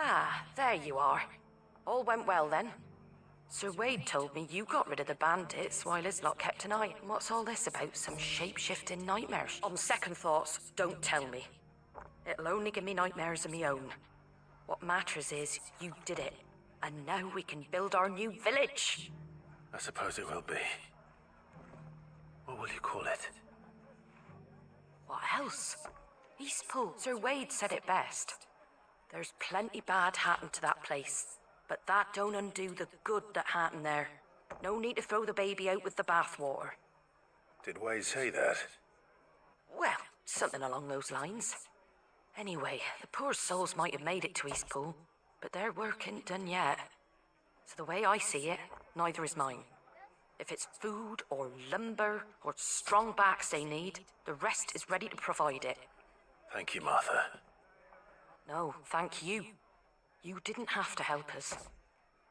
Ah, there you are. All went well then. Sir Wade told me you got rid of the bandits while his lot kept an eye. What's all this about? Some shape-shifting nightmares? On second thoughts, don't tell me. It'll only give me nightmares of my own. What matters is you did it. And now we can build our new village. I suppose it will be. What will you call it? What else? Eastpool. Sir Wade said it best. There's plenty bad happened to that place, but that don't undo the good that happened there. No need to throw the baby out with the bathwater. Did Wade say that? Well, something along those lines. Anyway, the poor souls might have made it to Eastpool, but their work ain't done yet. So the way I see it, neither is mine. If it's food or lumber or strong backs they need, the rest is ready to provide it. Thank you, Martha. No, thank you. You didn't have to help us.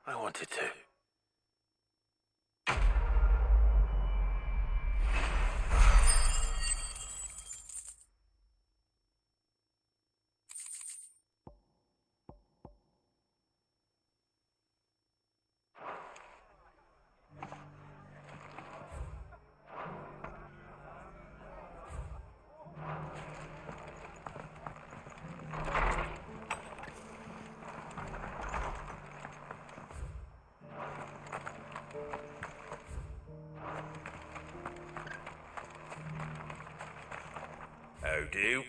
I wanted to. How do?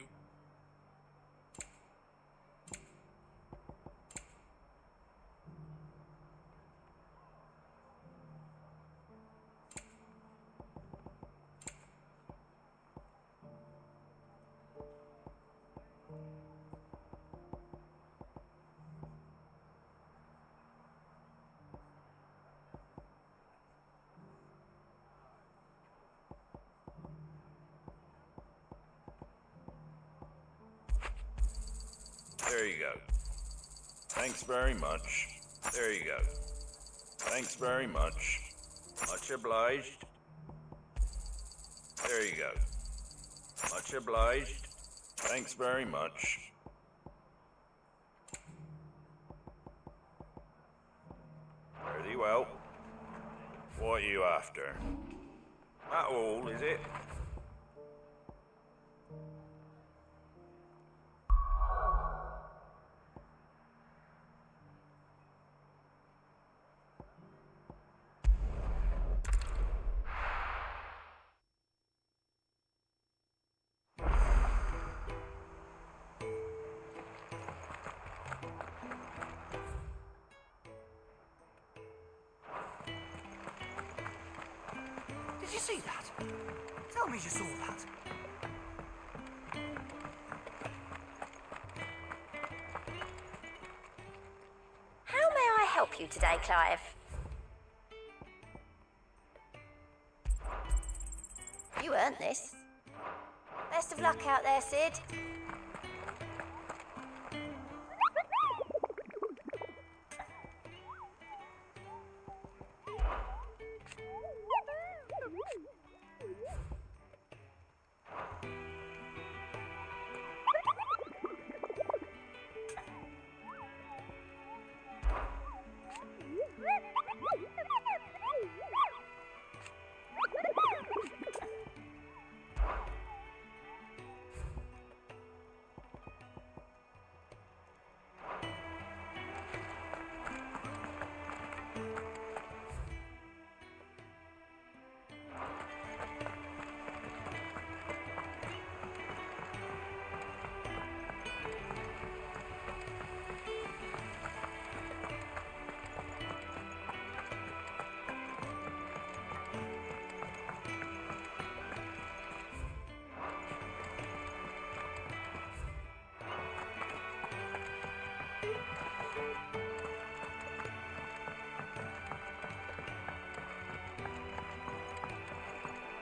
There you go. Thanks very much. There you go. Thanks very much. Much obliged. There you go. Much obliged. Thanks very much. Very well. What are you after? That all, is it? Did you see that? Tell me you saw that. How may I help you today, Clive? You earned this. Best of luck out there, Sid.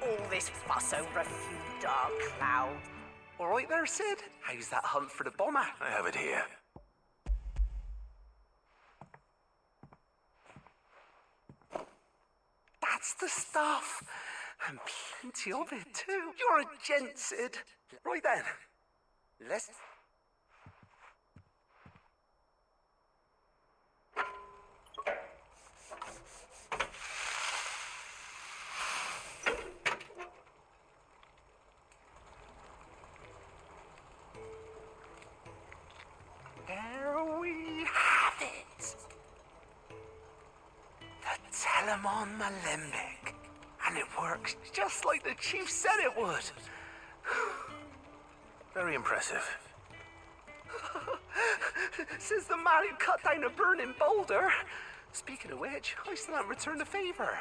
All this fuss over a few dark clouds. All right there, Sid? How's that hunt for the bomber? I have it here. the stuff. And plenty of it, too. You're a gent, Sid. Right then. Let's... There we have it. The Telemon Malembic. And it works just like the chief said it would. Very impressive. Says the man who cut down a burning boulder. Speaking of which, I still haven't returned the favor.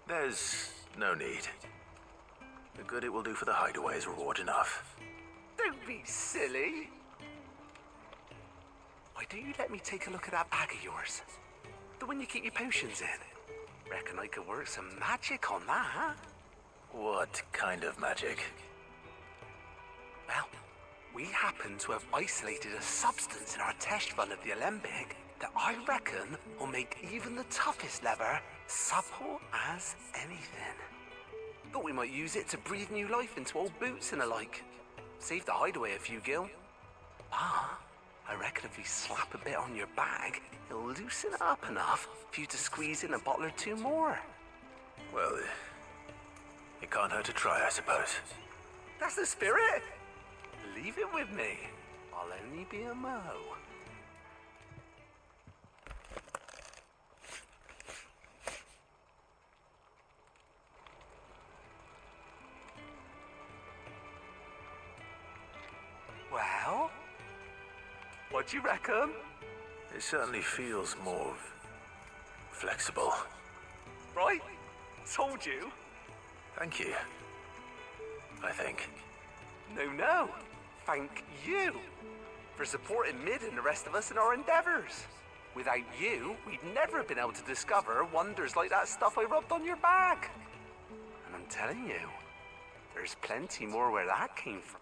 There's no need. The good it will do for the hideaway is reward enough. Don't be silly. Why don't you let me take a look at that bag of yours? The one you keep your potions in. Reckon I could work some magic on that, huh? What kind of magic? Well, we happen to have isolated a substance in our test run of the Alembic that I reckon will make even the toughest lever supple as anything. Thought we might use it to breathe new life into old boots and the like. Save the hideaway a few gil. Ah, I reckon if we slap a bit on your bag, it'll loosen it up enough for you to squeeze in a bottle or two more. Well, it can't hurt to try, I suppose. That's the spirit. Leave it with me. I'll only be a mo. Well, what do you reckon? It certainly feels more flexible. Right? Told you. Thank you. I think. No. Thank you for supporting Mid and the rest of us in our endeavors. Without you, we'd never have been able to discover wonders like that stuff I rubbed on your bag. And I'm telling you, there's plenty more where that came from.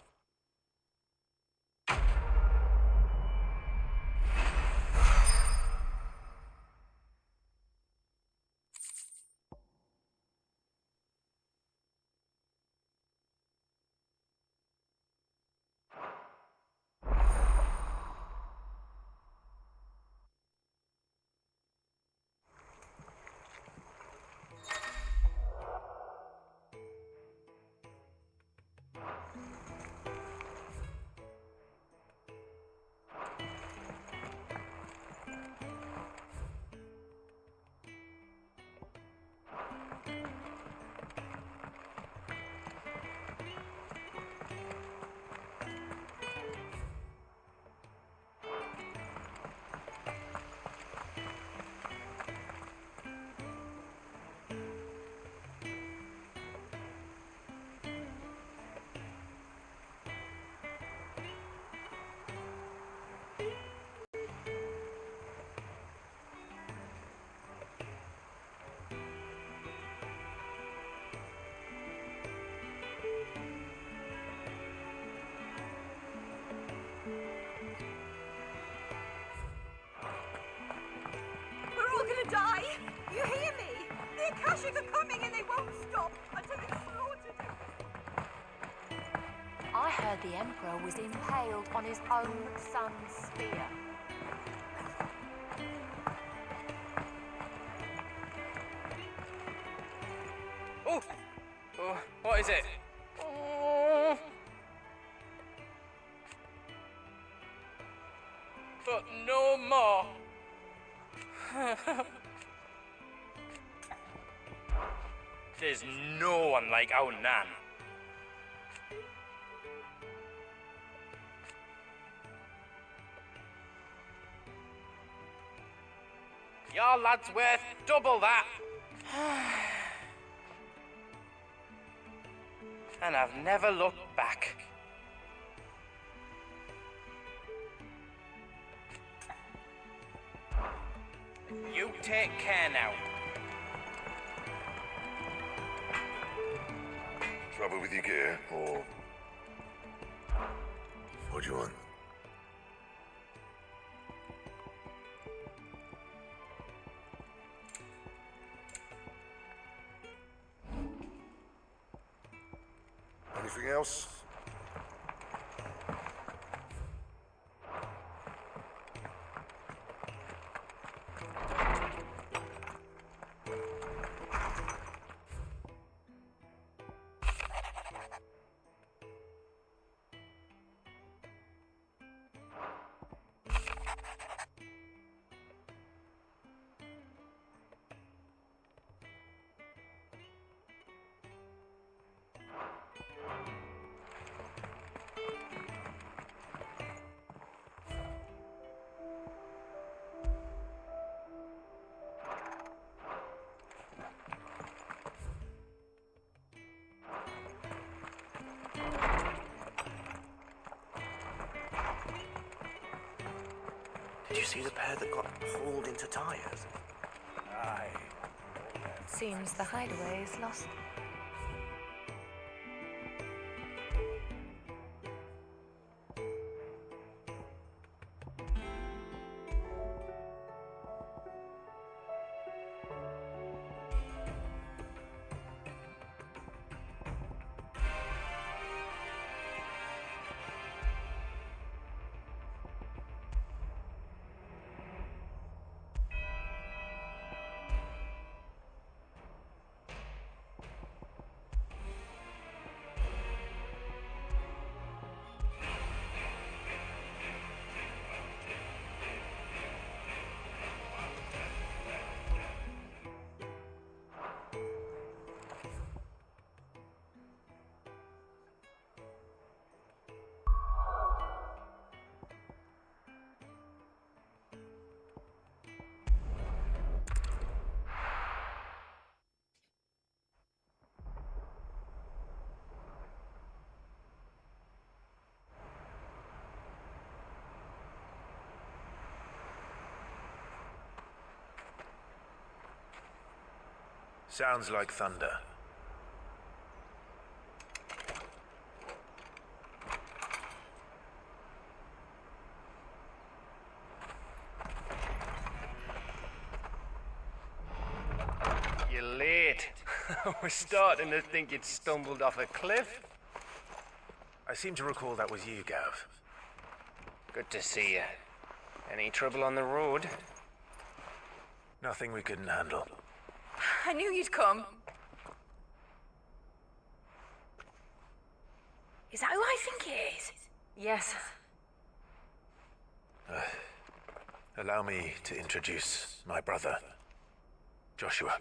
Die! You hear me? The Akashic are coming and they won't stop until it's slaughtered. I heard the Emperor was impaled on his own son's spear. Oh, what is it? Oh. But no more. There's no one like our Nan. Your lad's worth double that. And I've never looked back. You take care now. Trouble with your gear, or what do you want? Anything else? Did you see the pair that got hauled into tires? Aye. Seems the hideaway is lost. Sounds like thunder. You're late. We're starting to think you'd stumbled off a cliff. I seem to recall that was you, Gav. Good to see you. Any trouble on the road? Nothing we couldn't handle. I knew you'd come. Is that who I think it is? Yes. Allow me to introduce my brother, Joshua.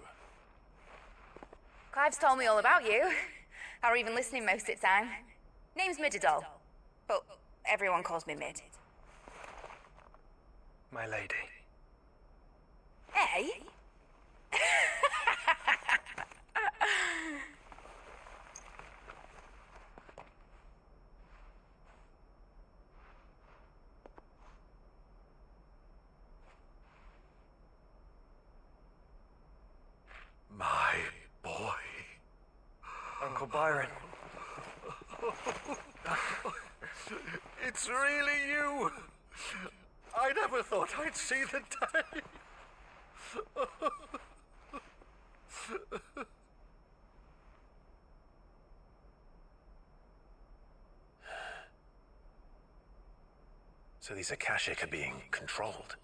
Clive's told me all about you. Or even listening most of the time. Name's Midadol, but everyone calls me Mid. My lady. Eh? My boy. Uncle Byron. It's really you! I never thought I'd see the day. So these Akashic are being controlled.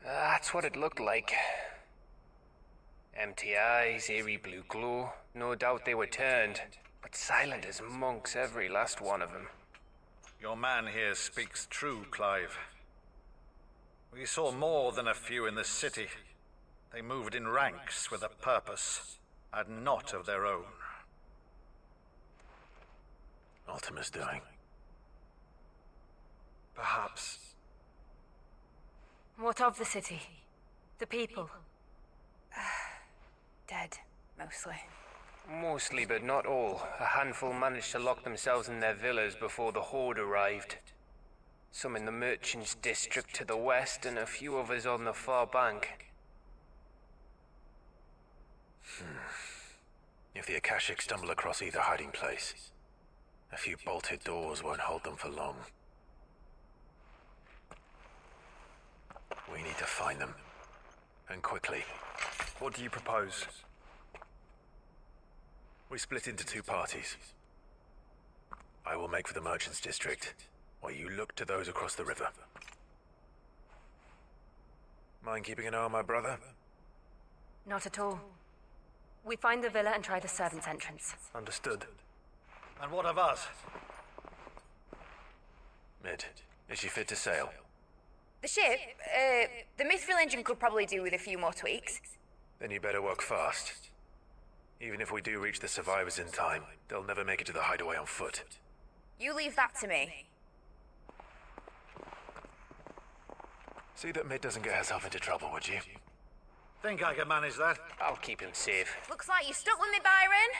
That's what it looked like. Empty eyes, eerie blue glow. No doubt they were turned, but silent as monks, every last one of them. Your man here speaks true, Clive. We saw more than a few in this city. They moved in ranks with a purpose, and not of their own. Ultima's doing. Perhaps. What of the city? The people? Dead, mostly. Mostly, but not all. A handful managed to lock themselves in their villas before the Horde arrived. Some in the Merchants District to the west, and a few others on the far bank. If the Akashic stumble across either hiding place, a few bolted doors won't hold them for long. We need to find them. And quickly. What do you propose? We split into two parties. I will make for the Merchants District, while you look to those across the river. Mind keeping an eye on my brother? Not at all. We find the villa and try the servants' entrance. Understood. And what of us? Mid, is she fit to sail? The ship, the mithril engine could probably do with a few more tweaks. Then you better work fast. Even if we do reach the survivors in time, they'll never make it to the hideaway on foot. You leave that to me. See that Mid doesn't get herself into trouble, would you? Think I can manage that? I'll keep him safe. Looks like you stuck with me, Byron.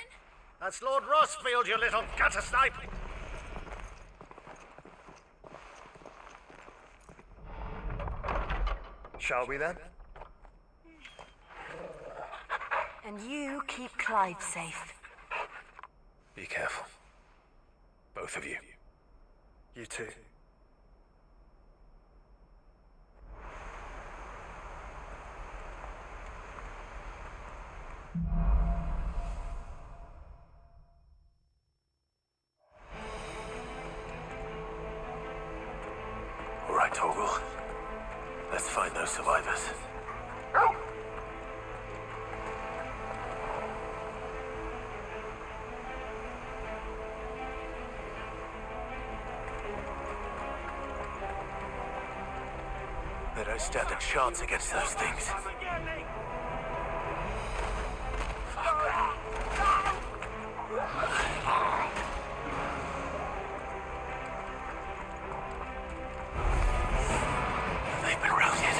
That's Lord Rossfield, you little gutter snipe! Shall we then? And you keep Clive safe. Be careful. Both of you. You too. All right, Torgal. Let's find those survivors. They don't stand a chance against those things. They've been routed.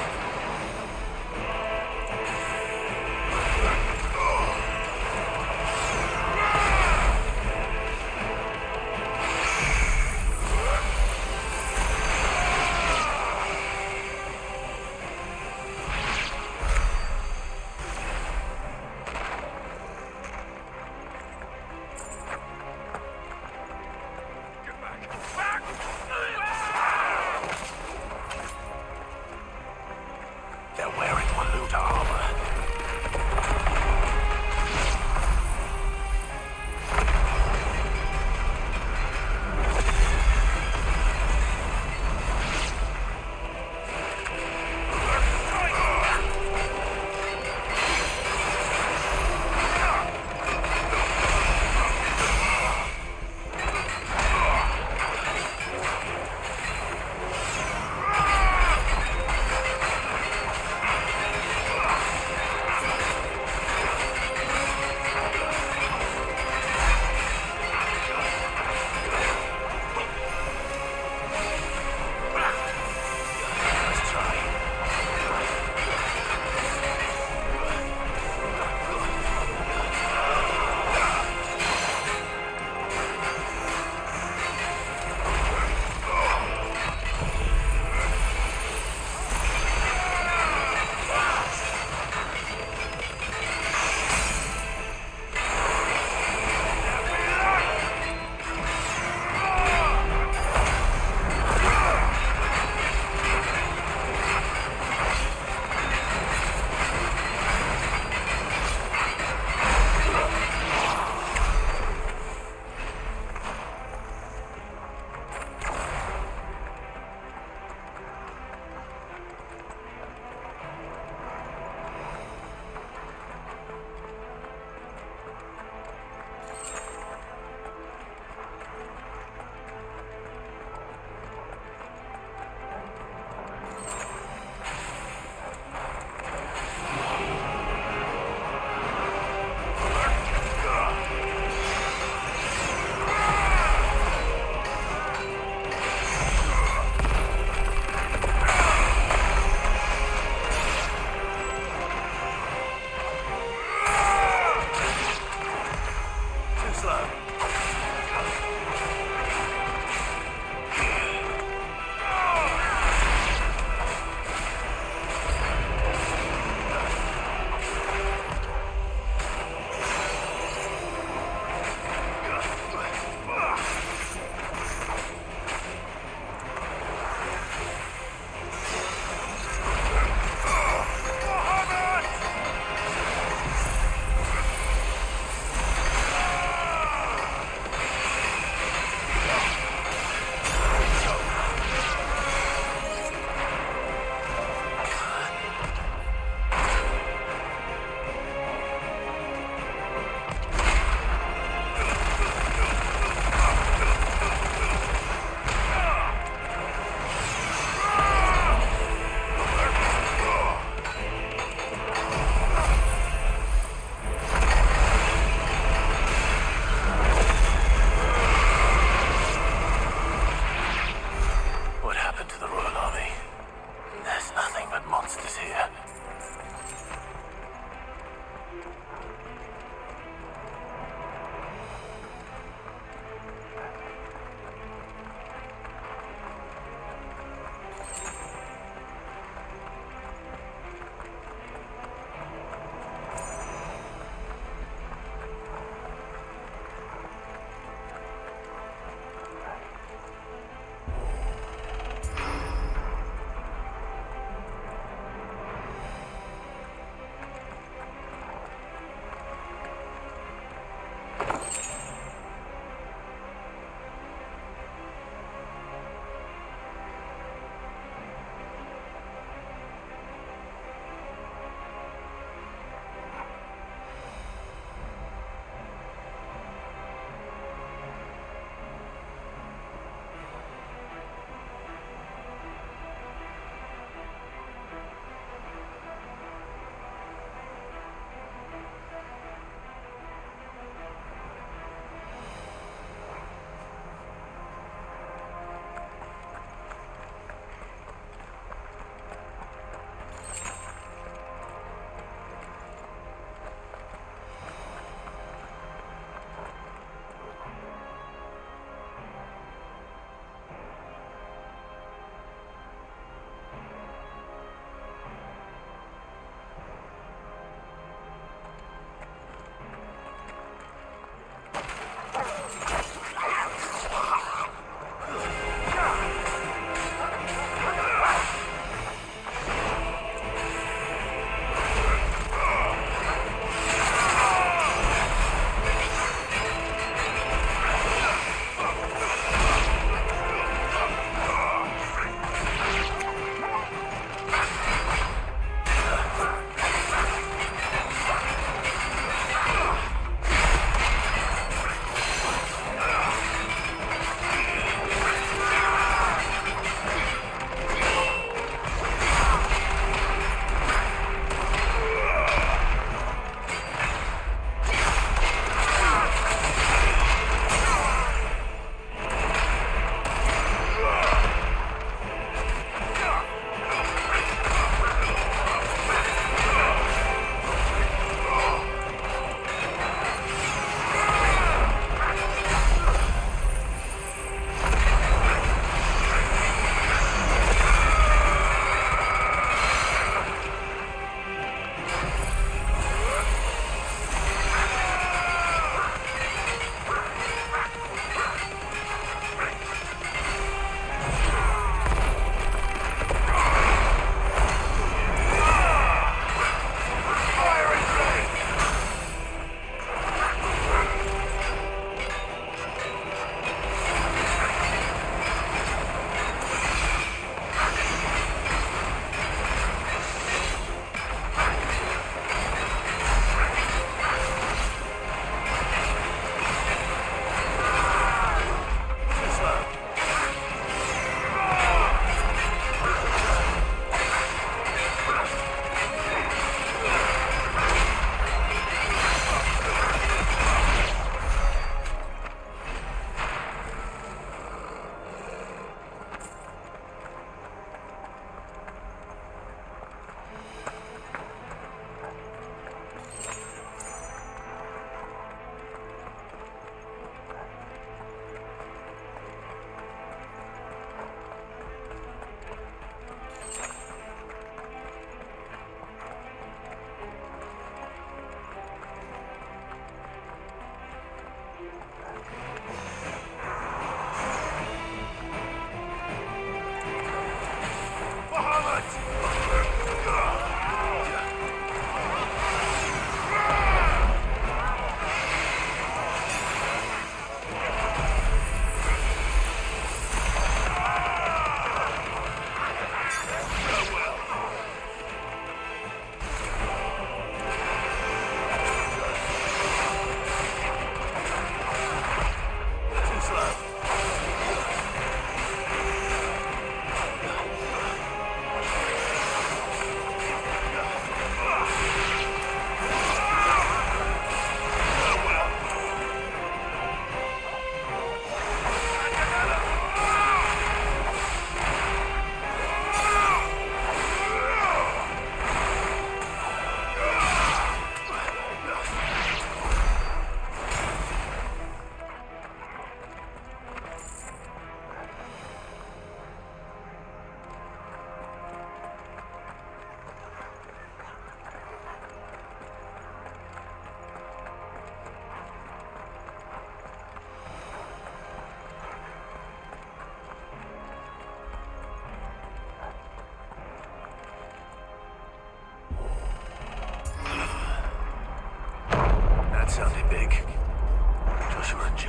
They're wearing Waluda armor.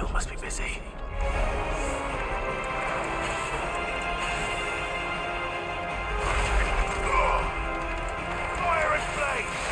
Jill must be busy. Fire and flame!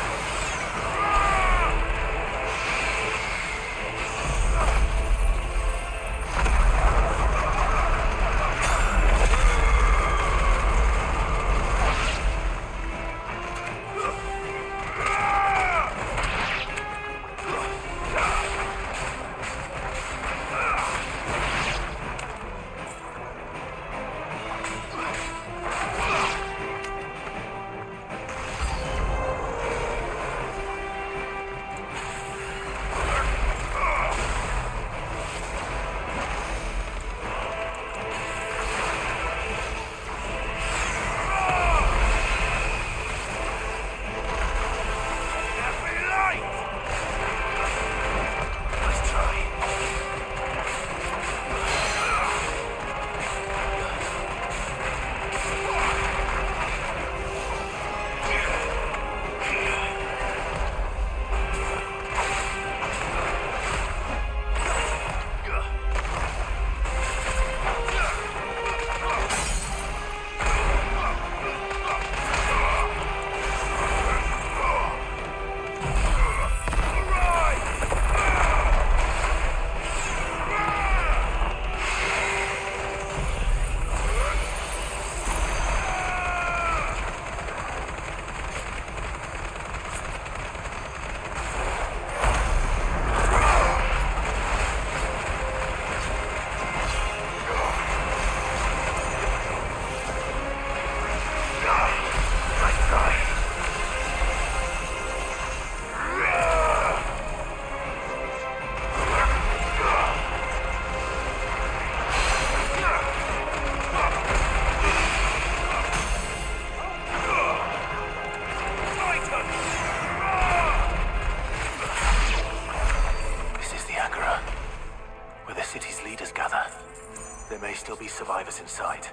There may still be survivors inside.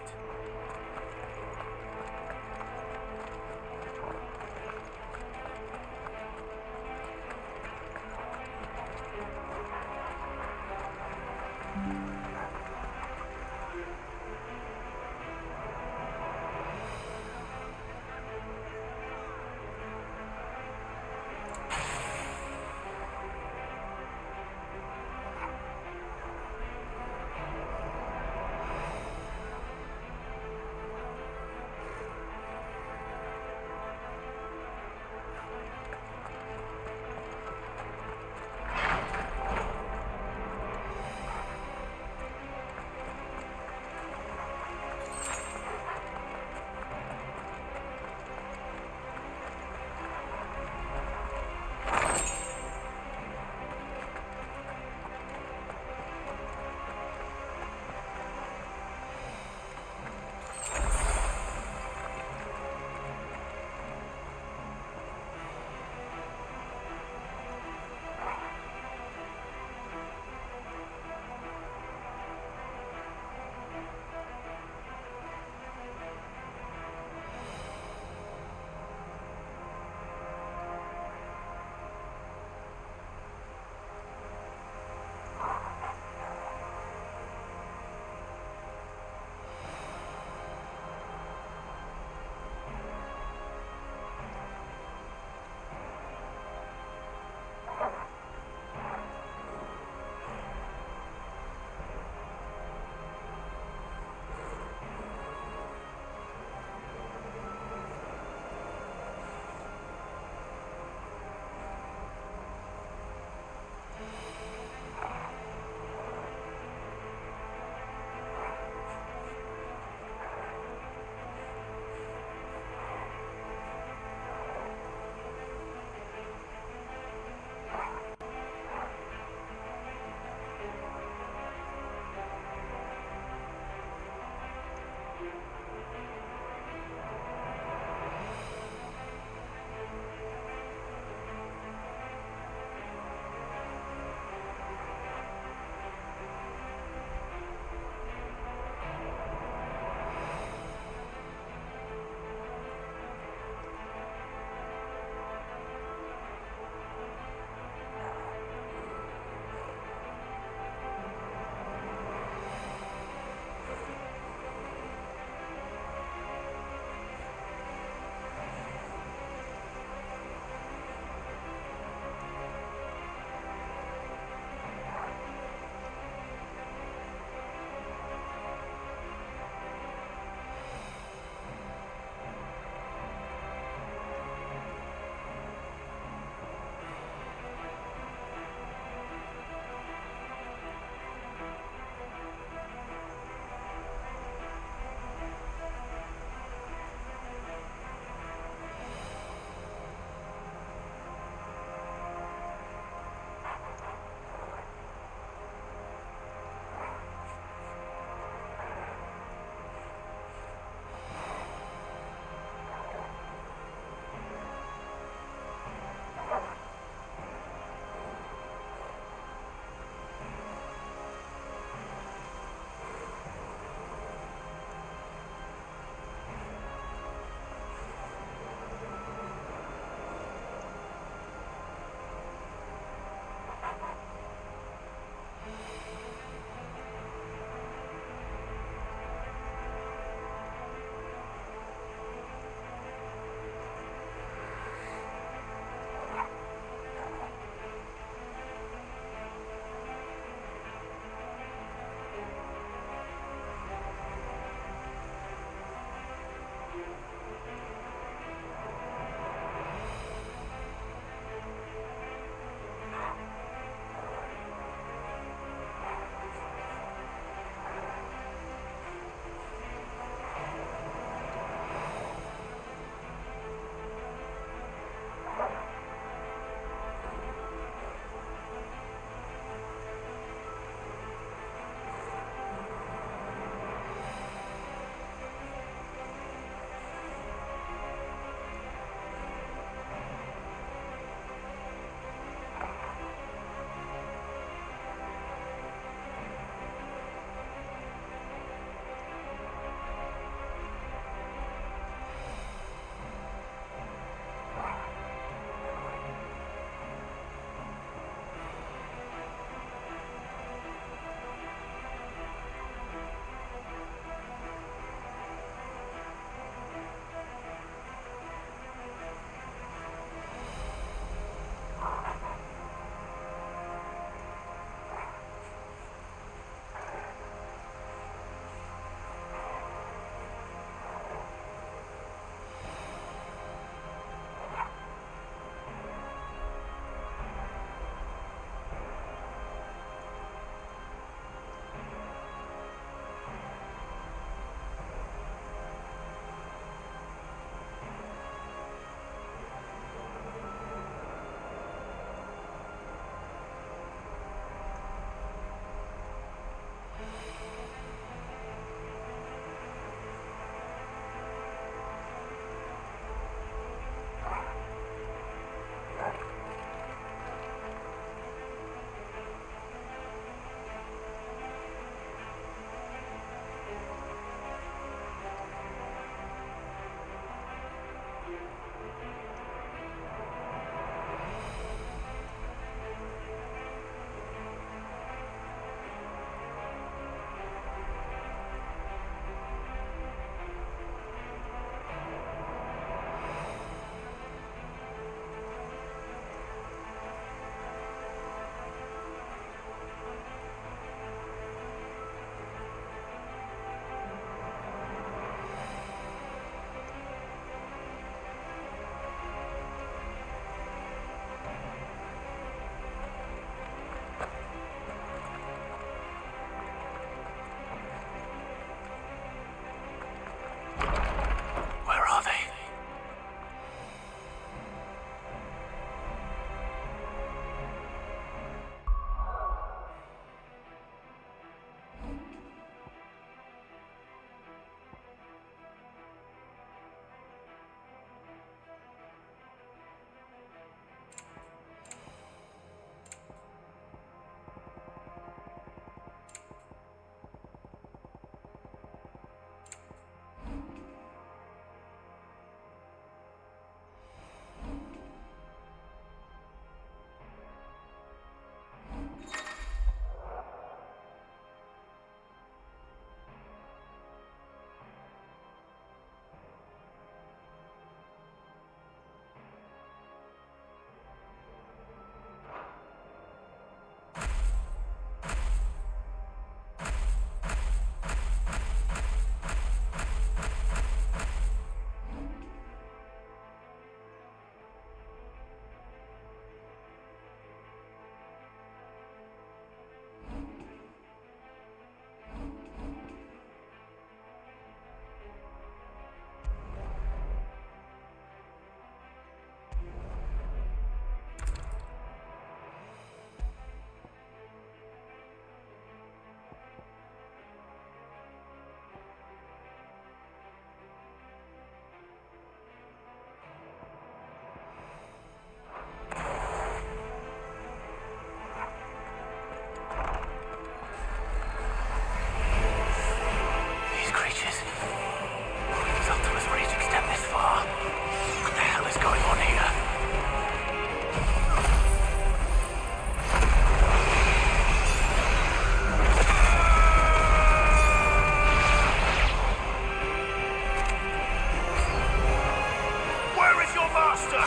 Master!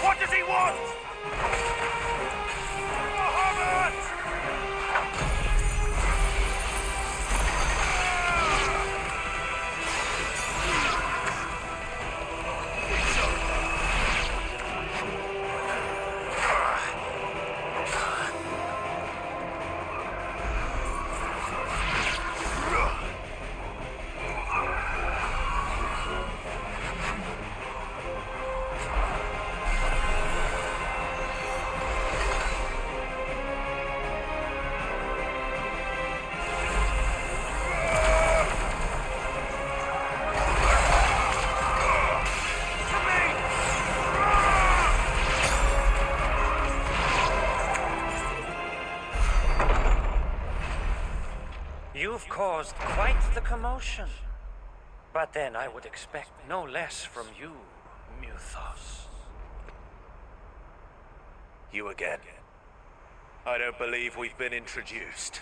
What does he want? Muhammad! You've caused quite the commotion. But then I would expect no less from you, Muthos. You again. I don't believe we've been introduced.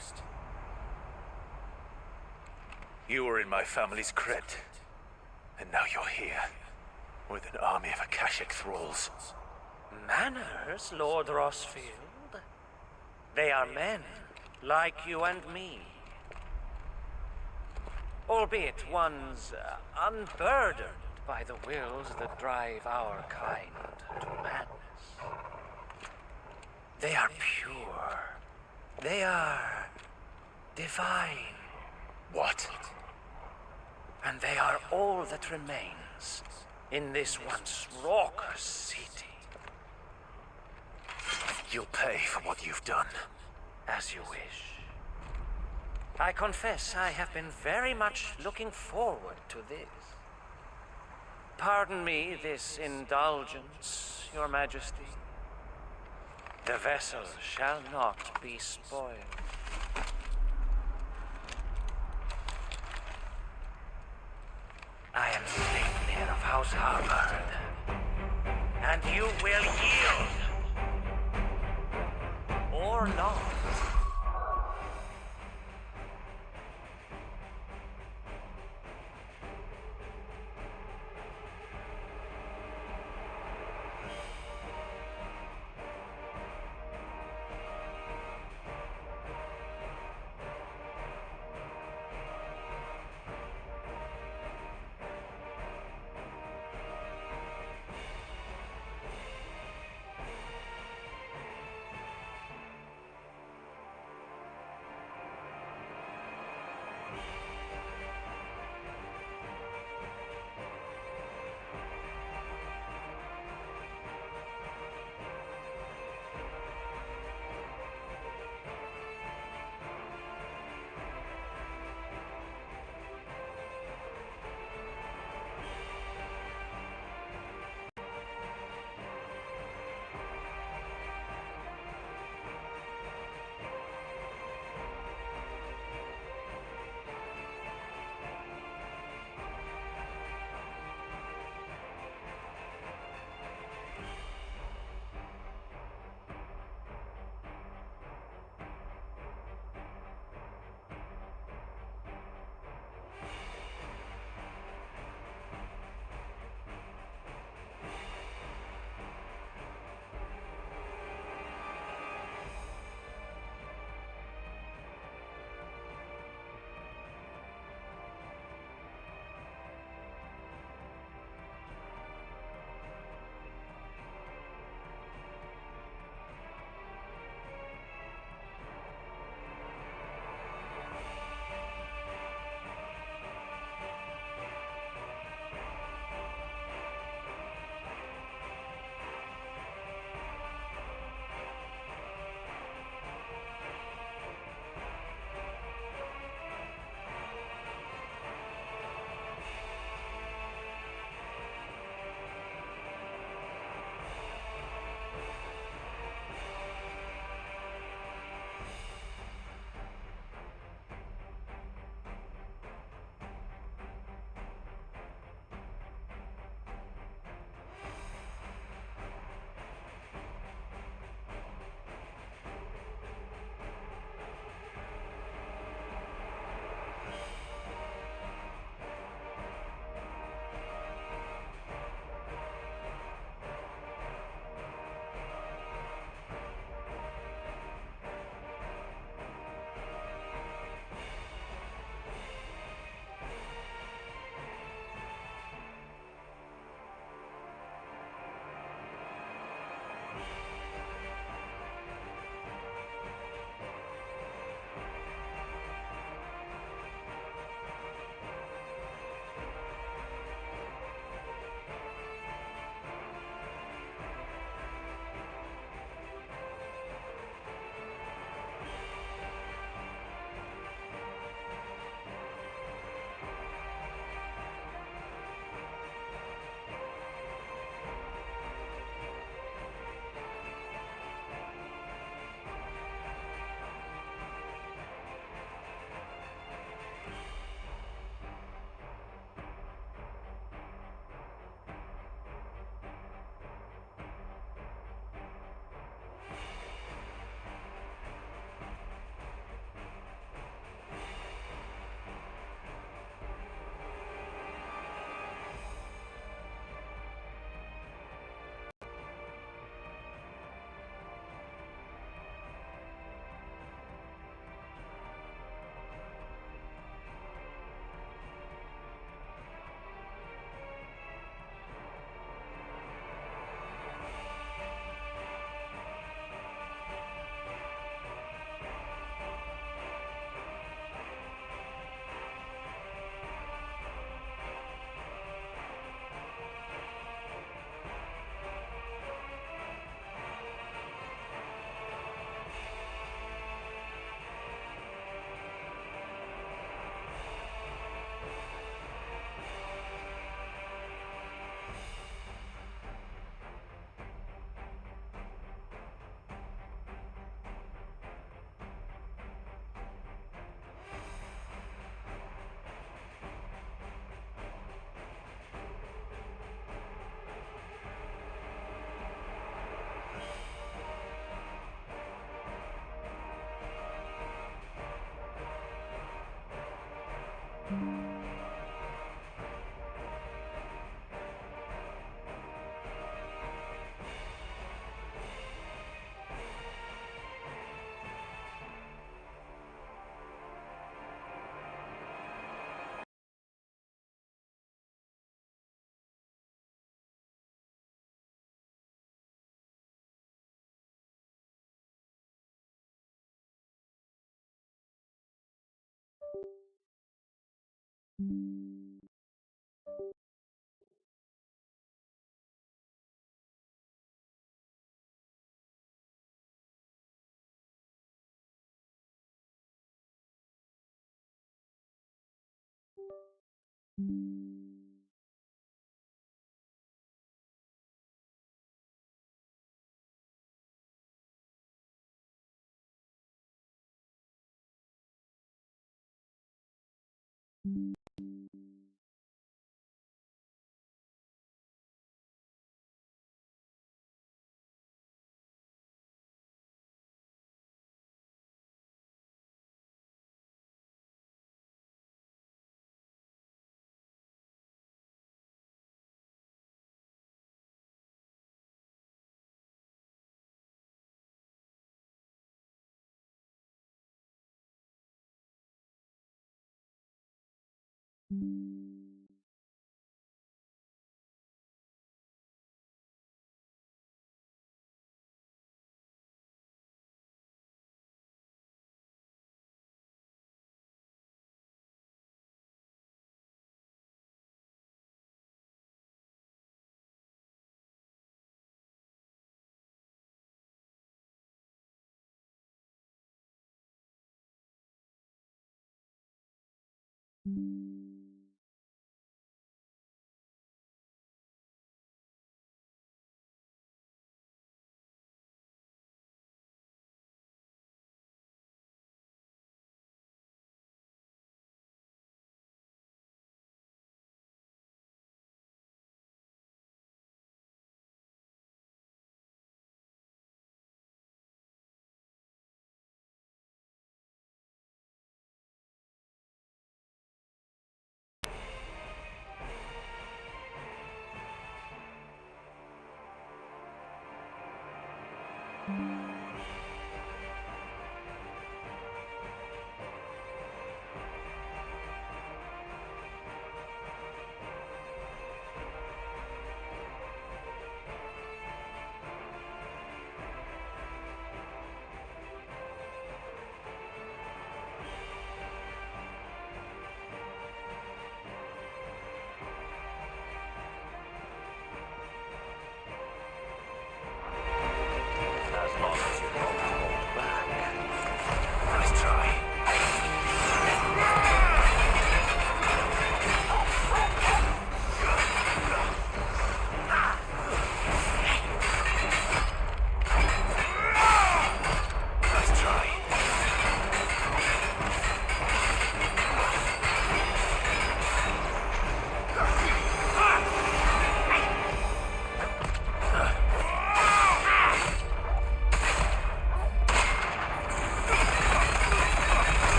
You were in my family's crypt, and now you're here, with an army of Akashic thralls. Manners, Lord Rossfield? They are men, like you and me. Albeit ones unburdened by the wills that drive our kind to madness. They are pure. They are divine. What? And they are all that remains in this once raucous city. You'll pay for what you've done. As you wish. I confess I have been very much looking forward to this. Pardon me this indulgence, Your Majesty. The vessel shall not be spoiled. I am Sleipnir of House Harvard, and you will yield. Or not.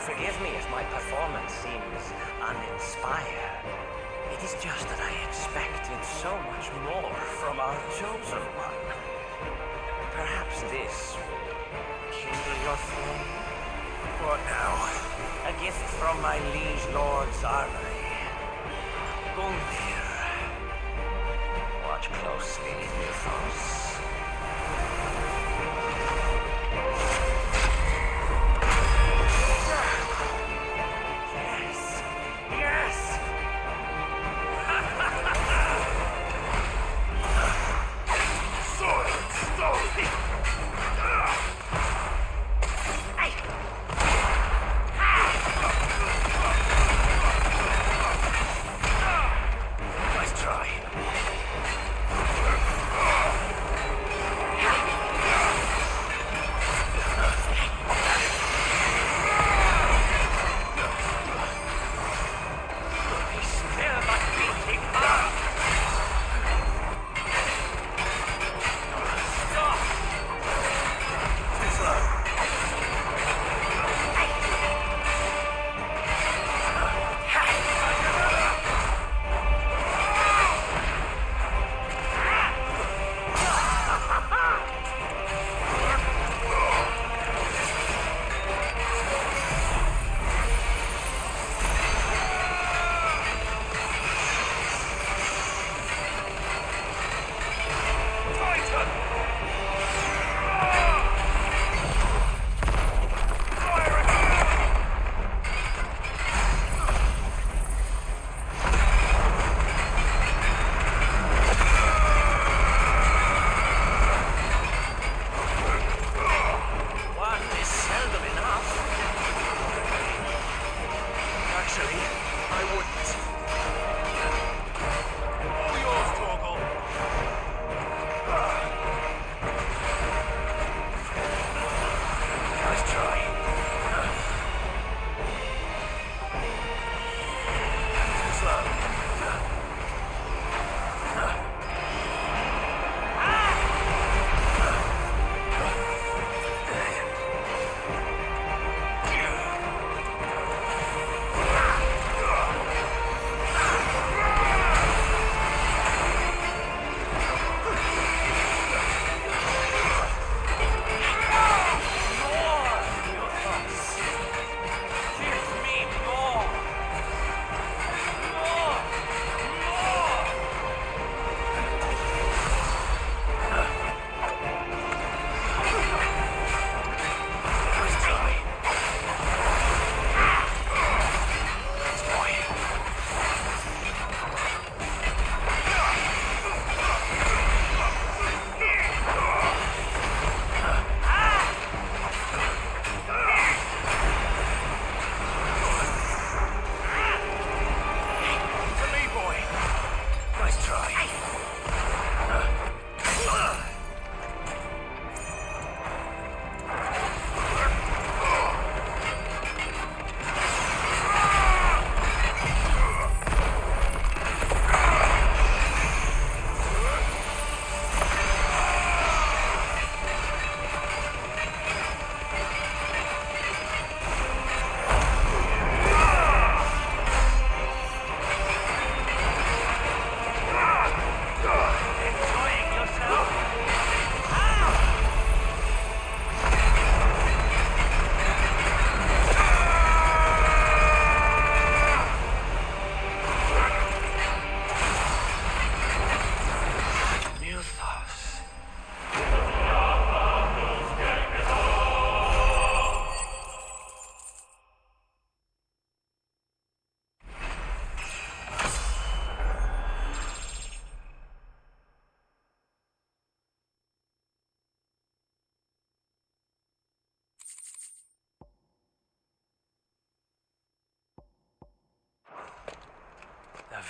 Forgive me if my performance seems uninspired. It is just that I expected so much more from our chosen one. Perhaps this will kindle your flame? What now? A gift from my liege lord's armory. Gundir. Watch closely, Mythos.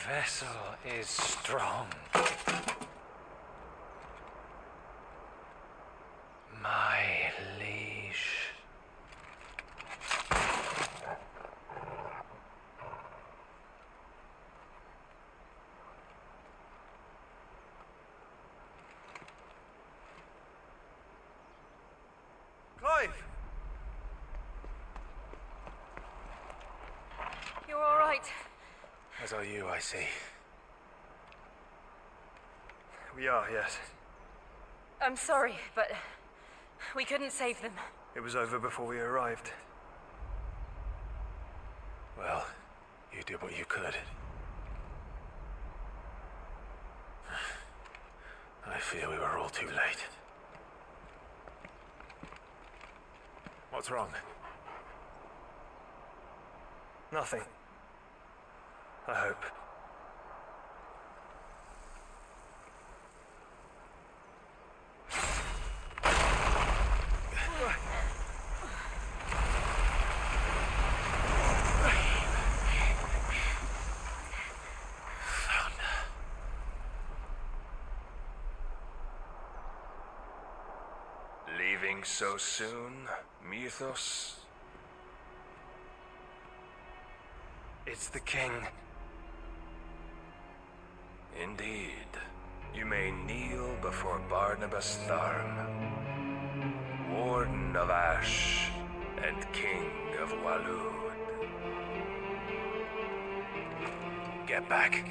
vessel is strong. My liege. Clive! You're all right. As are you, I see. We are, yes. I'm sorry, but we couldn't save them. It was over before we arrived. Well, you did what you could. I fear we were all too late. What's wrong? Nothing. I hope. Leaving so soon, Mythos? It's the king. Indeed. You may kneel before Barnabas Tharm, Warden of Ash and King of Walud. Get back.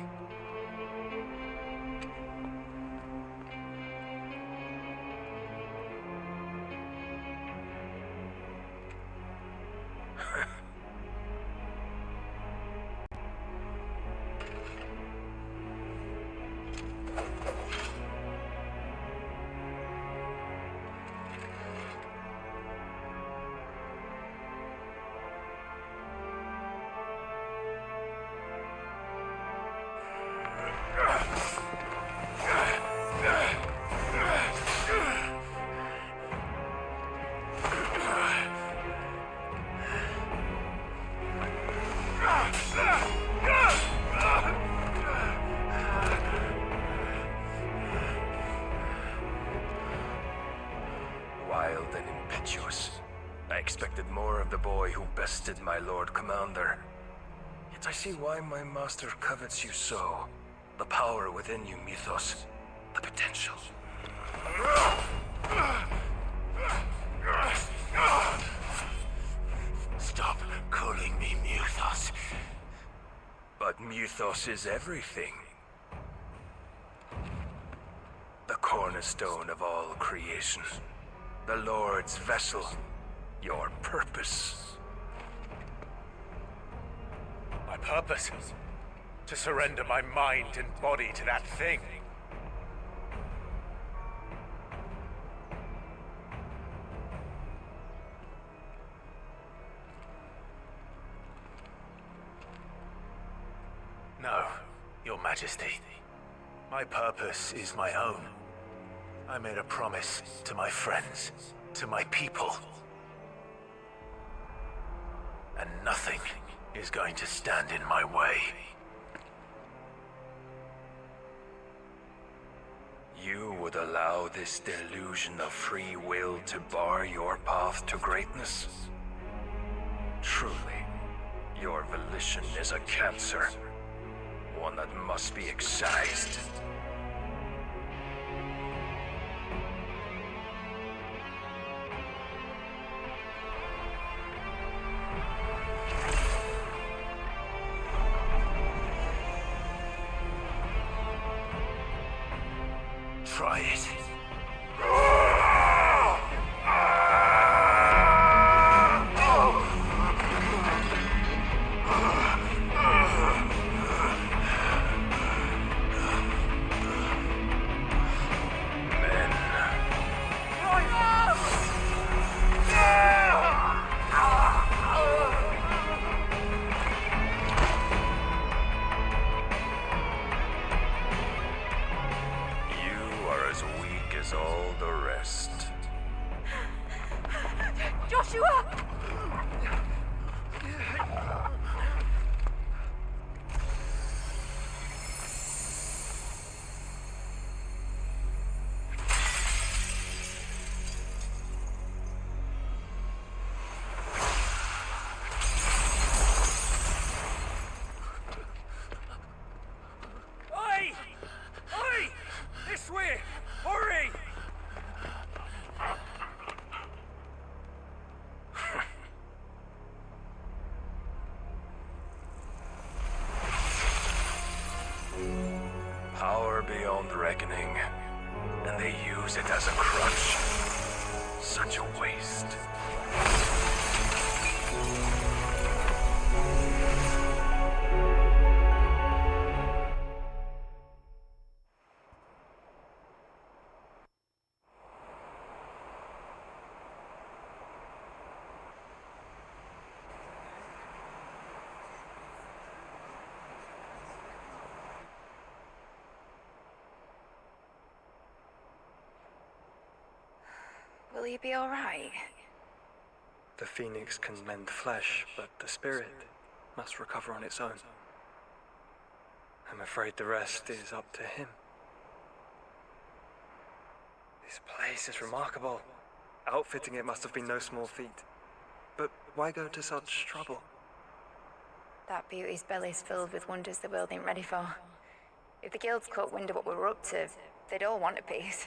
Wild and impetuous. I expected more of the boy who bested my Lord Commander. Yet I see why my master covets you so. The power within you, Mythos. The potential. Stop calling me Mythos. But Mythos is everything. The cornerstone of all creation. The Lord's vessel. Your purpose. My purpose? To surrender my mind and body to that thing. No, Your Majesty. My purpose is my own. I made a promise to my friends, to my people. And nothing is going to stand in my way. You would allow this delusion of free will to bar your path to greatness? Truly, your volition is a cancer. One that must be excised. Try it. All the rest. Joshua! power beyond reckoning, and they use it as a crutch. Such a waste. Will you be alright? The phoenix can mend flesh, but the spirit must recover on its own. I'm afraid the rest is up to him. This place is remarkable. Outfitting it must have been no small feat. But why go to such trouble? That beauty's belly's filled with wonders the world ain't ready for. If the guilds caught wind of what we were up to, they'd all want a piece.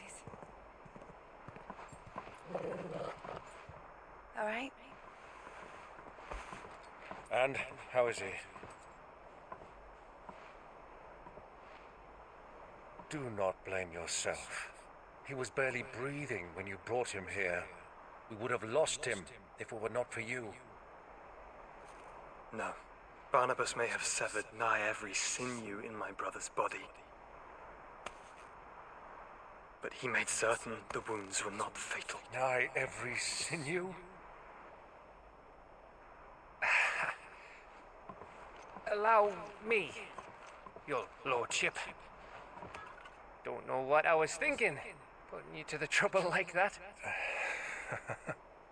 Alright? And how is he? Do not blame yourself. He was barely breathing when you brought him here. We would have lost him if it were not for you. No. Barnabas may have severed nigh every sinew in my brother's body. But he made certain the wounds were not fatal. Nigh every sinew? Allow me, your lordship. Don't know what I was thinking, putting you to the trouble like that.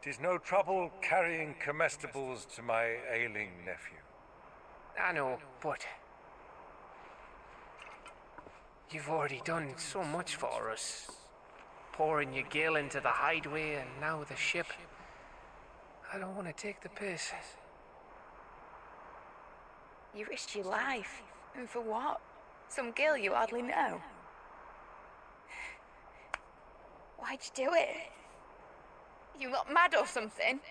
'Tis no trouble carrying comestibles to my ailing nephew. I know, but you've already done so much for us. Pouring your gil into the hideaway and now the ship. I don't want to take the piss. You risked your life. And for what? Some girl you hardly know. Why'd you do it? You got mad or something?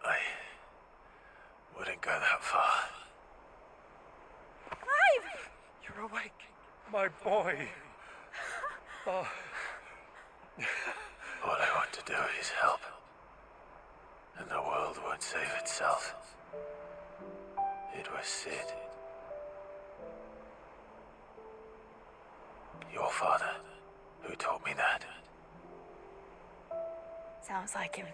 I wouldn't go that far. Clive! You're awake, my boy. Oh. All I want to do is help. And the world won't save itself. It was Sid. Your father, who taught me that. Sounds like him.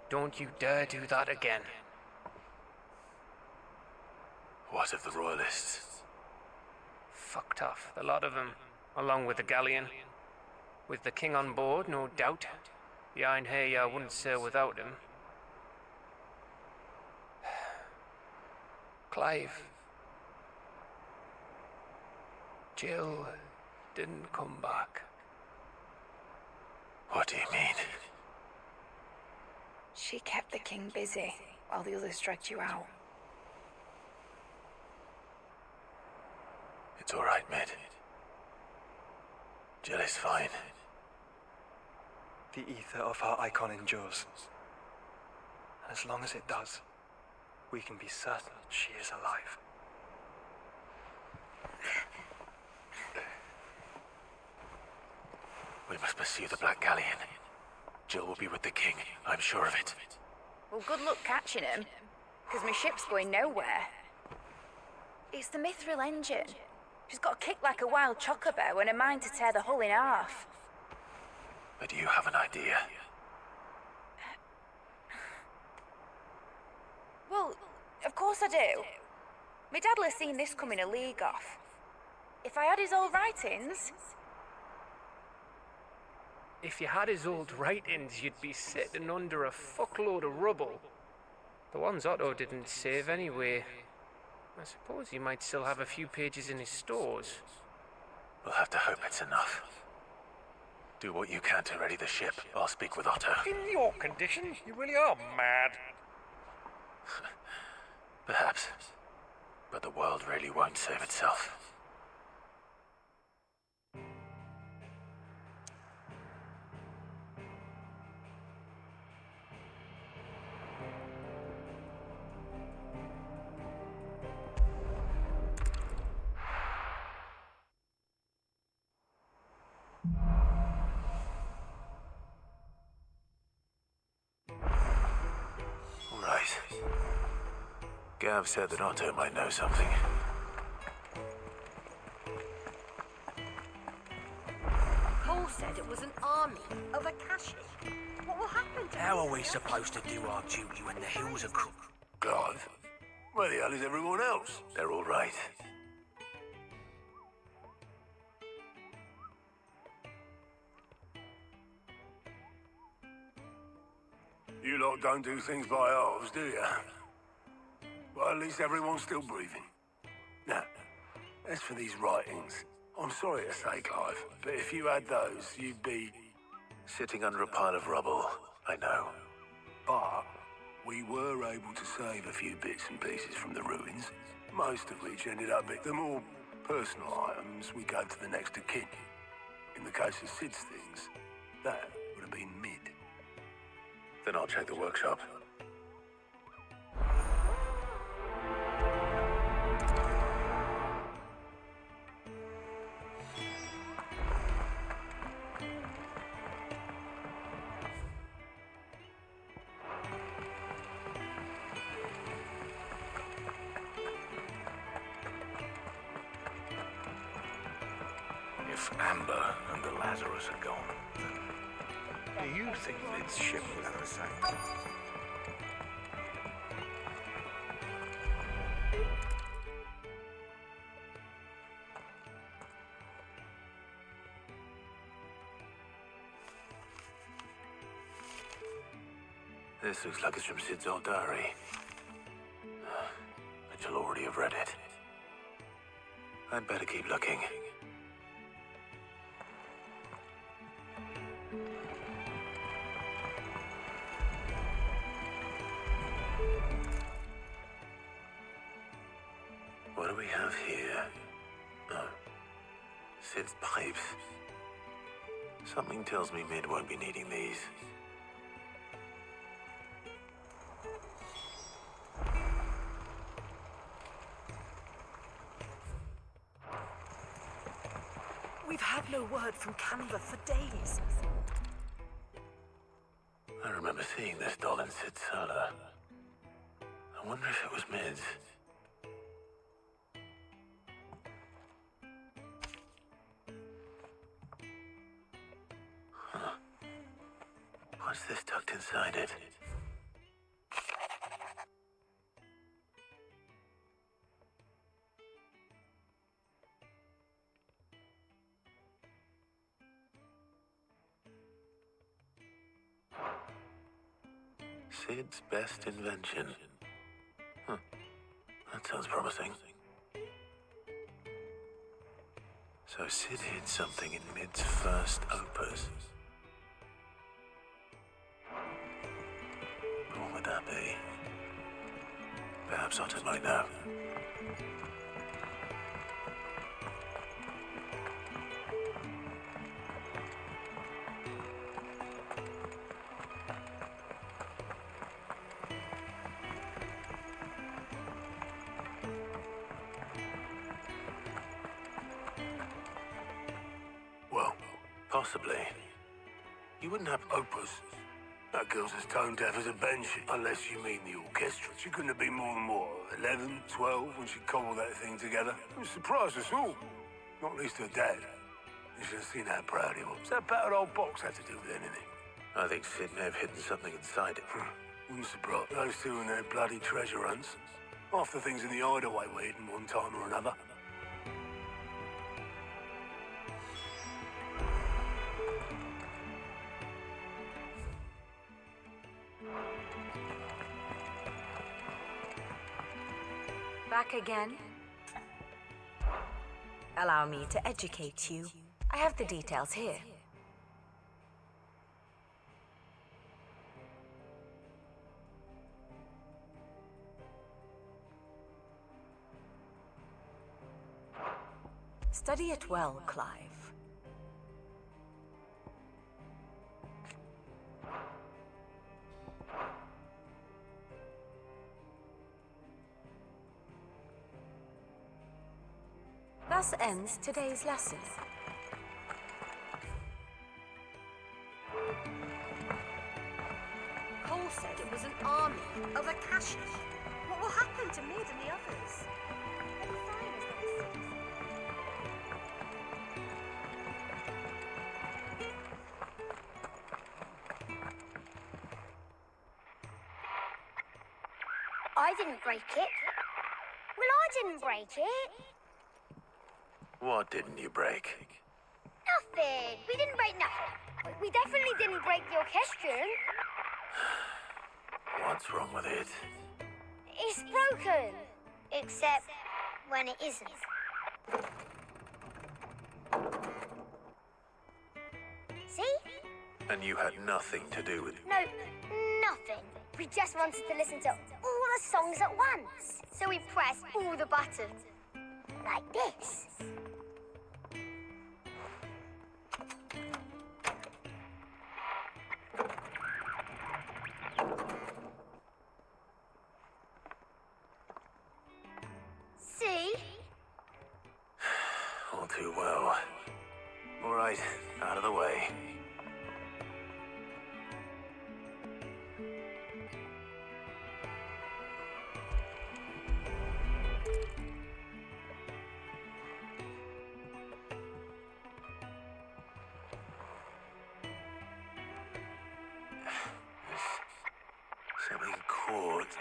Don't you dare do that again. What of the royalists? Fucked off, the lot of them, along with the galleon. With the king on board, no doubt. Behind here, I wouldn't sail without him. Clive. Jill didn't come back. What do you mean? She kept the king busy while the others dragged you out. It's all right, Mid. Jill is fine. The ether of her icon endures. And as long as it does, we can be certain she is alive. We must pursue the Black Galleon. Jill will be with the king, I'm sure of it. Well, good luck catching him, because my ship's going nowhere. It's the Mithril engine. She's got a kick like a wild chocobo and a mind to tear the hull in half. But do you have an idea? Well, of course I do. My dad'll have seen this coming a league off. If I had his old writings... If you had his old writings, you'd be sitting under a fuckload of rubble. The ones Otto didn't save anyway. I suppose he might still have a few pages in his stores. We'll have to hope it's enough. Do what you can to ready the ship. I'll speak with Otto. In your condition, you really are mad. Perhaps. But the world really won't save itself. place. Gav said that Otto might know something. Cole said it was an army of Akashi. What will happen to How are we supposed to do our duty when the hills are crooked? Clive, where the hell is everyone else? They're all right. You lot don't do things by halves, do you? Well, at least everyone's still breathing. Now, as for these writings, I'm sorry to say, Clive, but if you had those, you'd be... Sitting under a pile of rubble, I know. But we were able to save a few bits and pieces from the ruins, most of which ended up being the more personal items we gave to the next of kin. In the case of Sid's things, that would have been mid. Then I'll check the workshop. If Amber and the Lazarus are gone, then do you think Lid's ship will ever sank? This looks like it's from Sid's old diary. But you'll already have read it. I'd better keep looking. What do we have here? Oh, Sid's pipes. Something tells me Mid won't be needing these. We've had no word from Canva for days. I remember seeing this doll in Sid's cellar. I wonder if it was Mid's. Huh. What's this tucked inside it? Sid's best invention. Huh. That sounds promising. So Sid hid something in Mid's first opus. What would that be? Perhaps Otto might know. Possibly. You wouldn't have Opus. That girl's as tone deaf as a banshee, unless you mean the orchestra. She couldn't have been more than, what, 11, 12 when she cobbled that thing together. It surprised us all. Not least her dad. You should have seen how proud he was. That battered old box had to do with anything. I think Sid may have hidden something inside it. Wouldn't surprise those two and their bloody treasure hunts. Half the things in the hideaway were hidden one time or another. Back again? Allow me to educate you. I have the details here. Study it well, Clive. Thus ends today's lesson. Cole said it was an army Of Akasha? What will happen to Mid and the others? They'll be fine as long as I didn't break it. Well, I didn't break it. What didn't you break? Nothing. We didn't break nothing. We definitely didn't break the orchestrion. What's wrong with it? It's broken. Except when it isn't. See? And you had nothing to do with it? No, nothing. We just wanted to listen to all the songs at once. So we pressed all the buttons. Like this. See? All too well. All right, out of the way. Something caught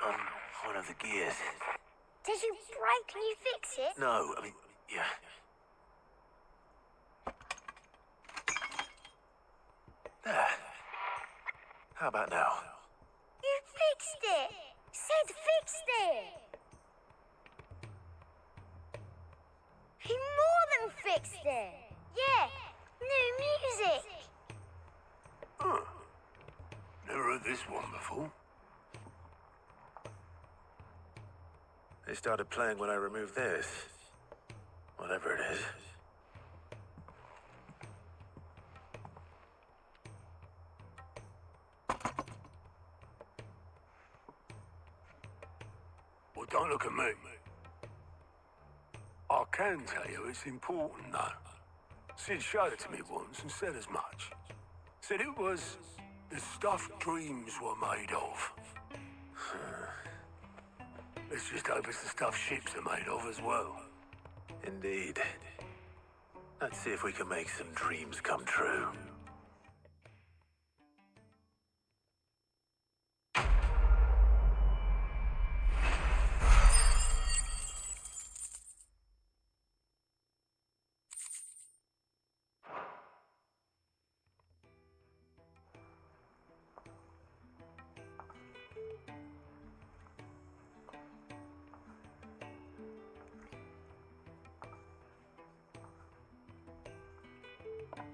on one of the gears. Did you break? Can you fix it? No, I mean, yeah. There. How about now? You fixed it! Sid fixed it! He more than fixed it! Yeah, new music! Huh. Never heard this one before. They started playing when I removed this. Whatever it is. Well, don't look at me. I can tell you it's important, though. Sid showed it to me once and said as much. Said it was the stuff dreams were made of. Let's just hope it's the stuff ships are made of as well. Indeed. Let's see if we can make some dreams come true.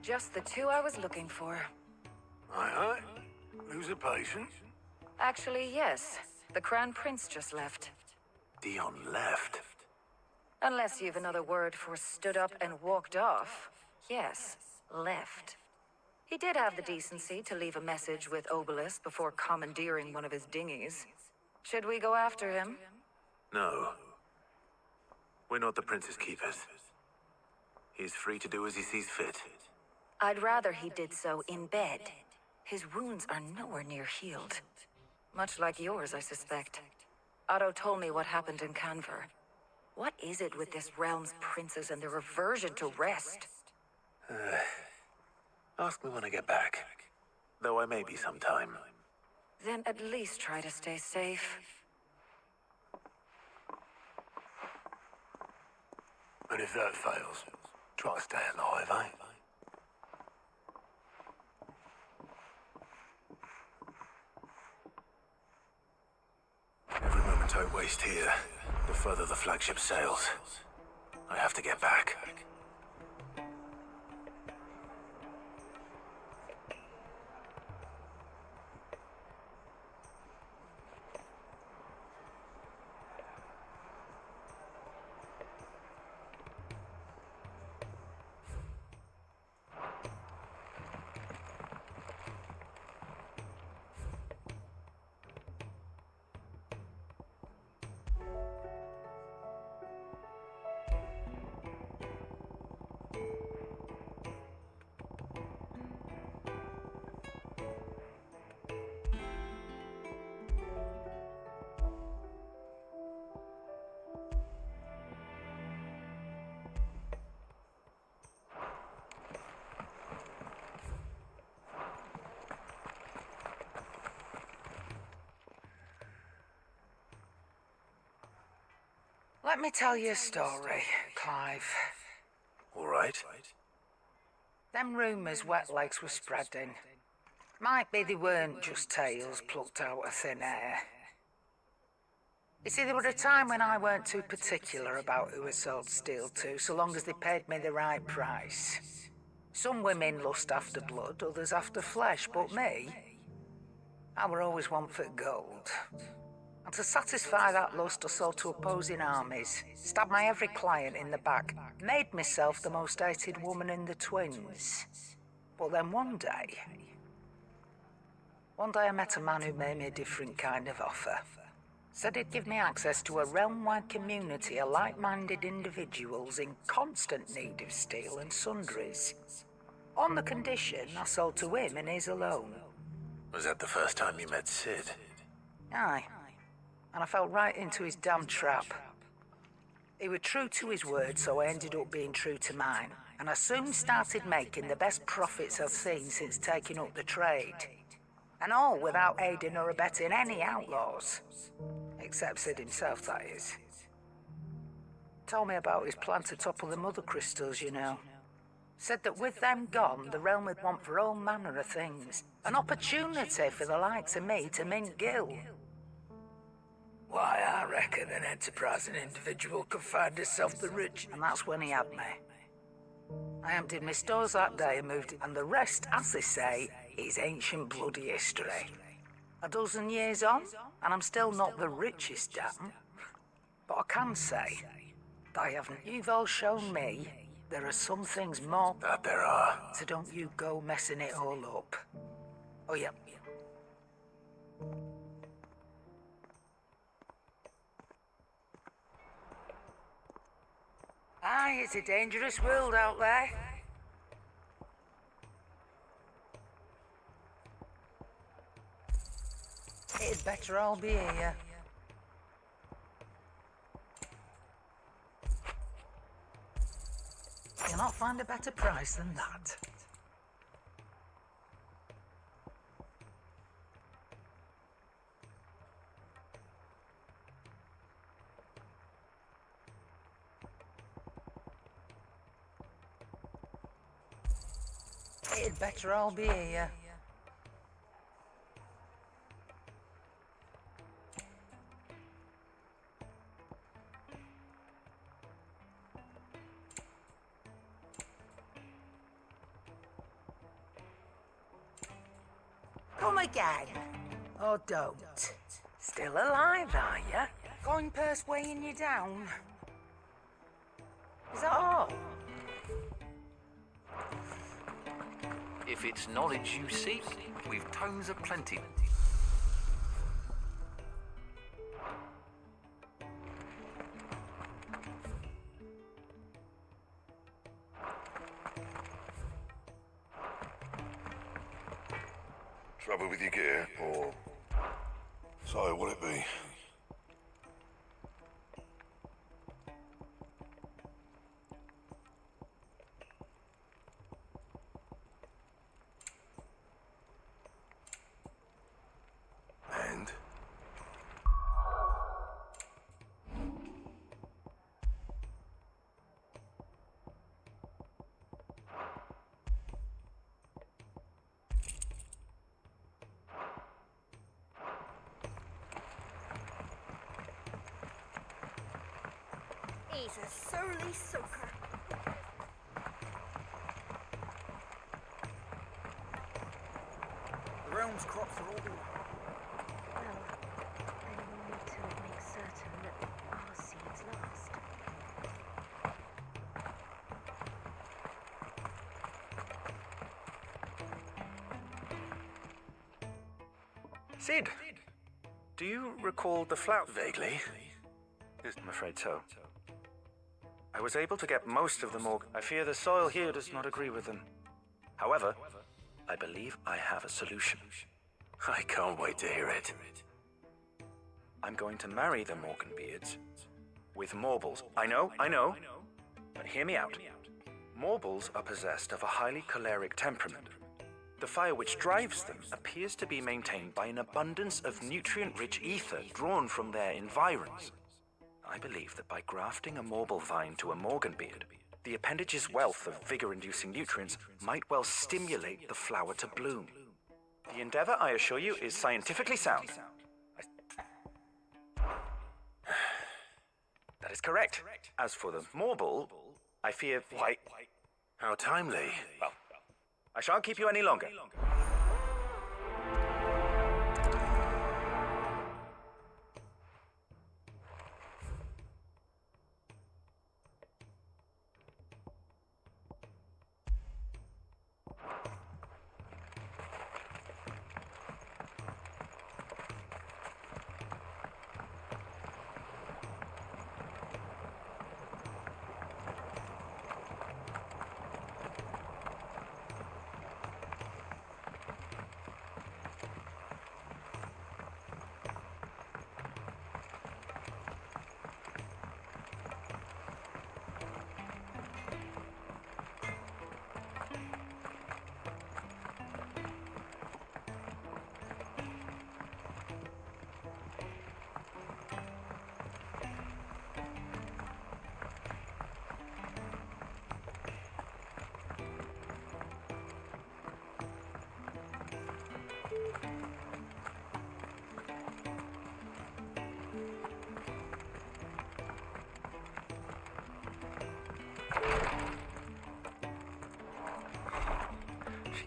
Just the two I was looking for. Aye, aye. Lose a patient? Actually, yes. The Crown Prince just left. Dion left? Unless you've another word for stood up and walked off. Yes, left. He did have the decency to leave a message with Obelisk before commandeering one of his dinghies. Should we go after him? No. We're not the Prince's keepers. He's free to do as he sees fit. I'd rather he did so in bed. His wounds are nowhere near healed. Much like yours, I suspect. Otto told me what happened in Canver. What is it with this realm's princes and their aversion to rest? Ask me when I get back. Though I may be sometime. Then at least try to stay safe. And if that fails, try to stay alive, eh? Every moment I waste here, the further the flagship sails. I have to get back. Let me tell you a story, Clive. All right. Them rumours wet legs were spreading. Might be they weren't just tales plucked out of thin air. You see, there was a time when I weren't too particular about who I sold steel to, so long as they paid me the right price. Some women lust after blood, others after flesh, but me, I were always one for gold. And to satisfy that lust, I sold to opposing armies, stabbed my every client in the back, made myself the most hated woman in the twins. But then one day I met a man who made me a different kind of offer. Said he'd give me access to a realm-wide community of like-minded individuals in constant need of steel and sundries. On the condition I sold to him and his alone. Was that the first time you met Sid? Aye. And I fell right into his damn trap. He was true to his word, so I ended up being true to mine. And I soon started making the best profits I've seen since taking up the trade. And all without aiding or abetting any outlaws. Except Sid himself, that is. Told me about his plan to topple the mother crystals, you know. Said that with them gone, the realm would want for all manner of things. An opportunity for the likes of me to mint gil. Why, I reckon an enterprising individual could find herself the rich, and that's when he had me. I emptied my stores that day and moved, and the rest, as they say, is ancient bloody history. A dozen years on, and I'm still not the richest damn. But I can say that you've all shown me there are some things more... That there are. So don't you go messing it all up. Oh, yeah. Aye, it's a dangerous world out there. It'd better all be here. You'll not find a better price than that. It'd better all be here. Come again. Or don't. Still alive, are you? Going purse weighing you down? Is that all? If it's knowledge you seek, we've tons aplenty. Trouble with your gear, or... So, what it be? And? He's a surly soaker. The realm's crops are all... Well, then we'll need to make certain that our seeds last. Sid, do you recall the flout? Vaguely. I'm afraid so. I was able to get most of them all. I fear the soil here does not agree with them. However, I believe I have a solution. I can't wait to hear it. I'm going to marry the Morganbeards with Morbles. I know, but hear me out. Morbles are possessed of a highly choleric temperament. The fire which drives them appears to be maintained by an abundance of nutrient-rich ether drawn from their environs. I believe that by grafting a Morble vine to a Morganbeard, the appendage's wealth of vigor-inducing nutrients might well stimulate the flower to bloom. The endeavor, I assure you, is scientifically sound. That is correct. As for the Morble, I fear... Why... How timely. Well, I shan't keep you any longer.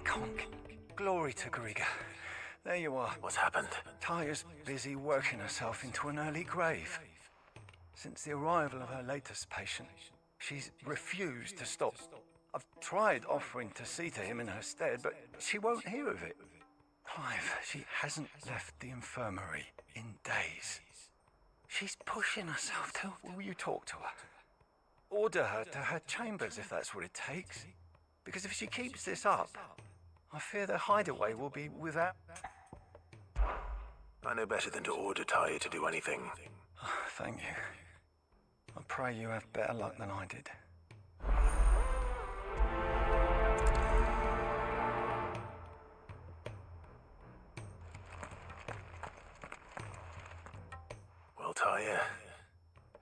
Conk. Glory to Griga. There you are. What's happened? Taya's busy working herself into an early grave. Since the arrival of her latest patient, she's refused to stop. I've tried offering to see to him in her stead, but she won't hear of it. Clive, she hasn't left the infirmary in days. She's pushing herself to... Will you talk to her? Order her to her chambers if that's what it takes. Because if she keeps this up, I fear the hideaway will be without... I know better than to order Taya to do anything. Thank you. I pray you have better luck than I did. Well, Taya,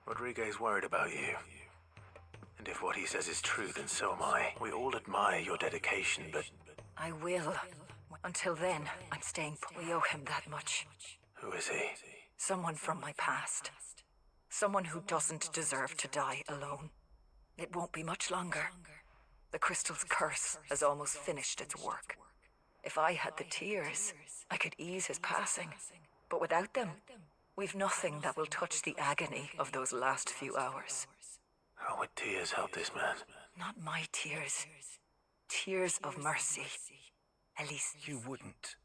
Rodriguez worried about you. And if what he says is true, then so am I. We all admire your dedication, but... I will. Until then, I'm staying put. We owe him that much. Who is he? Someone from my past. Someone who doesn't deserve to die alone. It won't be much longer. The crystal's curse has almost finished its work. If I had the tears, I could ease his passing. But without them, we've nothing that will touch the agony of those last few hours. How would tears help this man? Not my tears. Tears of mercy. Elise. You wouldn't.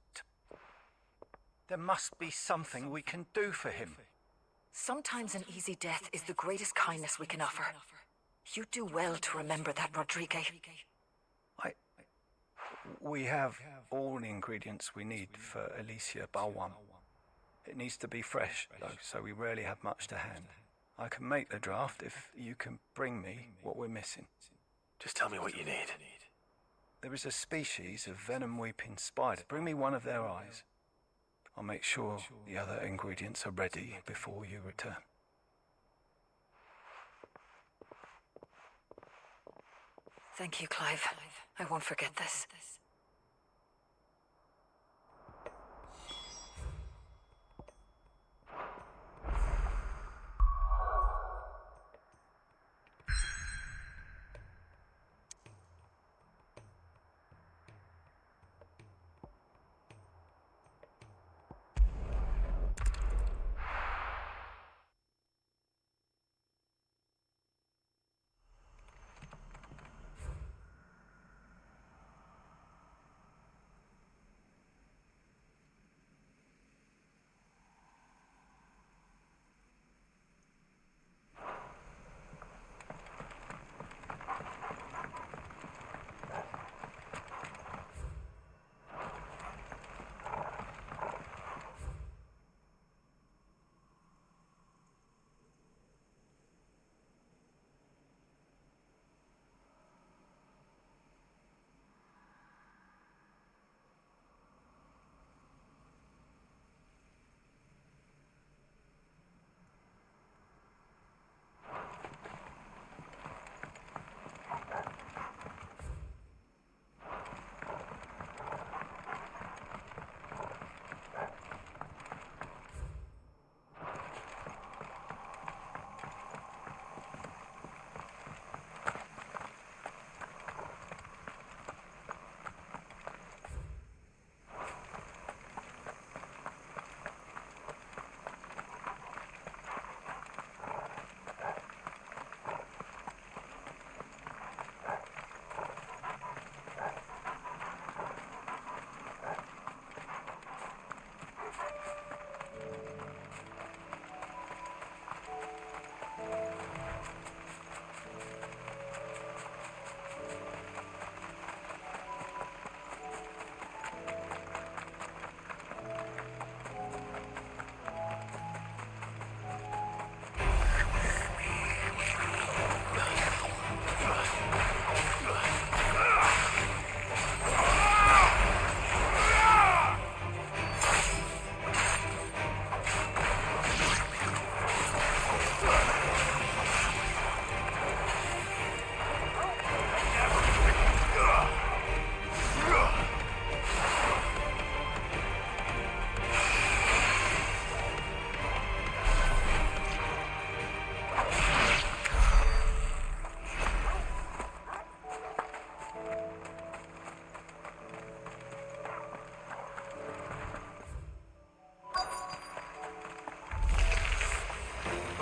There must be something we can do for him. Sometimes an easy death is the greatest kindness we can offer. You do well to remember that, Rodriguez. We have all the ingredients we need for Alicia Balwam. It needs to be fresh, though, so we rarely have much to hand. I can make the draft if you can bring me what we're missing. Just tell me what you need. There is a species of venom-weeping spider. Bring me one of their eyes. I'll make sure the other ingredients are ready before you return. Thank you, Clive. I won't forget this.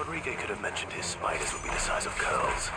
Rodriguez could have mentioned his spiders would be the size of curls.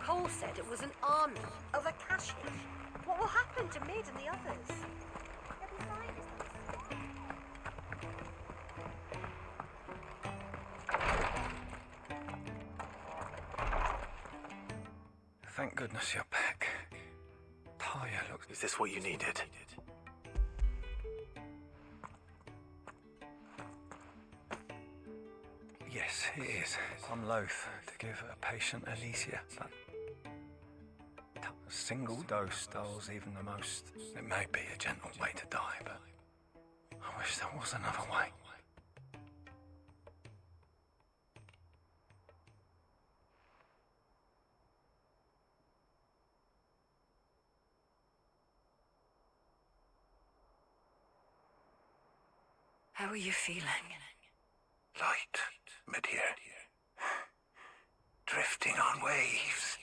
Cole said it was an army of Akashi. What will happen to Mid and the others? Thank goodness you're back. Taya looks... Is this what you needed? Yes, it is. I'm loath to give a patient Alicia, but a single dose dulls even the most. It may be a gentle way to die, but I wish there was another way. How are you feeling? Light, mid-here. Drifting on waves.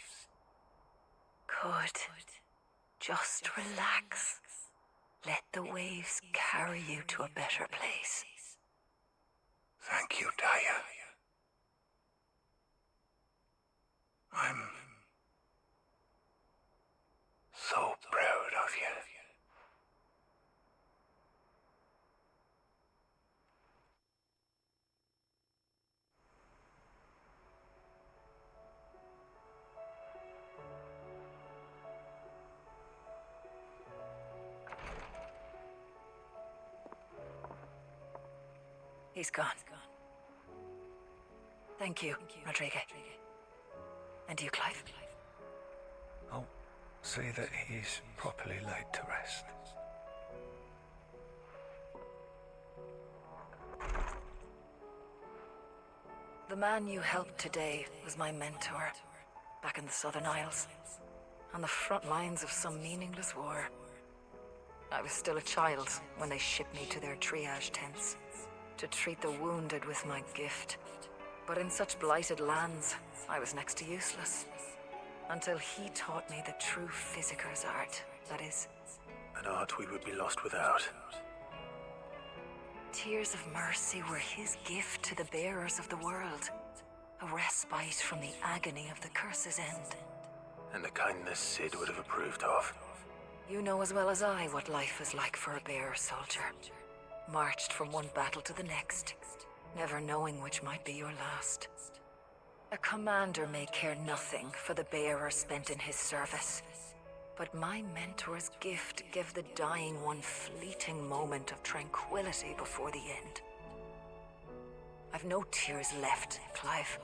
Good. Just relax. Let the waves carry you to a better place. Thank you, Taya. I'm so proud of you. He's gone. Thank you, Rodriguez. And you, Clive. I'll see that he's properly laid to rest. The man you helped today was my mentor, back in the Southern Isles, on the front lines of some meaningless war. I was still a child when they shipped me to their triage tents to treat the wounded with my gift. But in such blighted lands, I was next to useless. Until he taught me the true physicker's art, that is. An art we would be lost without. Tears of mercy were his gift to the bearers of the world. A respite from the agony of the curse's end. And a kindness Sid would have approved of. You know as well as I what life is like for a bearer soldier. Marched from one battle to the next, never knowing which might be your last. A commander may care nothing for the bearer spent in his service, but my mentor's gift gave the dying one fleeting moment of tranquility before the end. I've no tears left, Clive.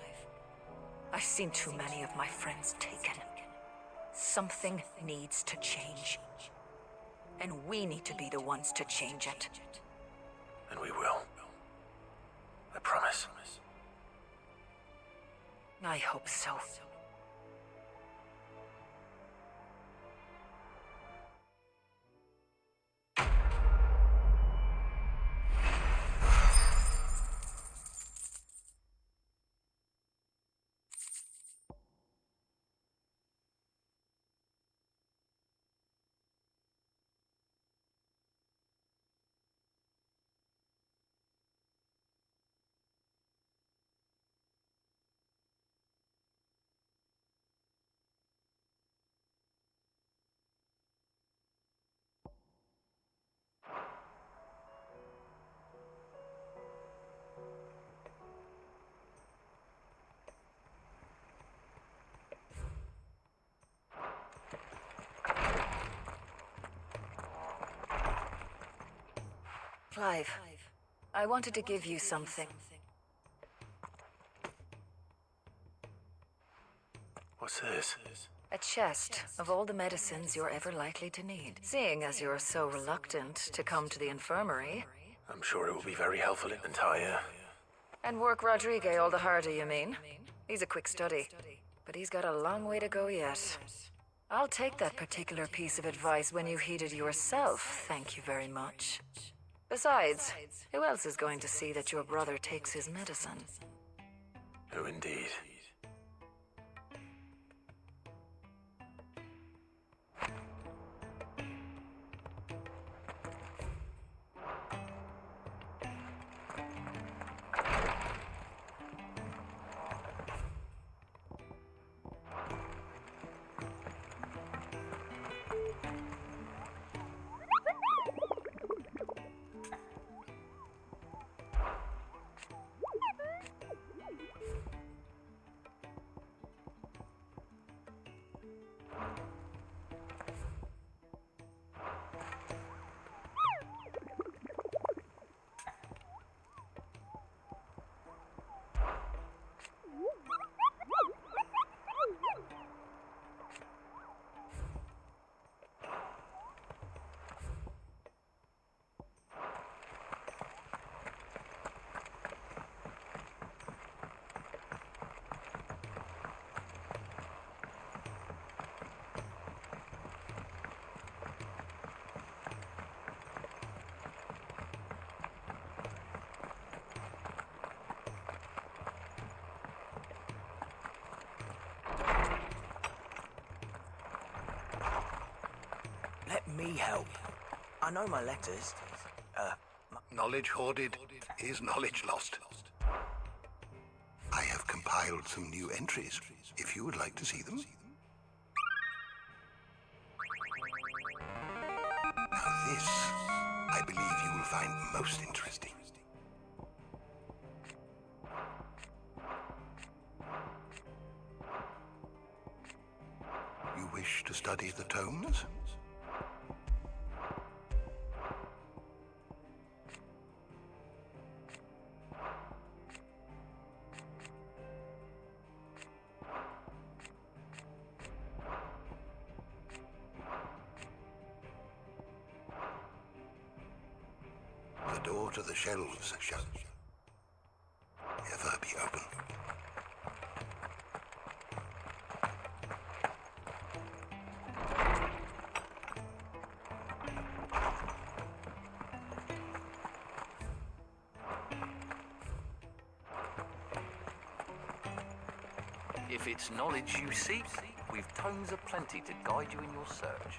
I've seen too many of my friends taken. Something needs to change. And we need to be the ones to change it. And we will. I promise. I hope so. Clive, I wanted to give you something. What's this? A chest of all the medicines you're ever likely to need. Seeing as you're so reluctant to come to the infirmary. I'm sure it will be very helpful in Tyre. And work Rodrigue all the harder, you mean? He's a quick study, but he's got a long way to go yet. I'll take that particular piece of advice when you heed it yourself, thank you very much. Besides, who else is going to see that your brother takes his medicine? Who indeed? Let me help. I know my letters. Knowledge hoarded is knowledge lost. I have compiled some new entries, if you would like to see them. Now this, I believe you will find most interesting. You wish to study the tomes? The door to the shelves shut. Ever be open. If it's knowledge you seek, we've tomes aplenty to guide you in your search.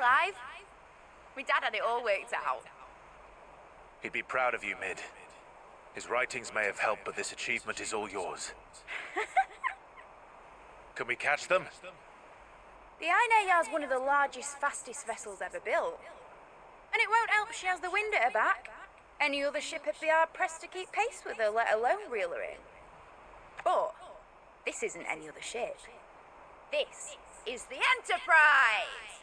Clive. My dad had it all worked out. He'd be proud of you, Mid. His writings may have helped, but this achievement is all yours. Can we catch them? The Ainayar's one of the largest, fastest vessels ever built. And it won't help she has the wind at her back. Any other ship would be hard-pressed to keep pace with her, let alone reel her in. But this isn't any other ship. This is the Enterprise!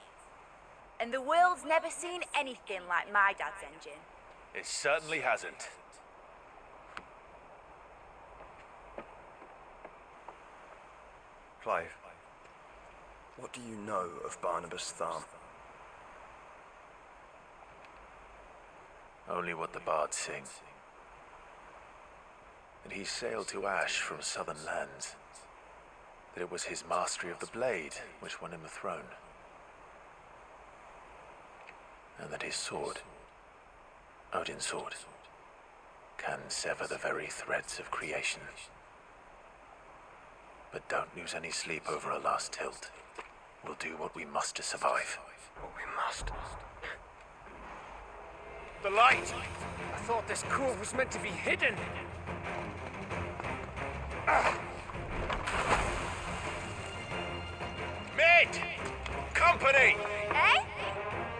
And the world's never seen anything like my dad's engine. It certainly hasn't. Clive, what do you know of Barnabas Tharm? Only what the bards sing. That he sailed to Ash from southern lands. That it was his mastery of the blade which won him the throne. And that his sword, Odin's sword, can sever the very threads of creation. But don't lose any sleep over a last tilt. We'll do what we must to survive. What we must. The light! I thought this cove was meant to be hidden. Mid! Company! Eh?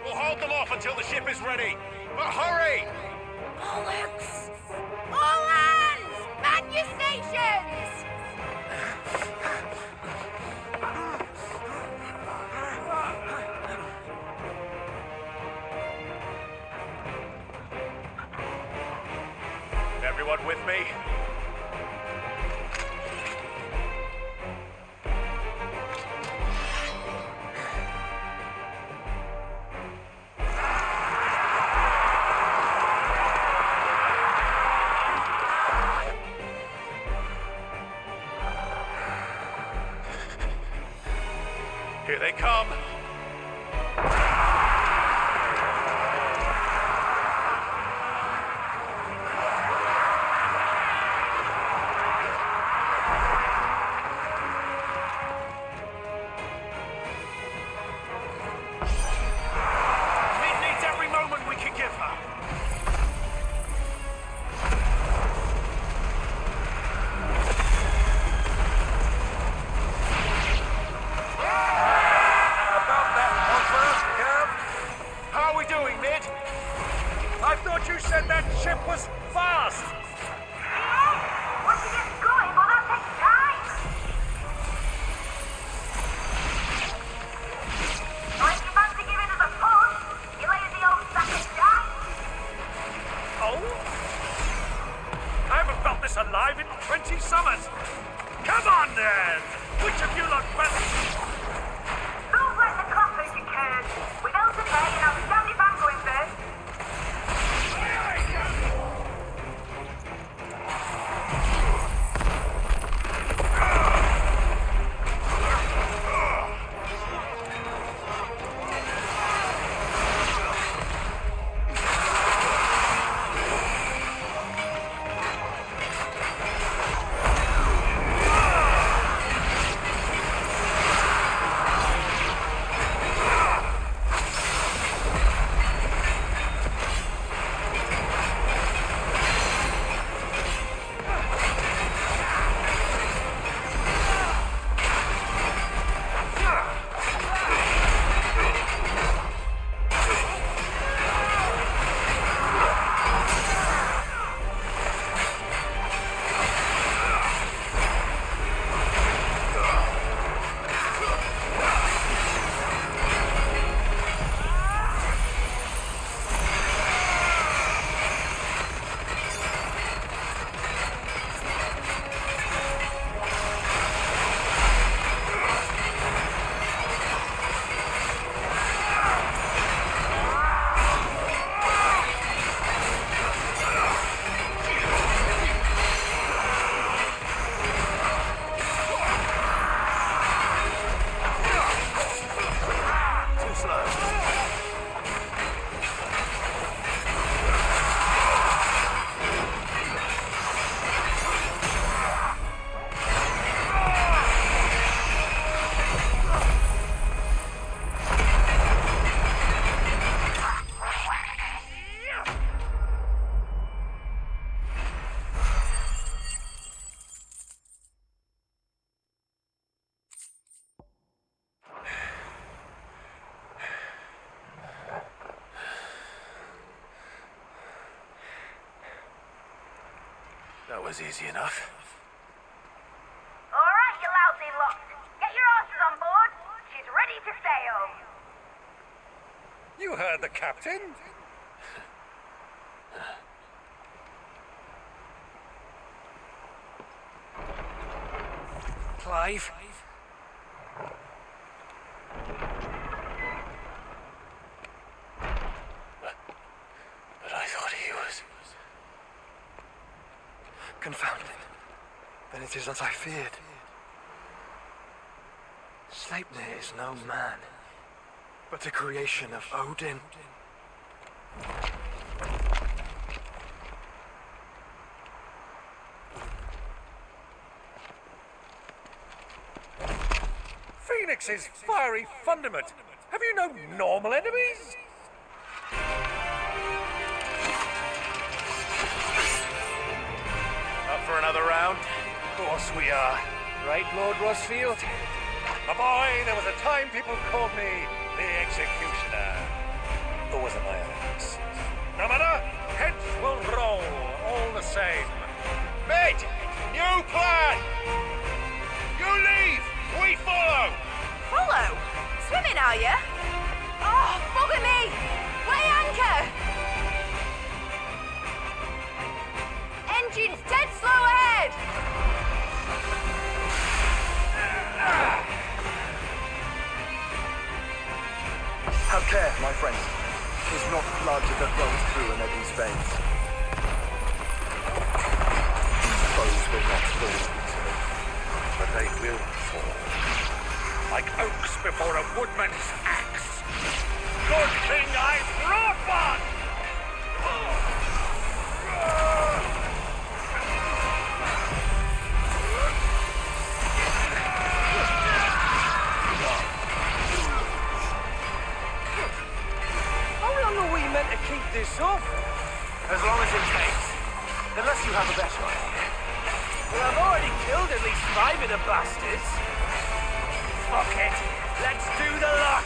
We'll hold them off until the ship is ready. But hurry! Bollocks! All hands! Man your stations! Everyone with me? Here they come. Alive in 20 summers! Come on then! Which of you lot better? Don't let the clappers, you curds! We're Elton Hay and I'll stand if I'm going first. That was easy enough. All right, you lousy lot. Get your asses on board. She's ready to sail. You heard the captain. Clive? But I thought he was... Confounded. Then it is as I feared. Sleipnir is no man, but a creation of Odin. Phoenix's fiery fundament. Have you no normal enemies? Up for another round? Of course we are. Right, Lord Rossfield? My boy, there was a time people called me the Executioner. Or was it my enemies? No matter, heads will roll all the same. Mate, new plan! You leave, we follow! Follow? Swimming, are you? Oh, bugger me! Weigh anchor! Engine's dead slow ahead! Have care, my friend. 'Tis not blood that runs through an Eddie's veins. These foes will not fall easily, But they will fall. Like oaks before a woodman's axe. Good thing I brought one! How long are we meant to keep this up? As long as it takes. Unless you have a better idea. Well, I've already killed at least 5 of the bastards. Fuck it. Let's do the lot.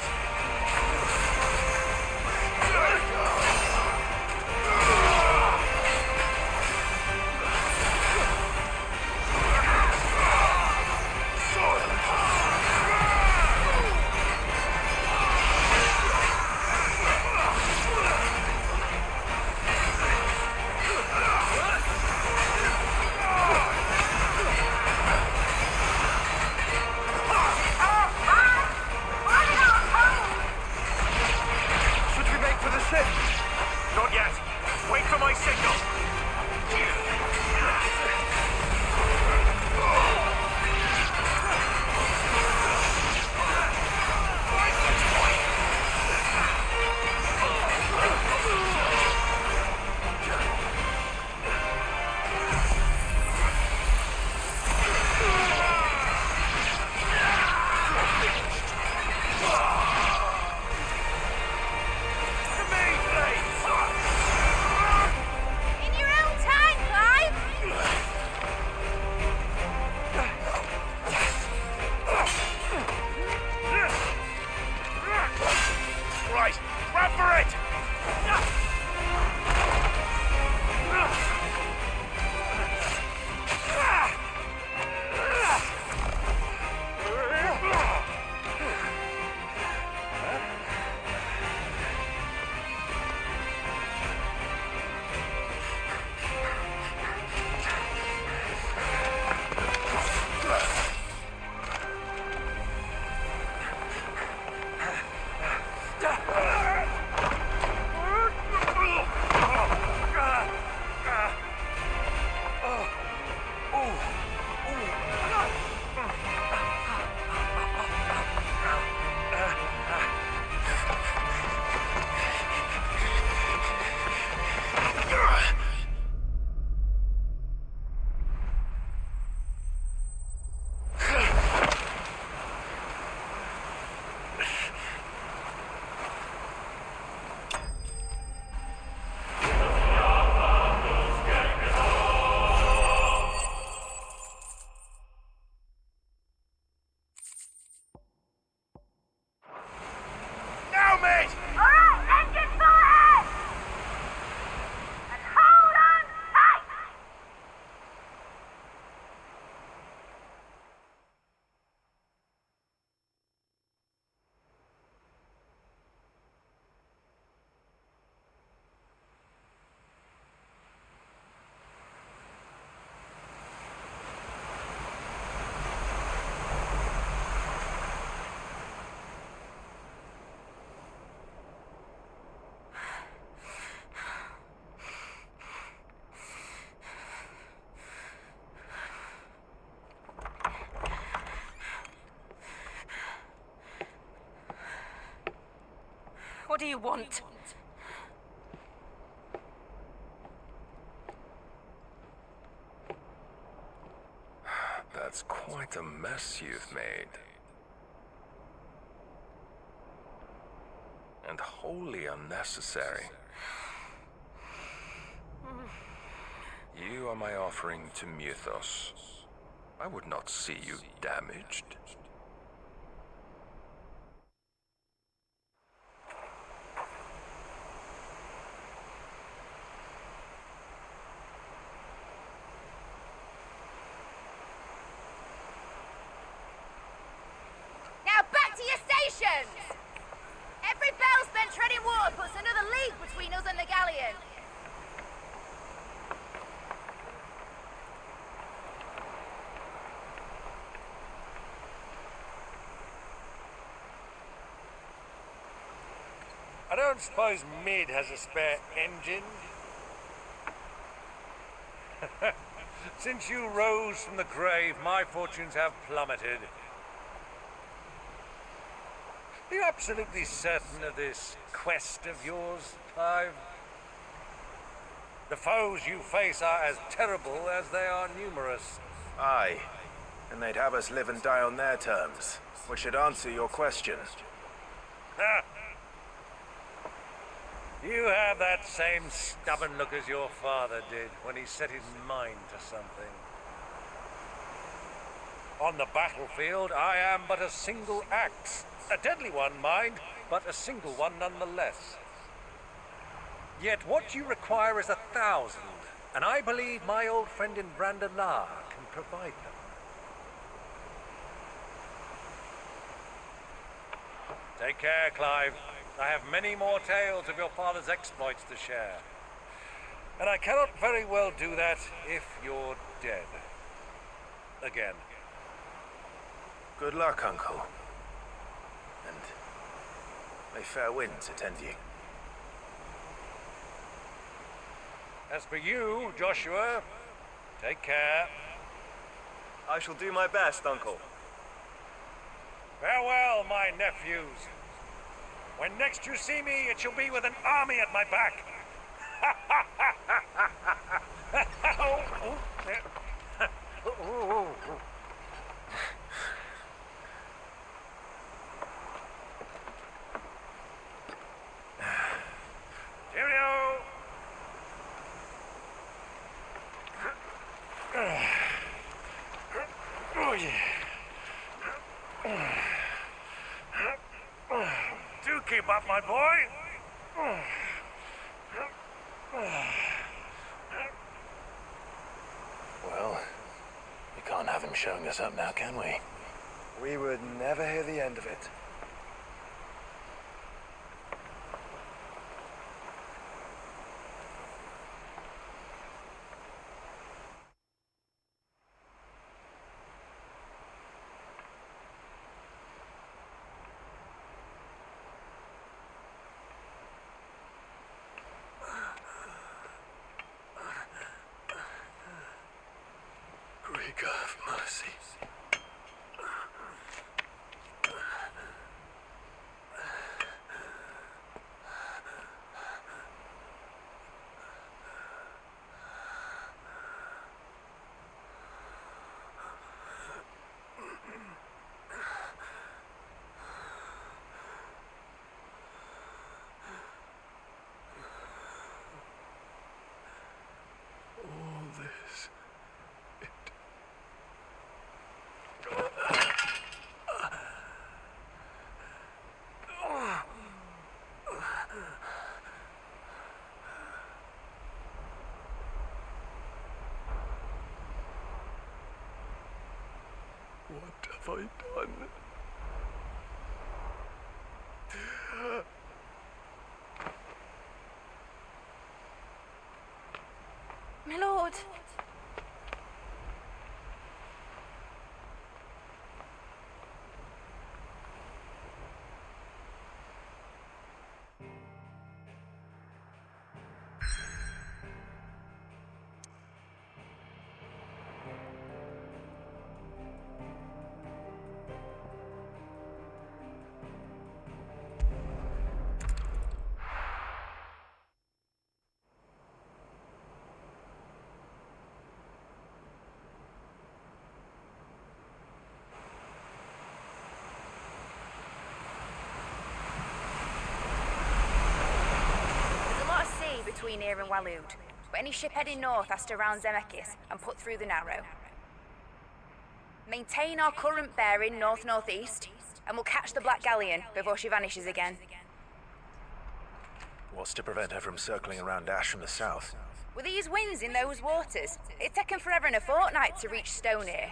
Not yet. Wait for my signal. What do you want? That's quite a mess you've made. And wholly unnecessary. You are my offering to Mythos. I would not see you damaged. Now back to your stations! Every bell spent treading water puts another league between us and the galleon. I don't suppose Mid has a spare engine? Since you rose from the grave, my fortunes have plummeted. Are you absolutely certain of this quest of yours, Clive? The foes you face are as terrible as they are numerous. Aye, and they'd have us live and die on their terms, which should answer your question. Ha! You have that same stubborn look as your father did when he set his mind to something. On the battlefield, I am but a single axe. A deadly one, mind, but a single one nonetheless. Yet what you require is 1,000, and I believe my old friend in Malala can provide them. Take care, Clive. I have many more tales of your father's exploits to share. And I cannot very well do that if you're dead. Again. Good luck, Uncle. And may fair winds attend you. As for you, Joshua, take care. I shall do my best, Uncle. Farewell, my nephews. When next you see me, it shall be with an army at my back. Cheerio! Oh, yeah. Do keep up, my boy. Well, we can't have him showing us up now, can we? We would never hear the end of it. Greek of mercy. All this. What have I done? My lord. between here and Waloed. But any ship heading north has to round Zemeckis and put through the Narrow. Maintain our current bearing north-northeast, and we'll catch the Black Galleon before she vanishes again. What's to prevent her from circling around Ash from the south? With these winds in those waters, it's taken forever and a fortnight to reach Stone here.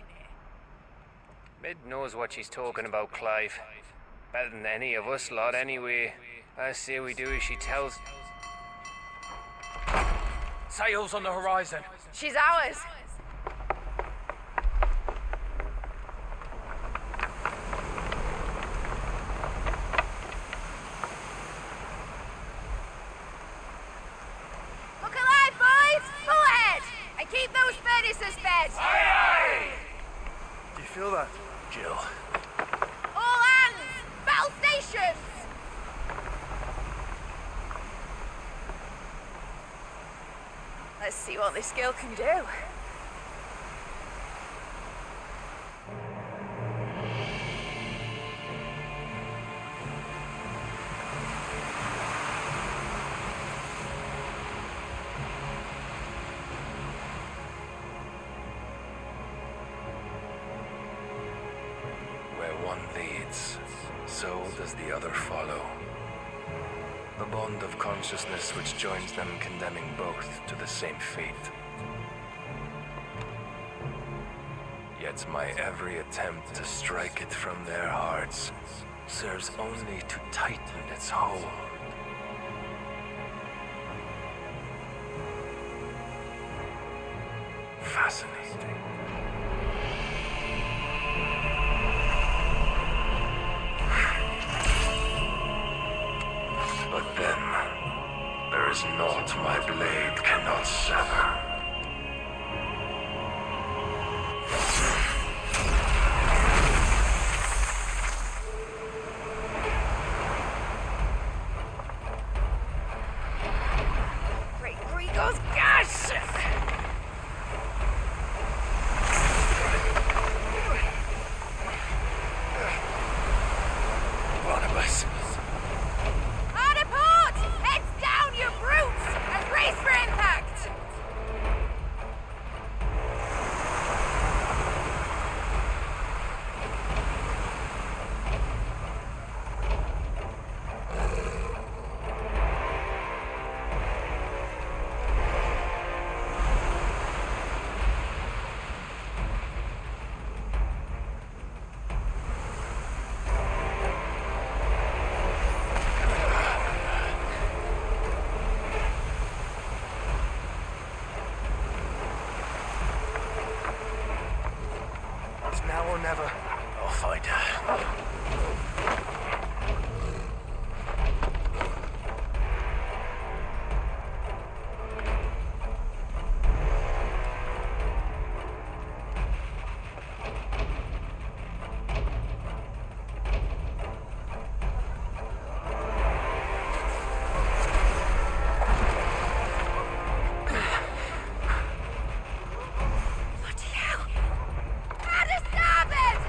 Mid knows what she's talking about, Clive. Better than any of us lot, anyway. I say we do as she tells. Sails on the horizon. She's ours. Look alive, boys! Pull ahead! And keep those furnaces fed! Aye, aye! Do you feel that, Jill? All hands! Battle stations! Let's see what this girl can do. Where one leads, so does the other follow. A bond of consciousness which joins them, condemning both to the same fate. Yet my every attempt to strike it from their hearts serves only to tighten its hold. Fascinating. But then, there is naught my blade cannot sever. Great Grigos, gosh! Barnabas. Hard a port! Heads down, you brutes! And brace for impact! It's now or never. I'll find her. Bloody hell! Out of starboard!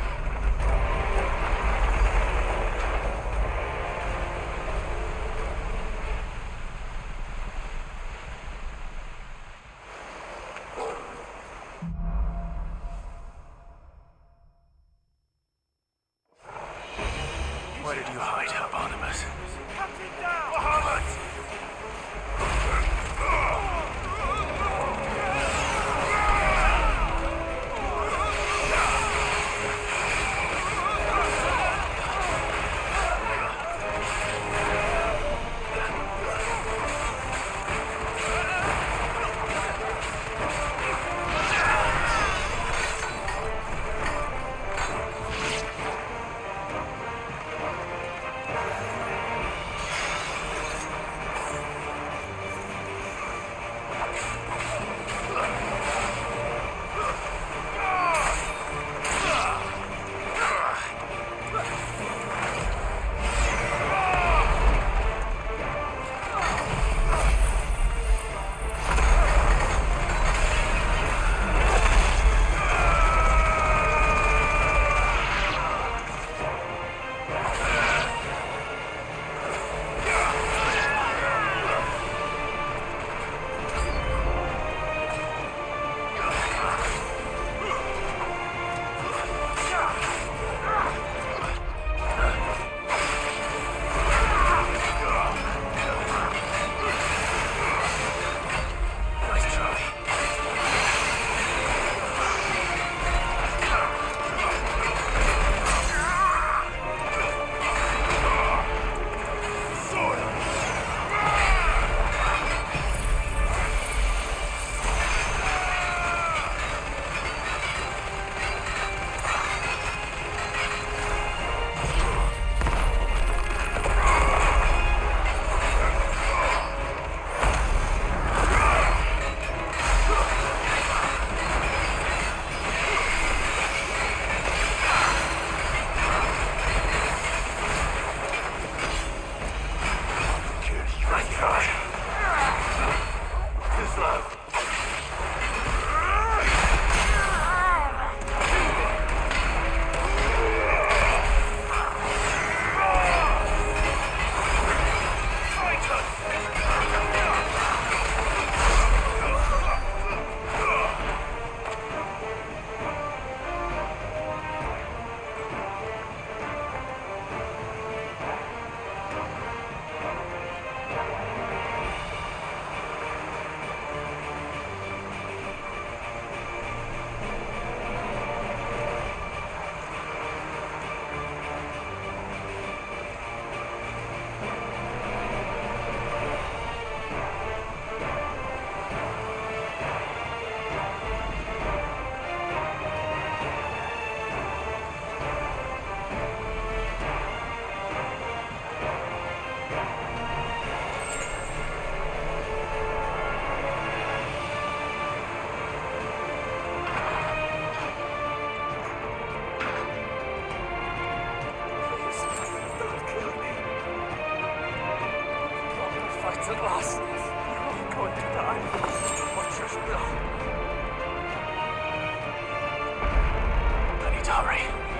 going to die. Butcher's blow. I need to hurry.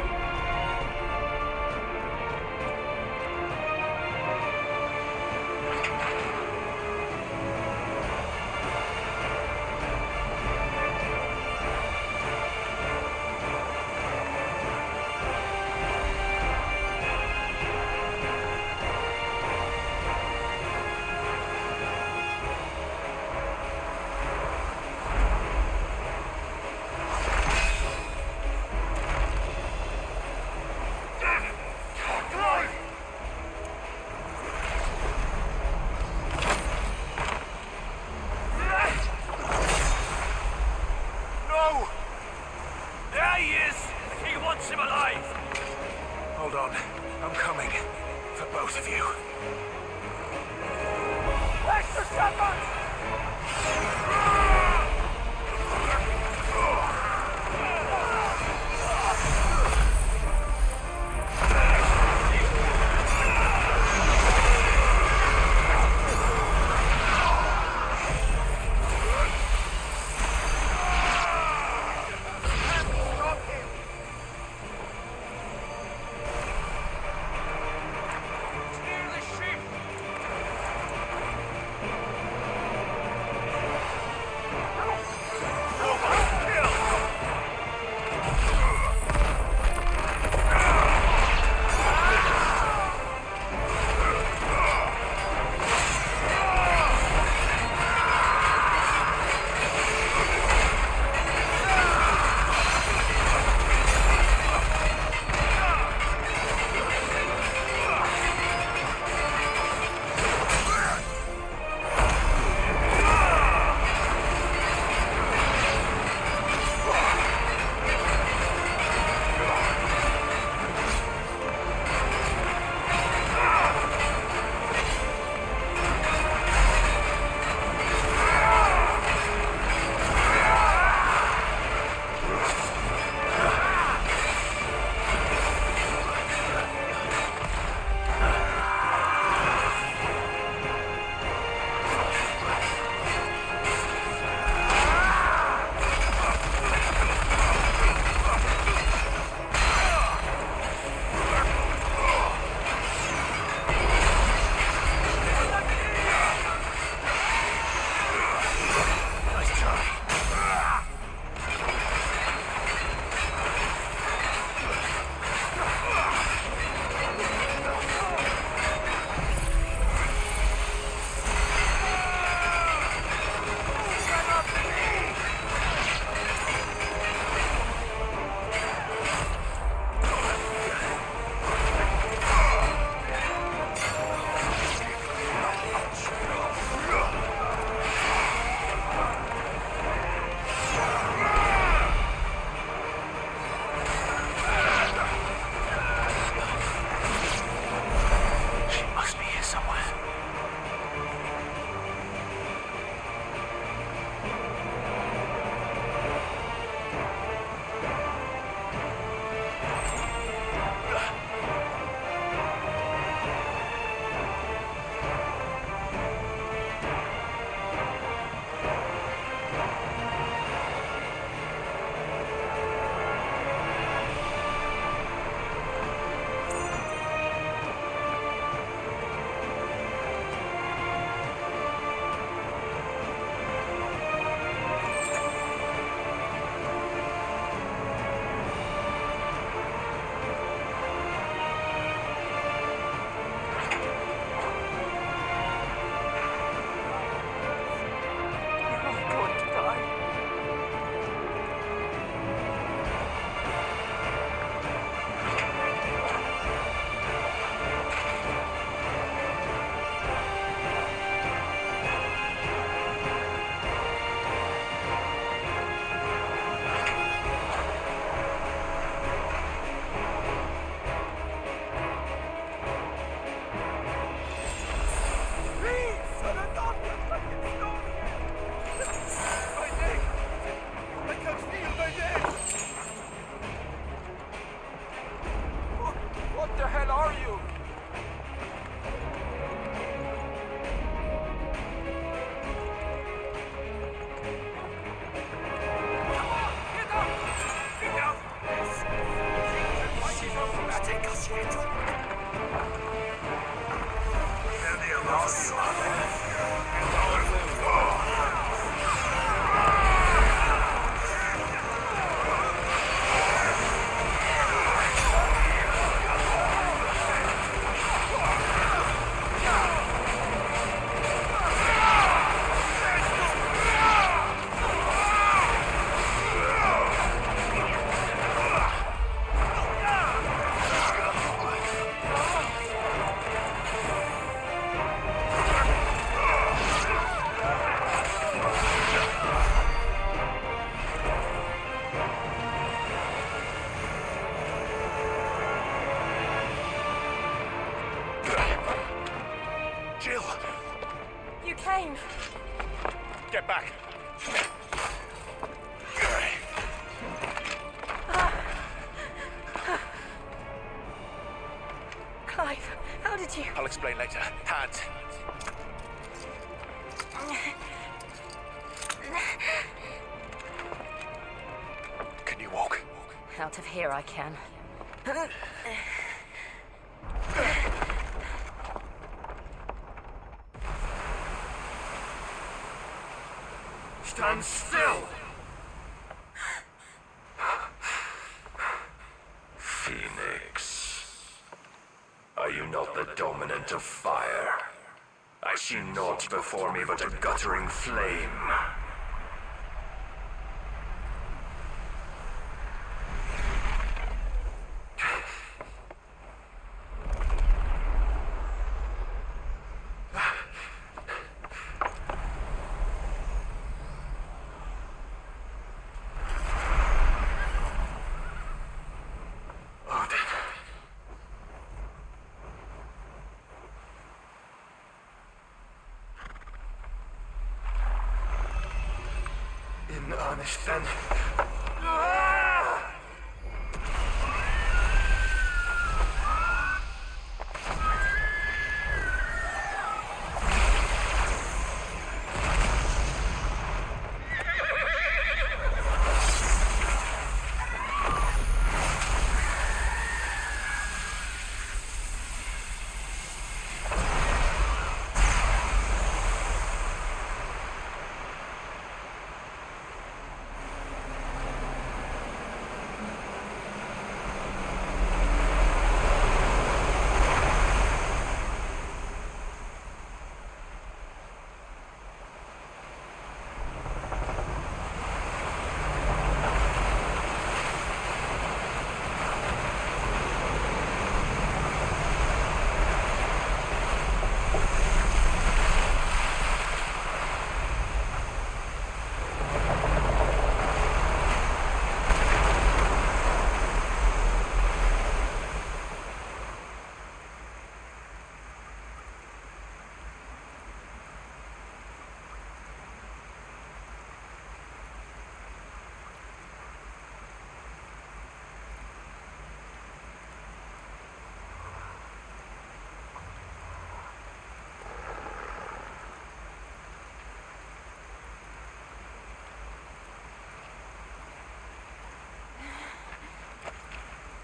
Get back! Clive, how did you... I'll explain later. Hands. Can you walk? Out of here I can. Stand still! Phoenix. Are you not the dominant of fire? I see naught before me but a guttering flame. In earnest then.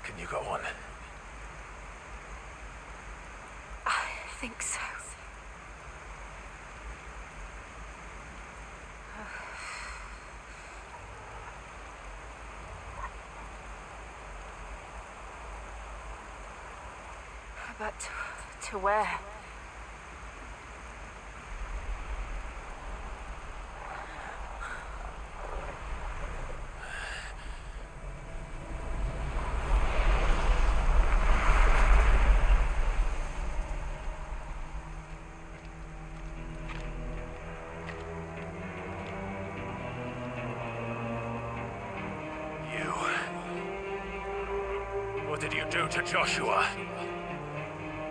Can you go on? I think so. But to where? What did you do to Joshua?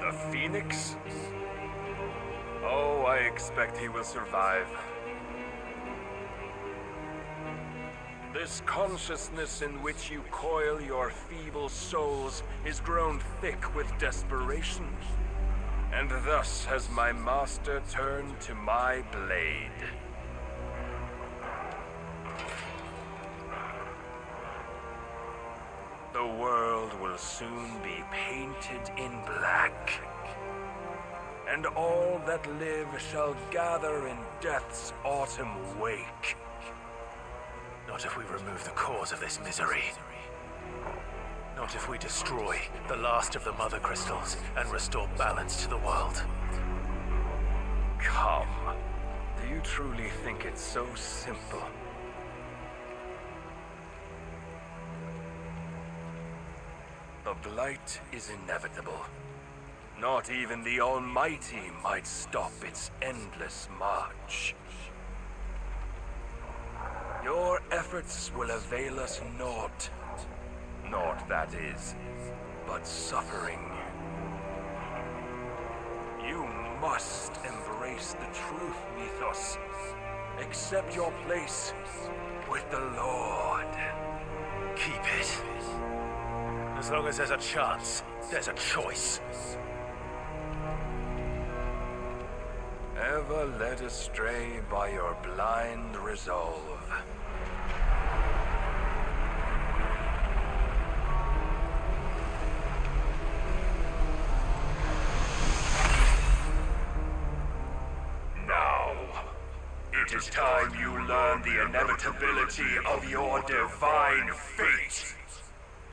The Phoenix? Oh, I expect he will survive. This consciousness in which you coil your feeble souls is grown thick with desperation. And thus has my master turned to my blade. The world will soon be painted in black. And all that live shall gather in death's autumn wake. Not if we remove the cause of this misery. Not if we destroy the last of the Mother Crystals and restore balance to the world. Come. Do you truly think it's so simple? The blight is inevitable. Not even the Almighty might stop its endless march. Your efforts will avail us naught. Naught, that is, but suffering. You must embrace embrace the truth, Mythos. Accept your place with the Lord. Keep it. As long as there's a chance, there's a choice. Ever led astray by your blind resolve. Now, it is time you learn the inevitability of your divine fate,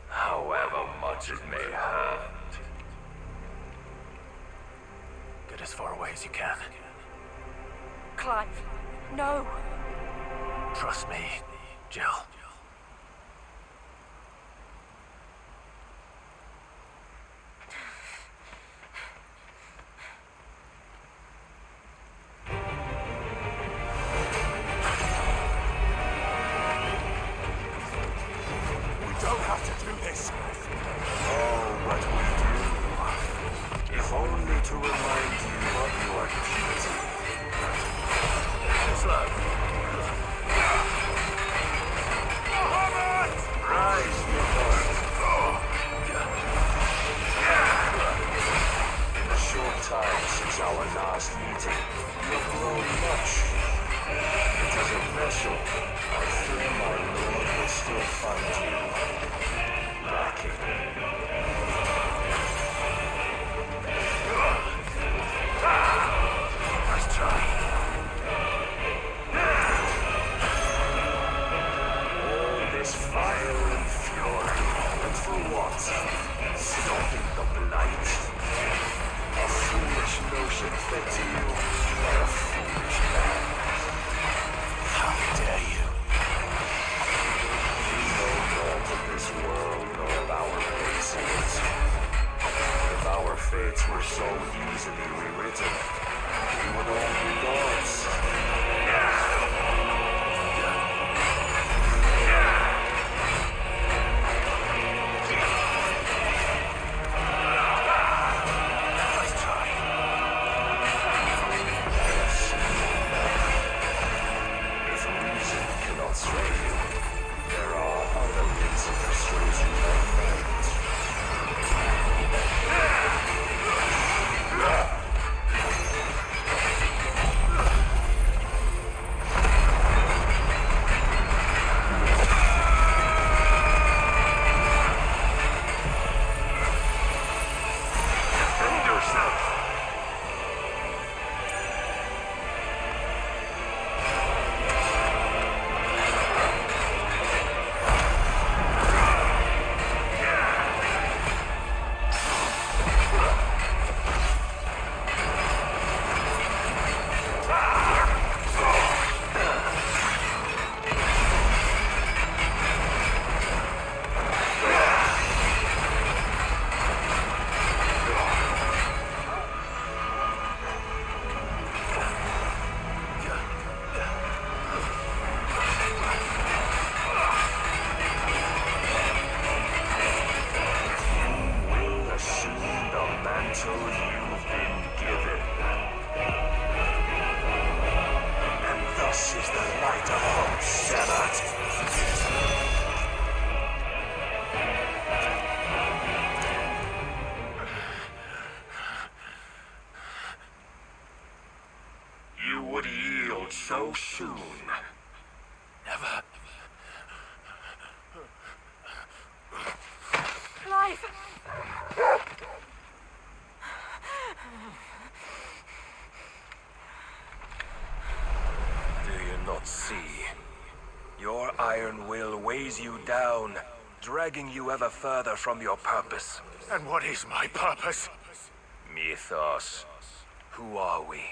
however much it may hurt. Get as far away as you can. Clive, no. Trust me, Jill. We don't have to do this. Oh, but we do. If only to remind you of your duty. Slow. Rise, Mythos. In the short time since our last meeting, you've grown much. It is a vessel I fear my lord will still find you lacking. Nice try. Fire and fury, and for what? Stopping the blight. A foolish notion fed to you by a foolish man. How dare you? You know naught of this world nor of our fates. If our fates were so easily rewritten, we would all be gods. So soon. Never. Clive! Do you not see? Your iron will weighs you down, dragging you ever further from your purpose. And what is my purpose? Mythos. Who are we?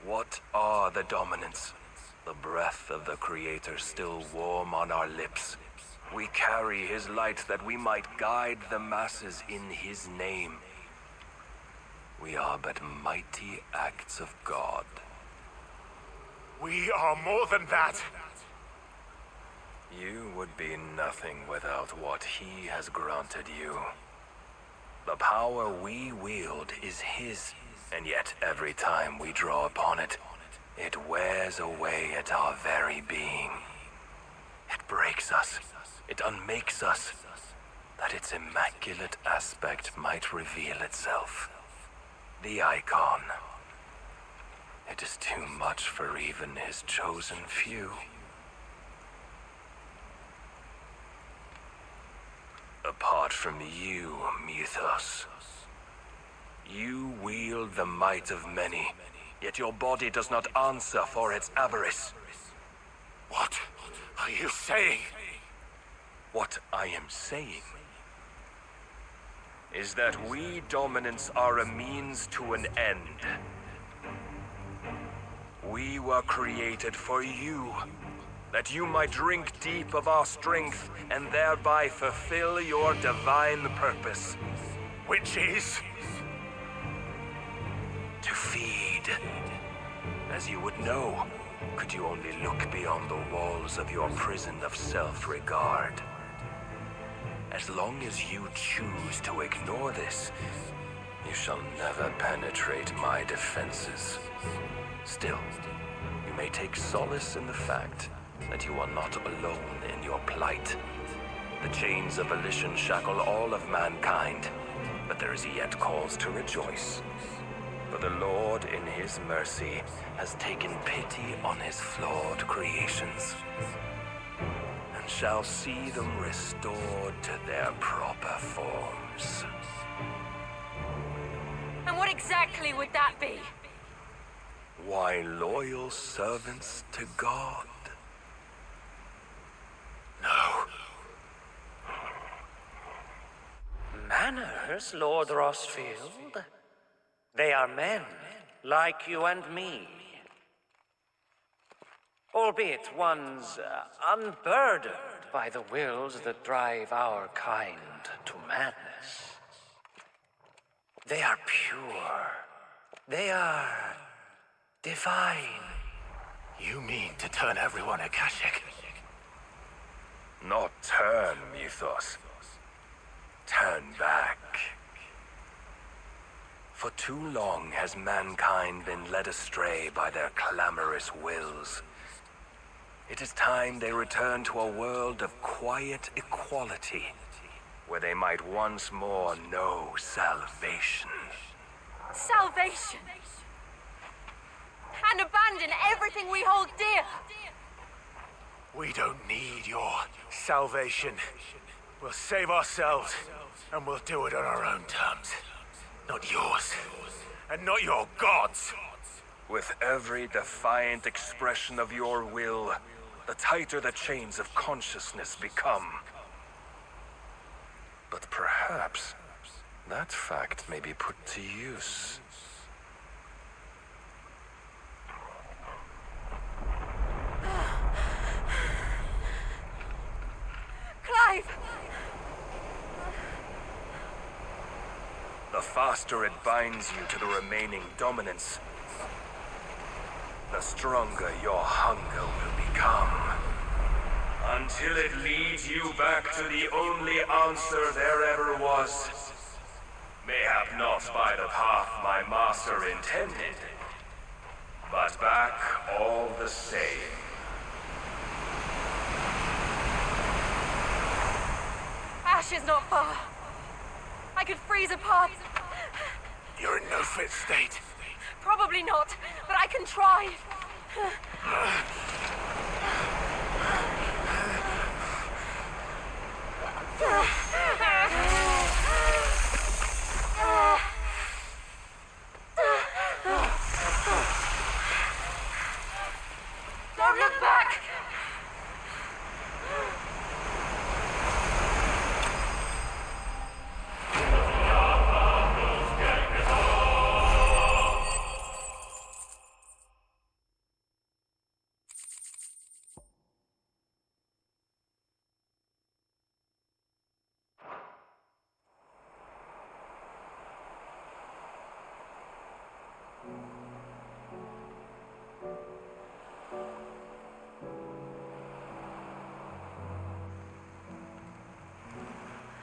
What are the dominants? The breath of the Creator still warm on our lips. We carry his light that we might guide the masses in his name. We are but mighty acts of God. We are more than that. You would be nothing without what he has granted you. The power we wield is his, And yet every time we draw upon it, it wears away at our very being. It breaks us. It unmakes us, that its immaculate aspect might reveal itself. The icon. It is too much for even his chosen few. Apart from you, Mythos, you wield the might of many, yet your body does not answer for its avarice. What are you saying? What I am saying is that we dominants are a means to an end. We were created for you, that you might drink deep of our strength and thereby fulfill your divine purpose. Which is? To feed. As you would know, could you only look beyond the walls of your prison of self-regard. As long as you choose to ignore this, you shall never penetrate my defenses. Still, you may take solace in the fact that you are not alone in your plight. The chains of volition shackle all of mankind, but there is yet cause to rejoice. For the Lord in his mercy has taken pity on his flawed creations, and shall see them restored to their proper forms. And what exactly would that be? Why, loyal servants to God. No. Manners, Lord Rossfield? They are men, like you and me. Albeit ones unburdened by the wills that drive our kind to madness. They are pure. They are divine. You mean to turn everyone Akashic? Not turn, Mythos. Turn back. For too long has mankind been led astray by their clamorous wills. It is time they return to a world of quiet equality, where they might once more know salvation. Salvation! And abandon everything we hold dear! We don't need your salvation. We'll save ourselves, and we'll do it on our own terms. Not yours, and not your gods. With every defiant expression of your will, the tighter the chains of consciousness become. But perhaps that fact may be put to use. Clive! The faster it binds you to the remaining dominance, the stronger your hunger will become. Until it leads you back to the only answer there ever was. Mayhap not by the path my master intended, but back all the same. Ash is not far. I could freeze a path. You're in no fit state. Probably not, but I can try. Don't look back!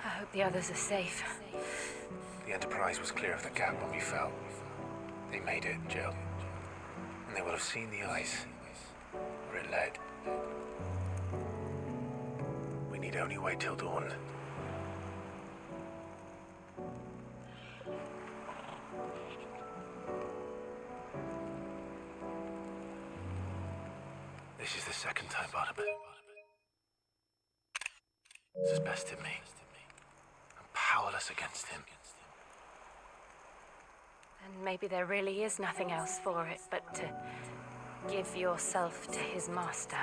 I hope the others are safe. The Enterprise was clear of the gap when we fell. They made it, Jill. And they will have seen the ice where it led. We need only wait till dawn. This is the second time, Barnabas. This has bested me. I'm powerless against him. And maybe there really is nothing else for it but to give yourself to his master.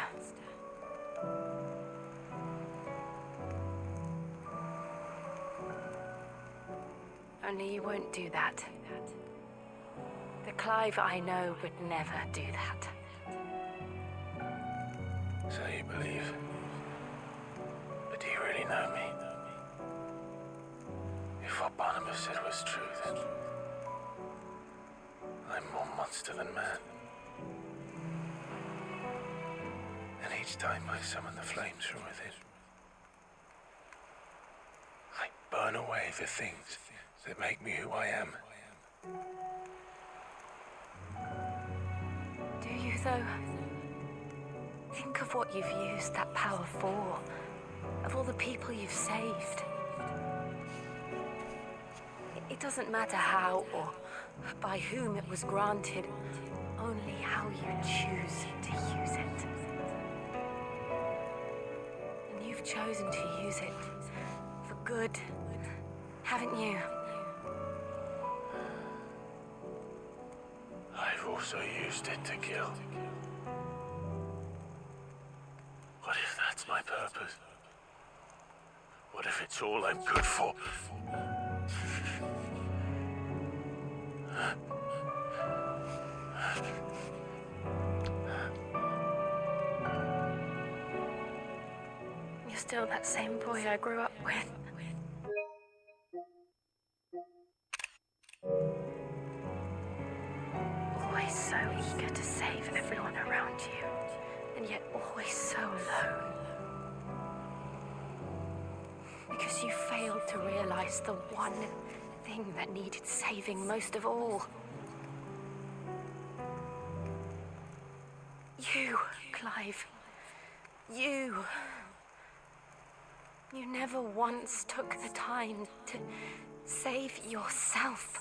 Only you won't do that. The Clive I know would never do that. So you believe? But do you really know me? If what Barnabas said was true, then I'm more monster than man. And each time I summon the flames from within, I burn away the things that make me who I am. Do you, though? Think of what you've used that power for, of all the people you've saved. It doesn't matter how or by whom it was granted, only how you choose to use it. And you've chosen to use it for good, haven't you? I've also used it to kill. What if that's my purpose? What if it's all I'm good for? You're still that same boy I grew up with. Always so eager to save everyone around you, and yet always so alone. Because you failed to realize the one thing that needed saving most of all. You, Clive. You. You never once took the time to save yourself.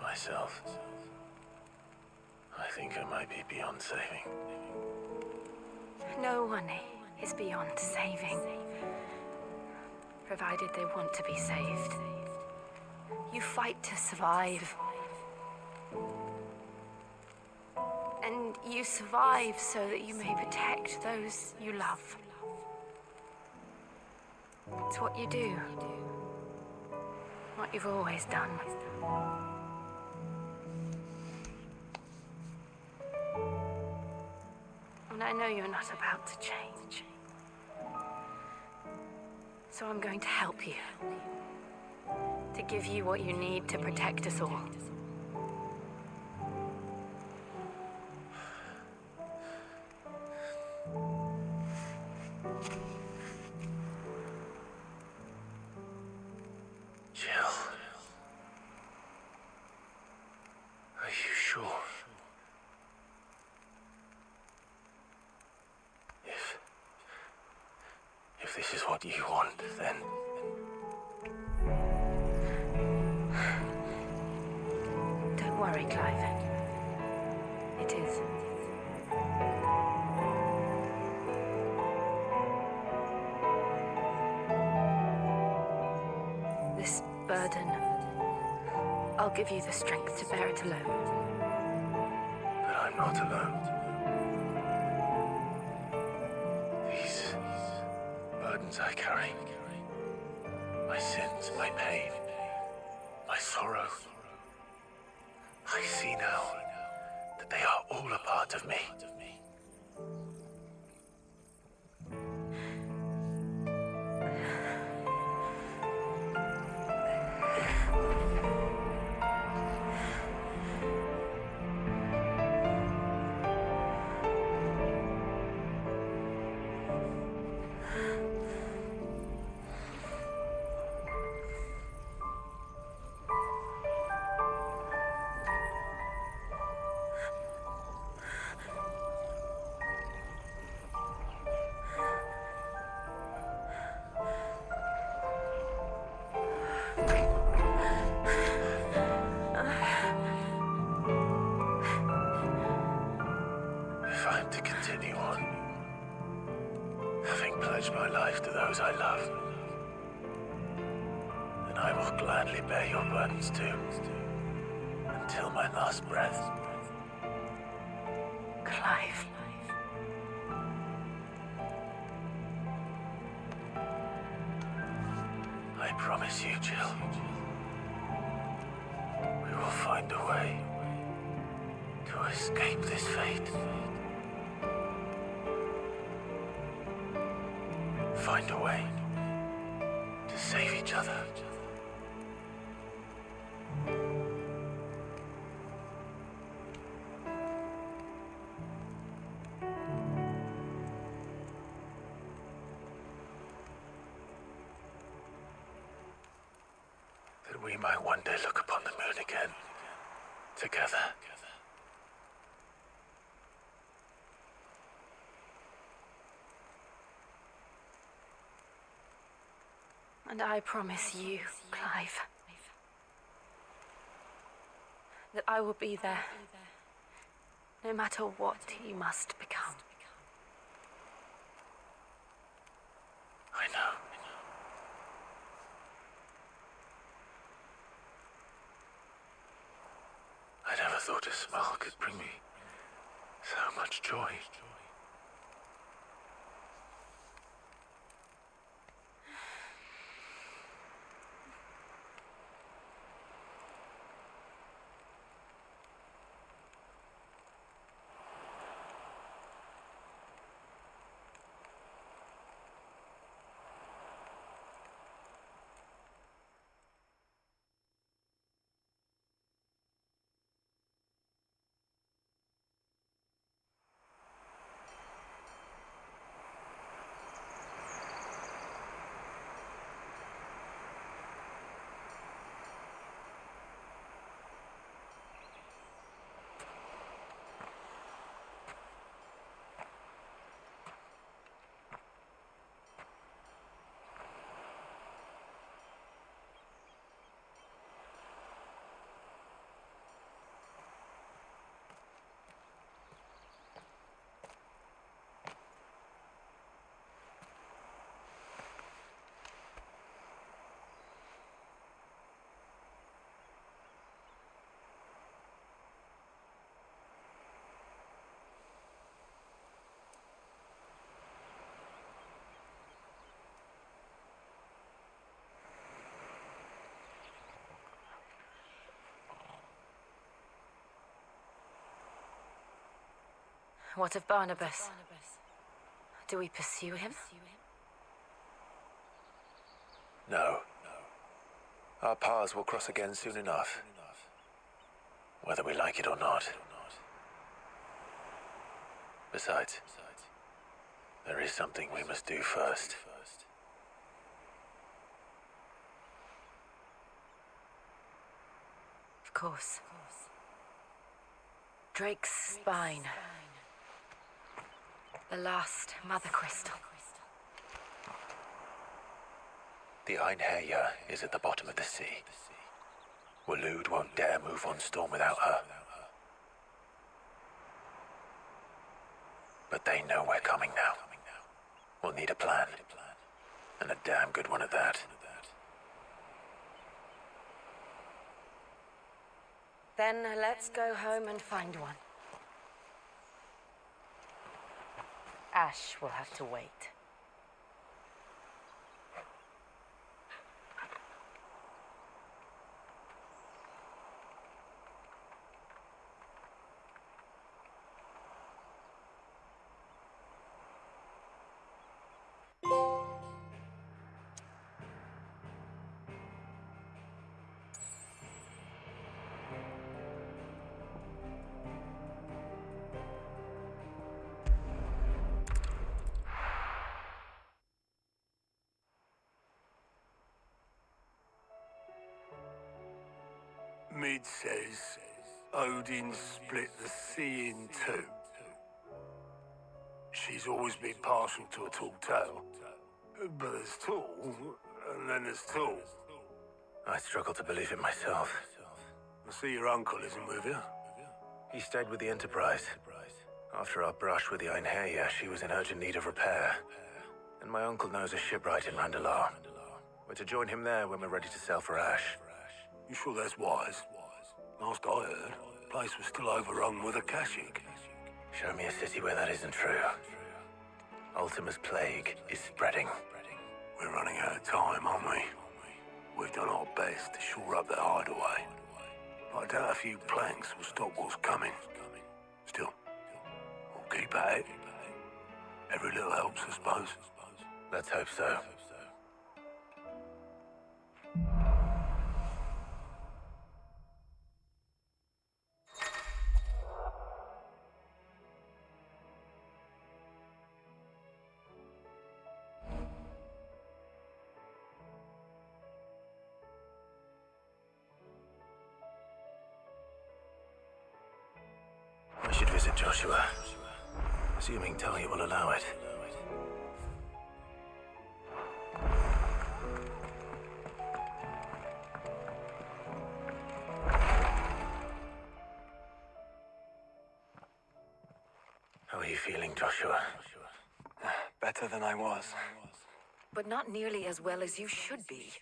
Myself. I think I might be beyond saving. No one is beyond saving, provided they want to be saved. You fight to survive. And you survive so that you may protect those you love. It's what you do. What you've always done. And I know you're not about to change. So I'm going to help you. To give you what you need to protect us all. Jill. Are you sure? If this is what you want, then... Don't worry, Clive. It is. This burden, I'll give you the strength to bear it alone. But I'm not alone. These burdens I carry, my sins, my pain, my sorrow, I see now that they are all a part of me. continue on. Having pledged my life to those I love, then I will gladly bear your burdens too, until my last breath. Clive. I promise you, Jill, we will find a way to escape this fate. Find a way to save each other. That we might one day look upon the moon again, together. And I promise you, Clive, that I will be there, no matter what you must become. I know. I never thought a smile could bring me so much joy. What of Barnabas? Do we pursue him? No. Our paths will cross again soon enough, whether we like it or not. Besides, there is something we must do first. Of course. Drake's spine. The last Mother Crystal. The Einherja is at the bottom of the sea. Waloed won't dare move on Storm without her. But they know we're coming now. We'll need a plan. And a damn good one at that. Then let's go home and find one. Ash will have to wait. Mid says Odin split the sea in two. She's always been partial to a tall tale. But there's tall, and then there's tall. I struggle to believe it myself. I see your uncle isn't with you. He stayed with the Enterprise. After our brush with the Ainheya, she was in urgent need of repair. And my uncle knows a shipwright in Randalar. We're to join him there when we're ready to sail for Ash. You sure that's wise? Last I heard, the place was still overrun with Akashic. Show me a city where that isn't true. Ultima's plague is spreading. We're running out of time, aren't we? We've done our best to shore up that hideaway. But I doubt a few planks will stop what's coming. Still, we'll keep at it. Every little helps, I suppose. Let's hope so. I should visit Joshua, assuming Talia will allow it. How are you feeling, Joshua? Better than I was. But not nearly as well as you should be.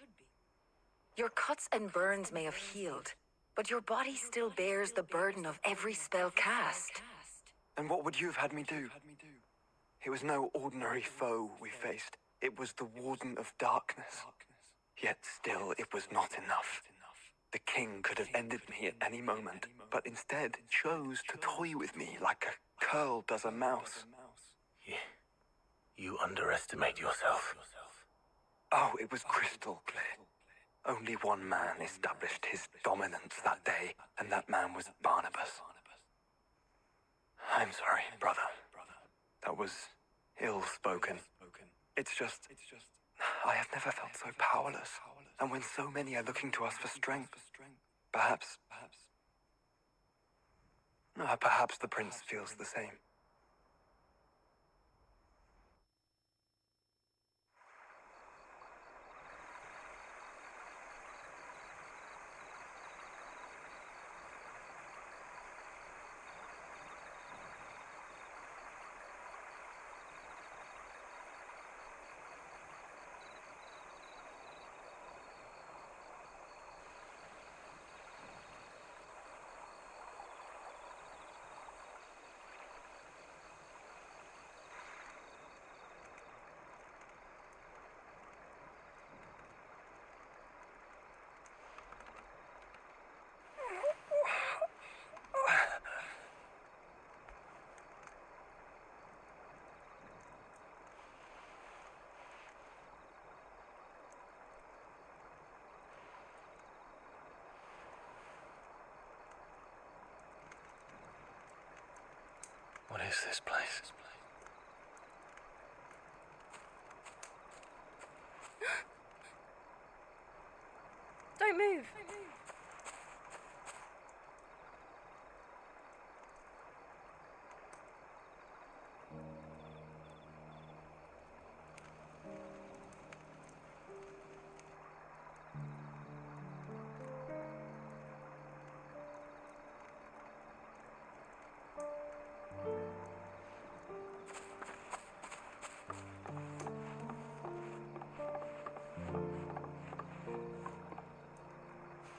Your cuts and burns may have healed, but your body still bears the burden of every spell cast. And what would you have had me do? It was no ordinary foe we faced. It was the Warden of Darkness. Yet still, it was not enough. The king could have ended me at any moment, but instead chose to toy with me like a curl does a mouse. You underestimate yourself. Oh, it was crystal clear. Only one man established his dominance that day, and that man was Barnabas. I'm sorry, brother. That was ill-spoken. It's just... I have never felt so powerless. And when so many are looking to us for strength, perhaps the prince feels the same. What is this place? Don't move.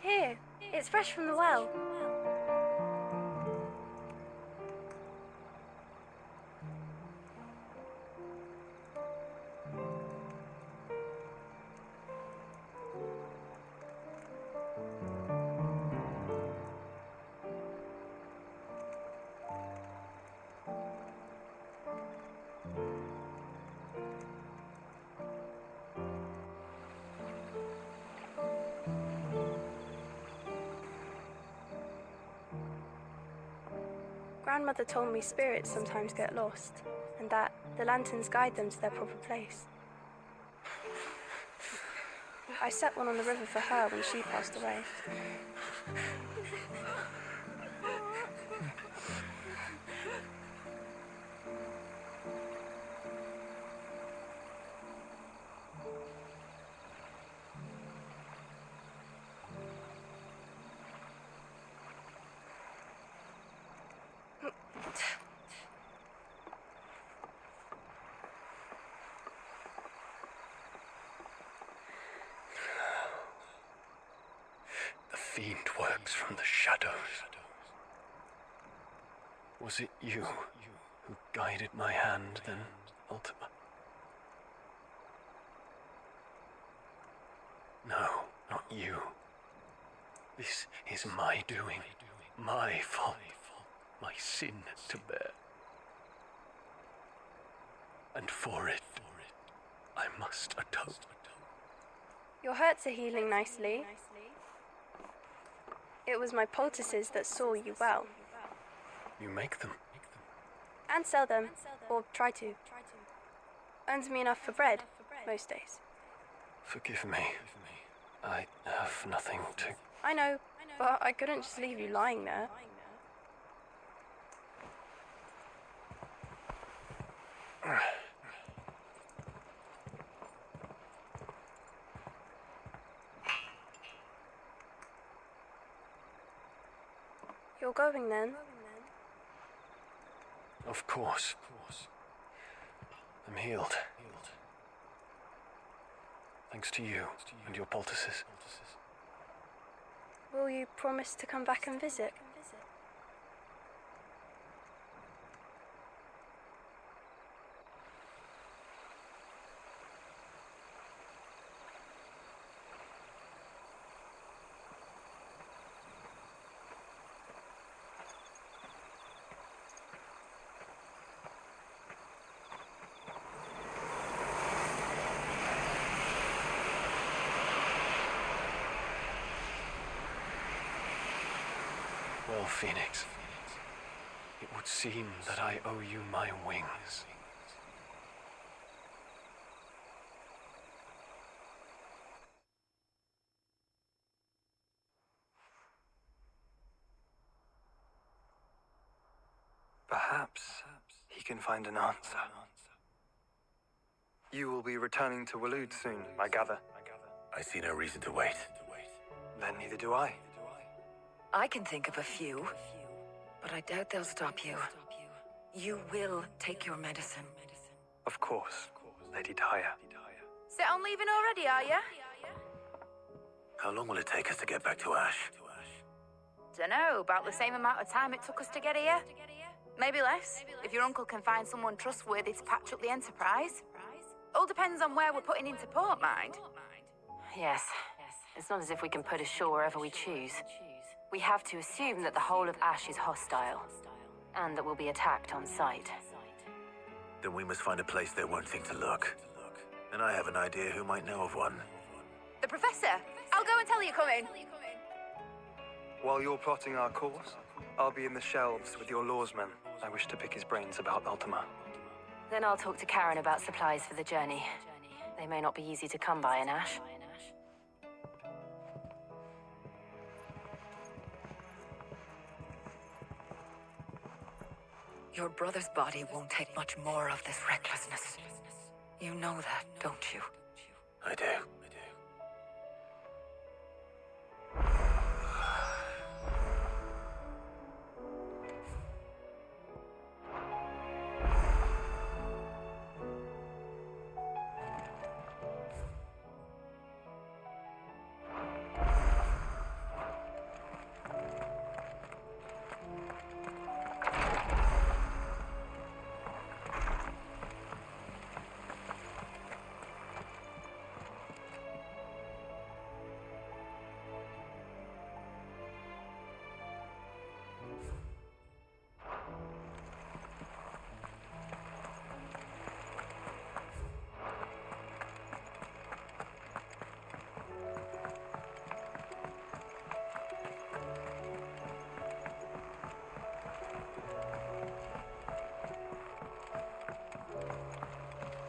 Here, it's fresh from the well. Grandmother told me spirits sometimes get lost, and that the lanterns guide them to their proper place. I set one on the river for her when she passed away. fiend works from the shadows. Was it you who guided my hand then, Ultima? No, not you. This is my doing, my fault, my sin to bear. And for it, I must atone. Your hurts are healing nicely. It was my poultices that saw you well. You make them? And sell them, or try to. Earns me enough for bread, most days. Forgive me. I have nothing to... I know, but I couldn't just leave you lying there. You're going then? Of course. I'm healed. Thanks to you and your poultices. Will you promise to come back and visit? Well, Phoenix, it would seem that I owe you my wings. Perhaps he can find an answer. You will be returning to Waloed soon, I gather. I see no reason to wait. Then neither do I. I can think of a few, but I doubt they'll stop you. You will take your medicine. Of course, Lady Daya. Set on leaving already, are ya? How long will it take us to get back to Ash? Dunno, about the same amount of time it took us to get here. Maybe less, if your uncle can find someone trustworthy to patch up the Enterprise. All depends on where we're putting into port, mind. Yes. It's not as if we can put ashore wherever we choose. We have to assume that the whole of Ash is hostile, and that we'll be attacked on sight. Then we must find a place they won't think to look. And I have an idea who might know of one. The Professor! I'll go and tell you coming. While you're plotting our course, I'll be in the shelves with your lawsman. I wish to pick his brains about Ultima. Then I'll talk to Karen about supplies for the journey. They may not be easy to come by in Ash. Your brother's body won't take much more of this recklessness. You know that, don't you? I do.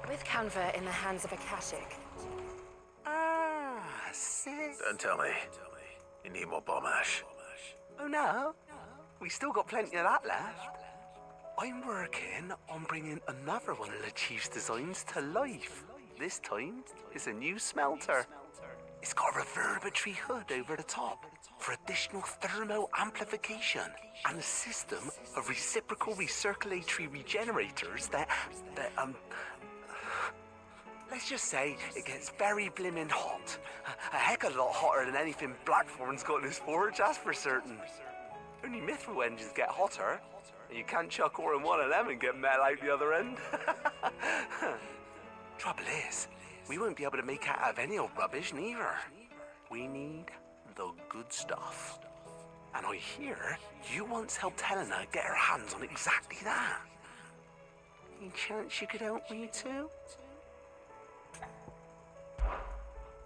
With Canva in the hands of Akashic. Ah, sis. Don't tell me. You need more bomb ash. Oh no, we still got plenty of that left. I'm working on bringing another one of the Chief's designs to life. This time, it's a new smelter. It's got a reverberatory hood over the top for additional thermo amplification and a system of reciprocal recirculatory regenerators that Let's just say it gets very blimmin' hot. A heck of a lot hotter than anything Blackthorn's got in his forge, that's for certain. Only mithril engines get hotter, and you can't chuck ore in one of them and get metal out the other end. Trouble is, we won't be able to make it out of any old rubbish, neither. We need the good stuff. And I hear you once helped Helena get her hands on exactly that. Any chance you could help me too?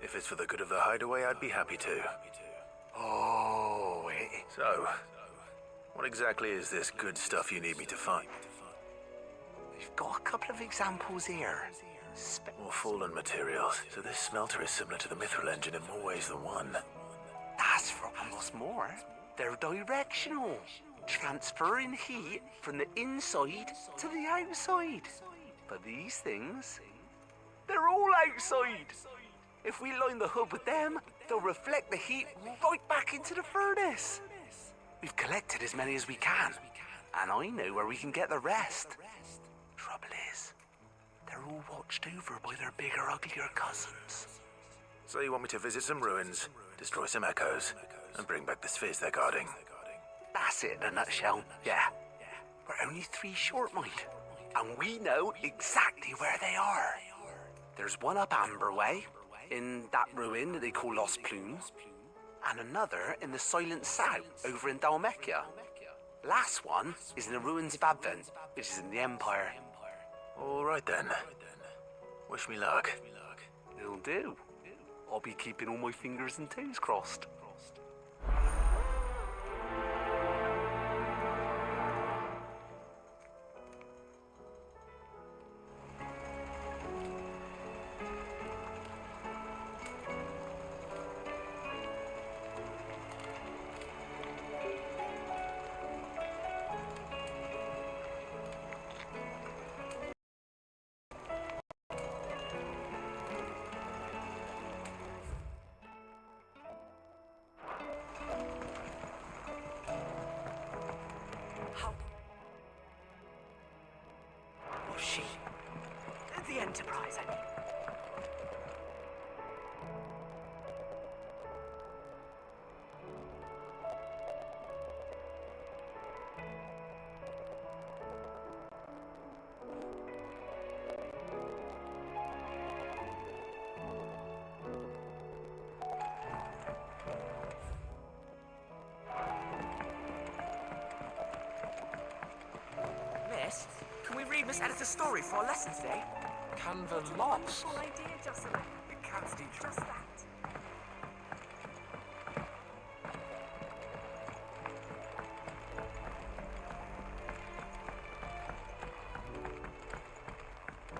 If it's for the good of the hideaway, I'd be happy to. Oh, So, what exactly is this good stuff you need me to find? We've got a couple of examples here. More fallen materials, so this smelter is similar to the mithril engine in more ways than one. That's for what's more. They're directional, transferring heat from the inside to the outside. But these things, they're all outside. If we line the hood with them, they'll reflect the heat right back into the furnace. We've collected as many as we can, and I know where we can get the rest. Trouble is, they're all watched over by their bigger, uglier cousins. So you want me to visit some ruins, destroy some echoes, and bring back the spheres they're guarding? That's it in a nutshell, yeah. We're only 3 short, mind, and we know exactly where they are. There's one up Amber Way, in that ruin that they call Lost Plumes, and another in the Silent South, over in Dalmekia. Last one is in the ruins of Advent, which is in the Empire. All right then. Wish me luck. It'll do. I'll be keeping all my fingers and toes crossed. She. The Enterprise, I mean. Miss, can we read Miss Editor's story for our lesson today? Canva lost. Wonderful idea, Jocelyn. The cat's teacher. Just that.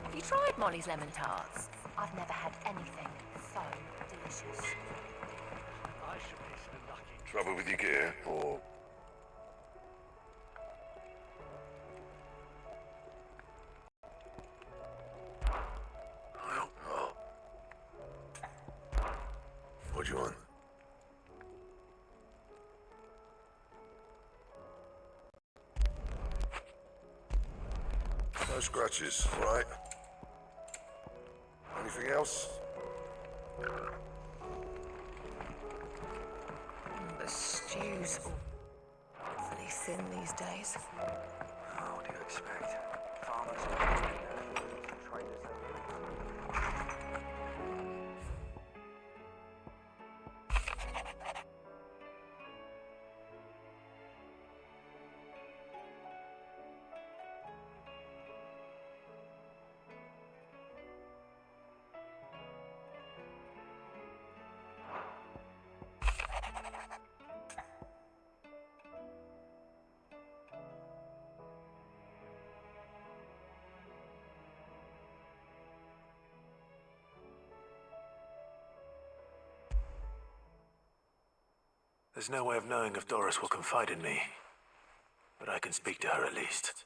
Have you tried Molly's lemon tarts? I've never had anything so delicious. I should be so lucky. Trouble with your gear, or... What do you want? No scratches, right? Anything else? The stew's awfully thin these days. What do you expect? Farmers don't spend their food and traders their There's no way of knowing if Doris will confide in me, but I can speak to her at least.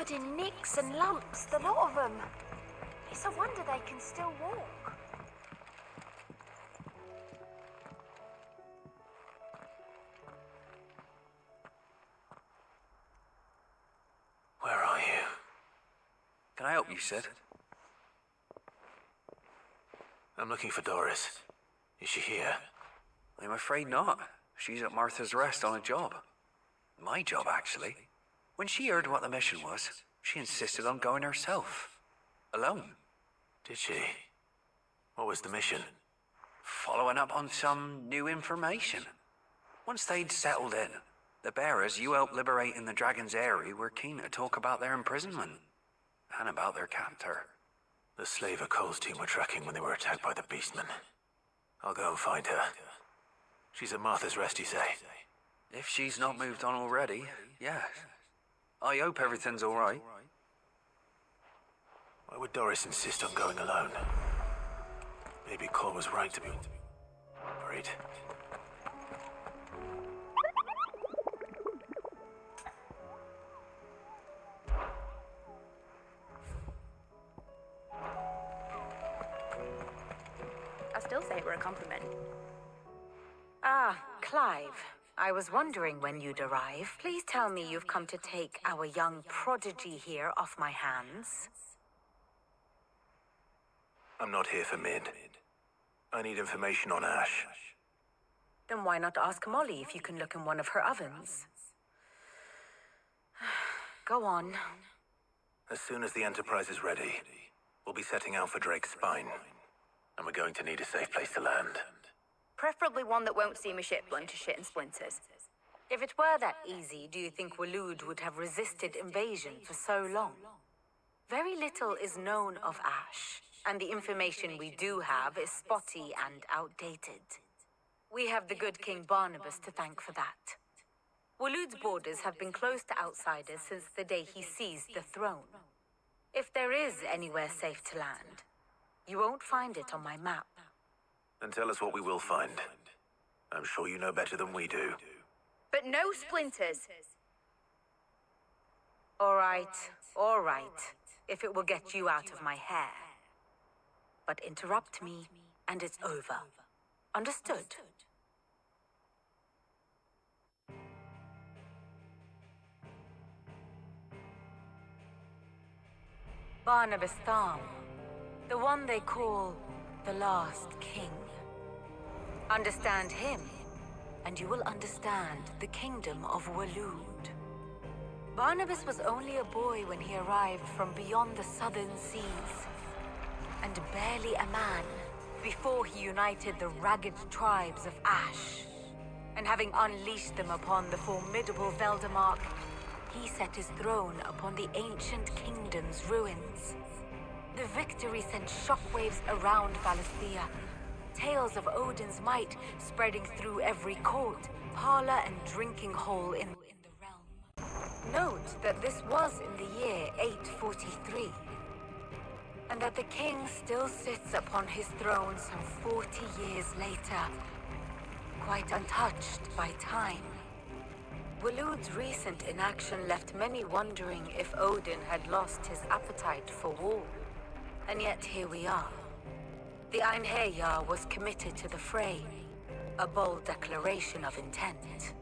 covered in nicks and lumps, the lot of them. It's a wonder they can still walk. Where are you? Can I help you, Sid? I'm looking for Doris. Is she here? I'm afraid not. She's at Martha's Rest on a job. My job, actually. When she heard what the mission was, she insisted on going herself. Alone. Did she? What was the mission? Following up on some new information. Once they'd settled in, the bearers you helped liberate in the Dragon's Eyrie were keen to talk about their imprisonment. And about their captor. The slaver Cole's team were tracking when they were attacked by the Beastmen. I'll go and find her. She's at Martha's Rest, you say? If she's not moved on already, yes. I hope everything's alright. Why would Doris insist on going alone? Maybe Cole was right to be worried. I still say it were a compliment. Ah, Clive. I was wondering when you'd arrive. Please tell me you've come to take our young prodigy here off my hands. I'm not here for Mid. I need information on Ash. Then why not ask Molly if you can look in one of her ovens? Go on. As soon as the Enterprise is ready, we'll be setting out for Drake's Spine. And we're going to need a safe place to land. Preferably one that won't see my ship blown to shit and splinters. If it were that easy, do you think Waloed would have resisted invasion for so long? Very little is known of Ash, and the information we do have is spotty and outdated. We have the good King Barnabas to thank for that. Waloed's borders have been closed to outsiders since the day he seized the throne. If there is anywhere safe to land, you won't find it on my map. Then tell us what we will find. I'm sure you know better than we do. But no splinters. All right. If it will get you out of my hair. But interrupt me, and it's over. Understood? Barnabas Thom, the one they call the Last King. Understand him, and you will understand the kingdom of Waloed. Barnabas was only a boy when he arrived from beyond the southern seas, and barely a man before he united the ragged tribes of Ash. And having unleashed them upon the formidable Veldamark, he set his throne upon the ancient kingdom's ruins. The victory sent shockwaves around Valisthea, tales of Odin's might spreading through every court, parlor, and drinking hole in the realm. Note that this was in the year 843, and that the king still sits upon his throne some 40 years later, quite untouched by time. Waloed's recent inaction left many wondering if Odin had lost his appetite for war. And yet here we are. The Einherjar was committed to the fray, a bold declaration of intent.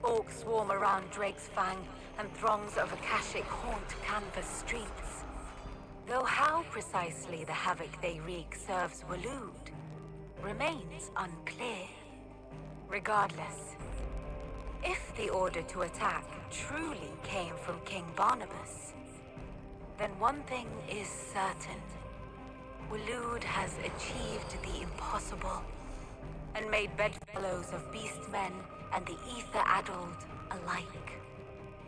Orcs swarm around Drake's Fang, and throngs of Akashic haunt canvas streets. Though how precisely the havoc they wreak serves Waloed remains unclear. Regardless, if the order to attack truly came from King Barnabas, then one thing is certain. Waloed has achieved the impossible, and made bedfellows of beastmen and the ether-addled alike.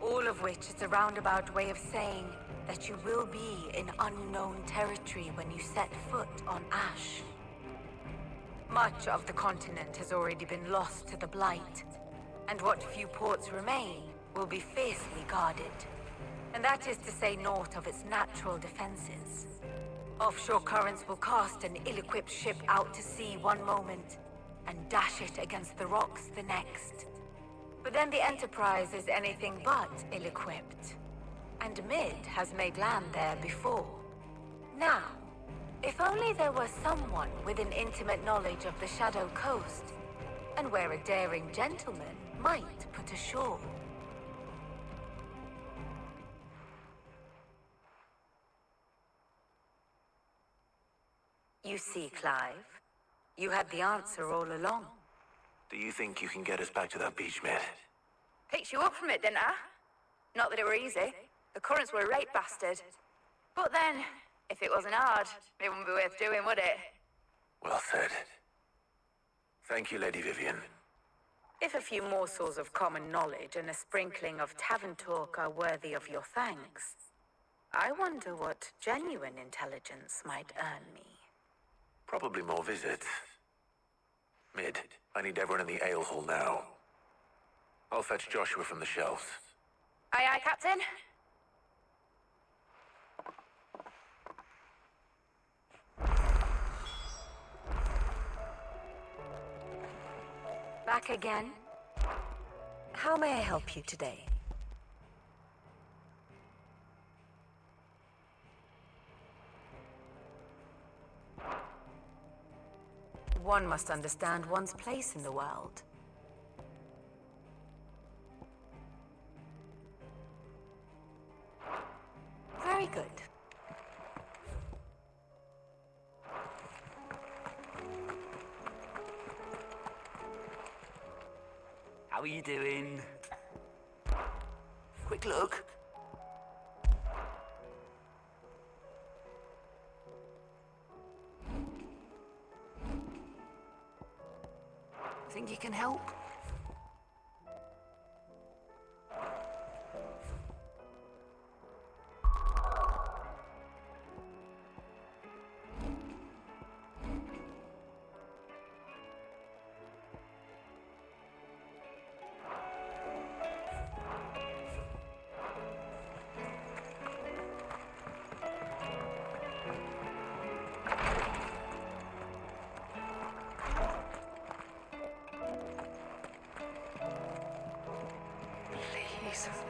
All of which is a roundabout way of saying that you will be in unknown territory when you set foot on Ash. Much of the continent has already been lost to the Blight, and what few ports remain will be fiercely guarded. And that is to say naught of its natural defenses. Offshore currents will cast an ill-equipped ship out to sea one moment, and dash it against the rocks the next. But then the Enterprise is anything but ill-equipped. And Mid has made land there before. Now, if only there were someone with an intimate knowledge of the Shadow Coast, and where a daring gentleman might put ashore. You see, Clive, you had the answer all along. Do you think you can get us back to that beach, mate? Picked you up from it, didn't I? Not that it were easy. The currents were a right bastard. But then, if it wasn't hard, it wouldn't be worth doing, would it? Well said. Thank you, Lady Vivian. If a few morsels of common knowledge and a sprinkling of tavern talk are worthy of your thanks, I wonder what genuine intelligence might earn me. Probably more visits. Mid, I need everyone in the ale hall now. I'll fetch Joshua from the shelves. Aye, aye, Captain. Back again? How may I help you today? One must understand one's place in the world. Very good. How are you doing? Quick look. Think you can help?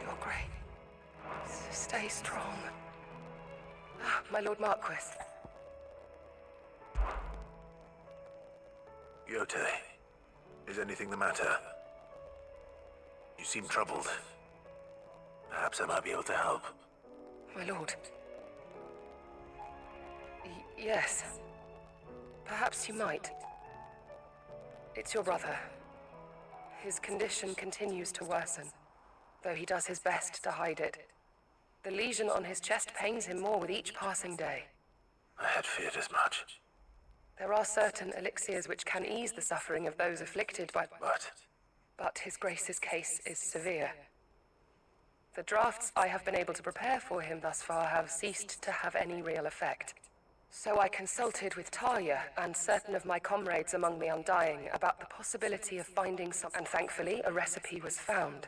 Your Grace. Stay strong. My Lord Marquis. Yote, is anything the matter? You seem troubled. Perhaps I might be able to help. My lord. Yes. Perhaps you might. It's your brother. His condition continues to worsen, though he does his best to hide it. The lesion on his chest pains him more with each passing day. I had feared as much. There are certain elixirs which can ease the suffering of those afflicted by... But His Grace's case is severe. The drafts I have been able to prepare for him thus far have ceased to have any real effect. So I consulted with Talia and certain of my comrades among the Undying about the possibility of finding some... And thankfully, a recipe was found.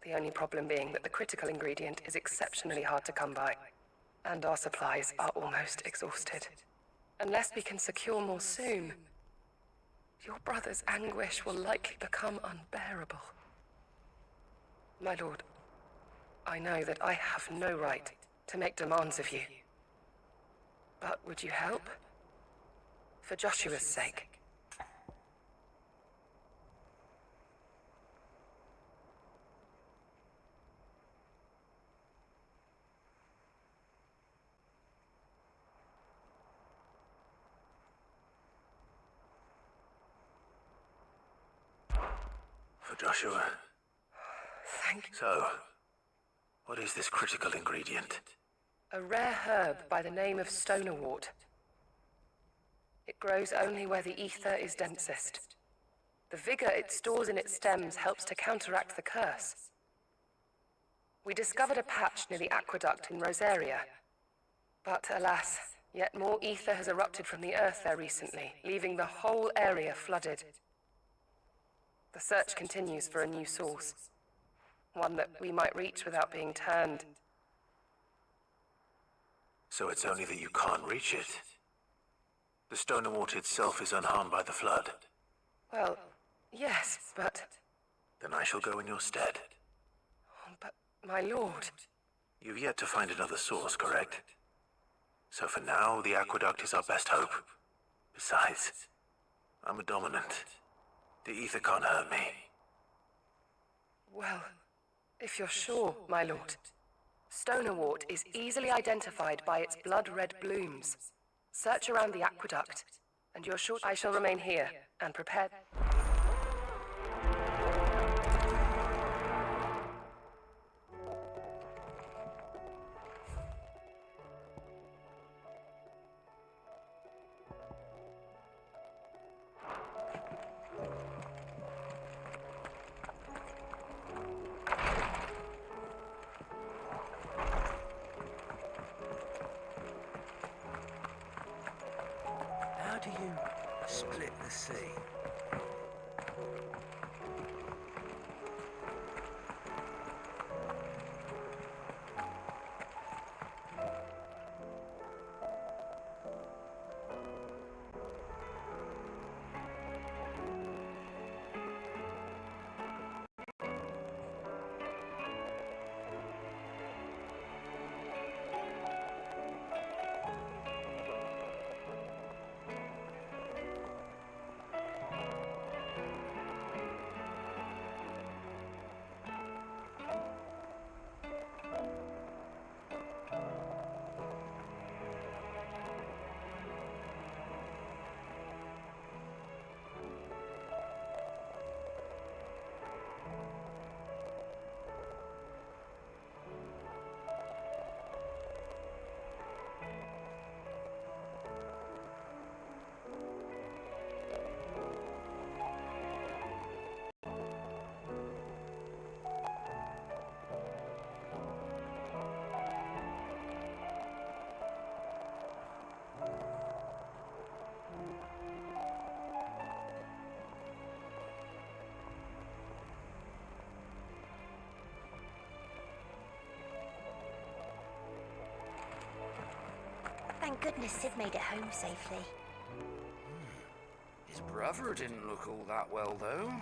The only problem being that the critical ingredient is exceptionally hard to come by, and our supplies are almost exhausted. Unless we can secure more soon, your brother's anguish will likely become unbearable. My lord, I know that I have no right to make demands of you. But would you help? For Joshua's sake. For Joshua. Thank you. So, what is this critical ingredient? A rare herb by the name of stonerwort. It grows only where the ether is densest. The vigor it stores in its stems helps to counteract the curse. We discovered a patch near the aqueduct in Rosaria. But alas, yet more ether has erupted from the earth there recently, leaving the whole area flooded. The search continues for a new source. One that we might reach without being turned. So it's only that you can't reach it. The Stonerwort itself is unharmed by the flood. Well, yes, but... Then I shall go in your stead. But My lord. You've yet to find another source, correct? So for now, the aqueduct is our best hope. Besides, I'm a dominant. The ether can't hurt me. Well, if you're sure, my lord. Stonewort is easily identified by its blood-red blooms. Search around the aqueduct, and you're sure I shall remain here and prepare. How do you split the sea? Thank goodness Sid made it home safely. His brother didn't look all that well, though.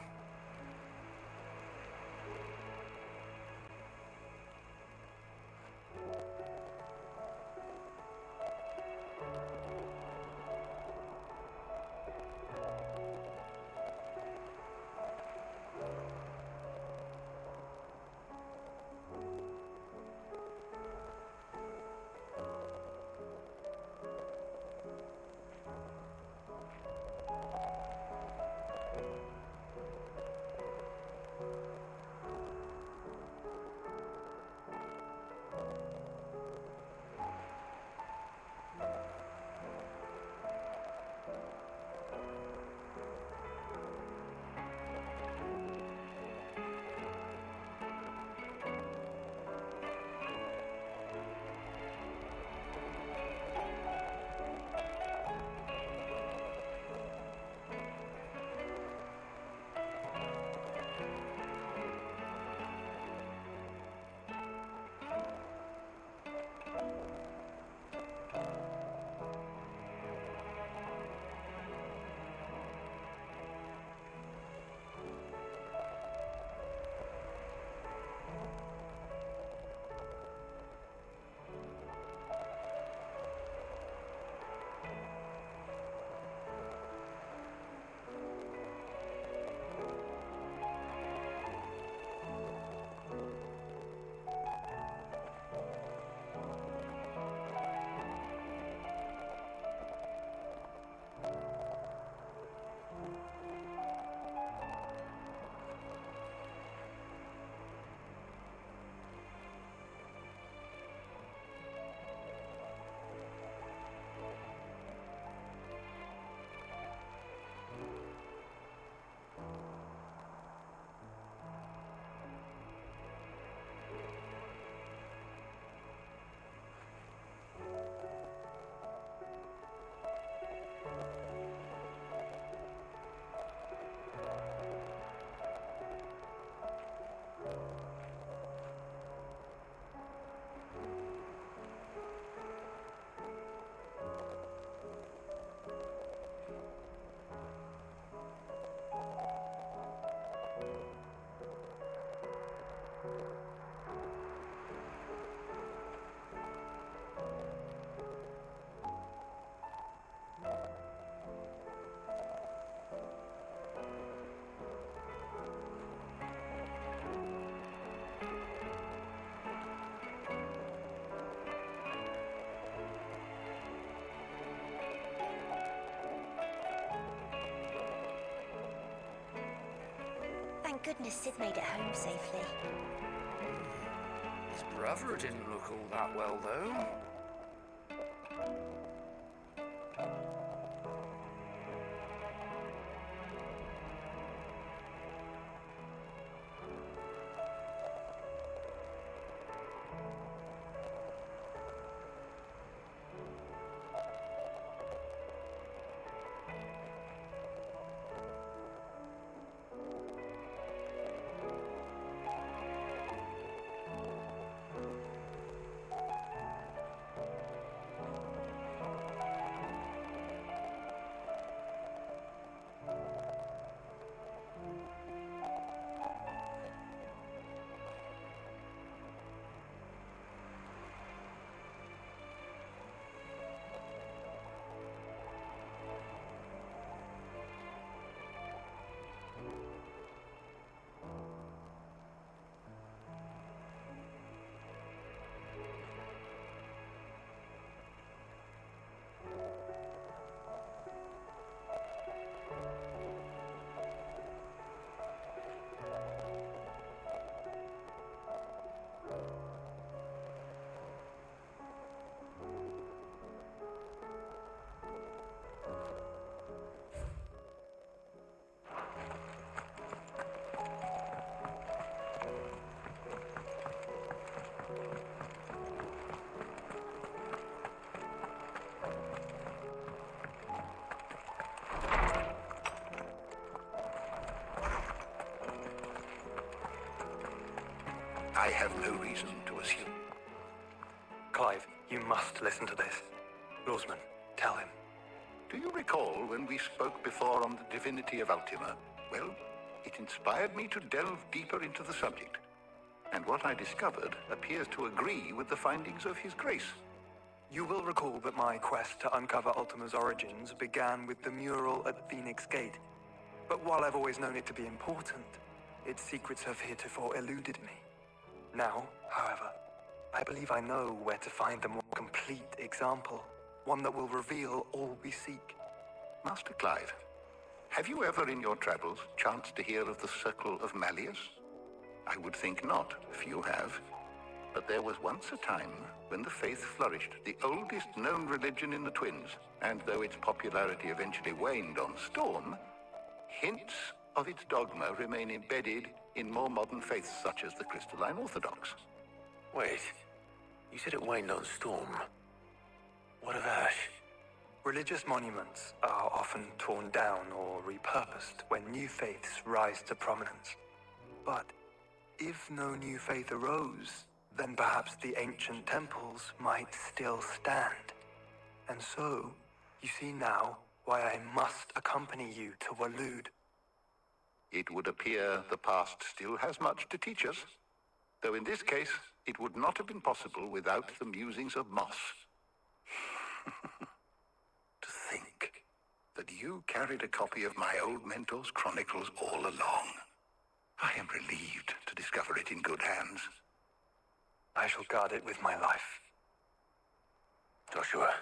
goodness Sid made it home safely. His brother didn't look all that well, though. I have no reason to assume. Clive, you must listen to this. Lawsman, tell him. Do you recall when we spoke before on the divinity of Ultima? Well, it inspired me to delve deeper into the subject. And what I discovered appears to agree with the findings of His Grace. You will recall that my quest to uncover Ultima's origins began with the mural at Phoenix Gate. But while I've always known it to be important, its secrets have heretofore eluded me. Now, however, I believe I know where to find the more complete example, one that will reveal all we seek. Master Clive, have you ever in your travels chanced to hear of the Circle of Malleus? I would think not, if you have. But there was once a time when the faith flourished, the oldest known religion in the Twins, and though its popularity eventually waned on Storm, hints of its dogma remain embedded in more modern faiths such as the Crystalline Orthodox. Wait, you said it waned on Storm. What of Ash? Religious monuments are often torn down or repurposed when new faiths rise to prominence. But if no new faith arose, then perhaps the ancient temples might still stand. And so, you see now why I must accompany you to Waloed. It would appear the past still has much to teach us, though in this case, it would not have been possible without the musings of Moss. To think that you carried a copy of my old mentor's chronicles all along. I am relieved to discover it in good hands. I shall guard it with my life. Joshua,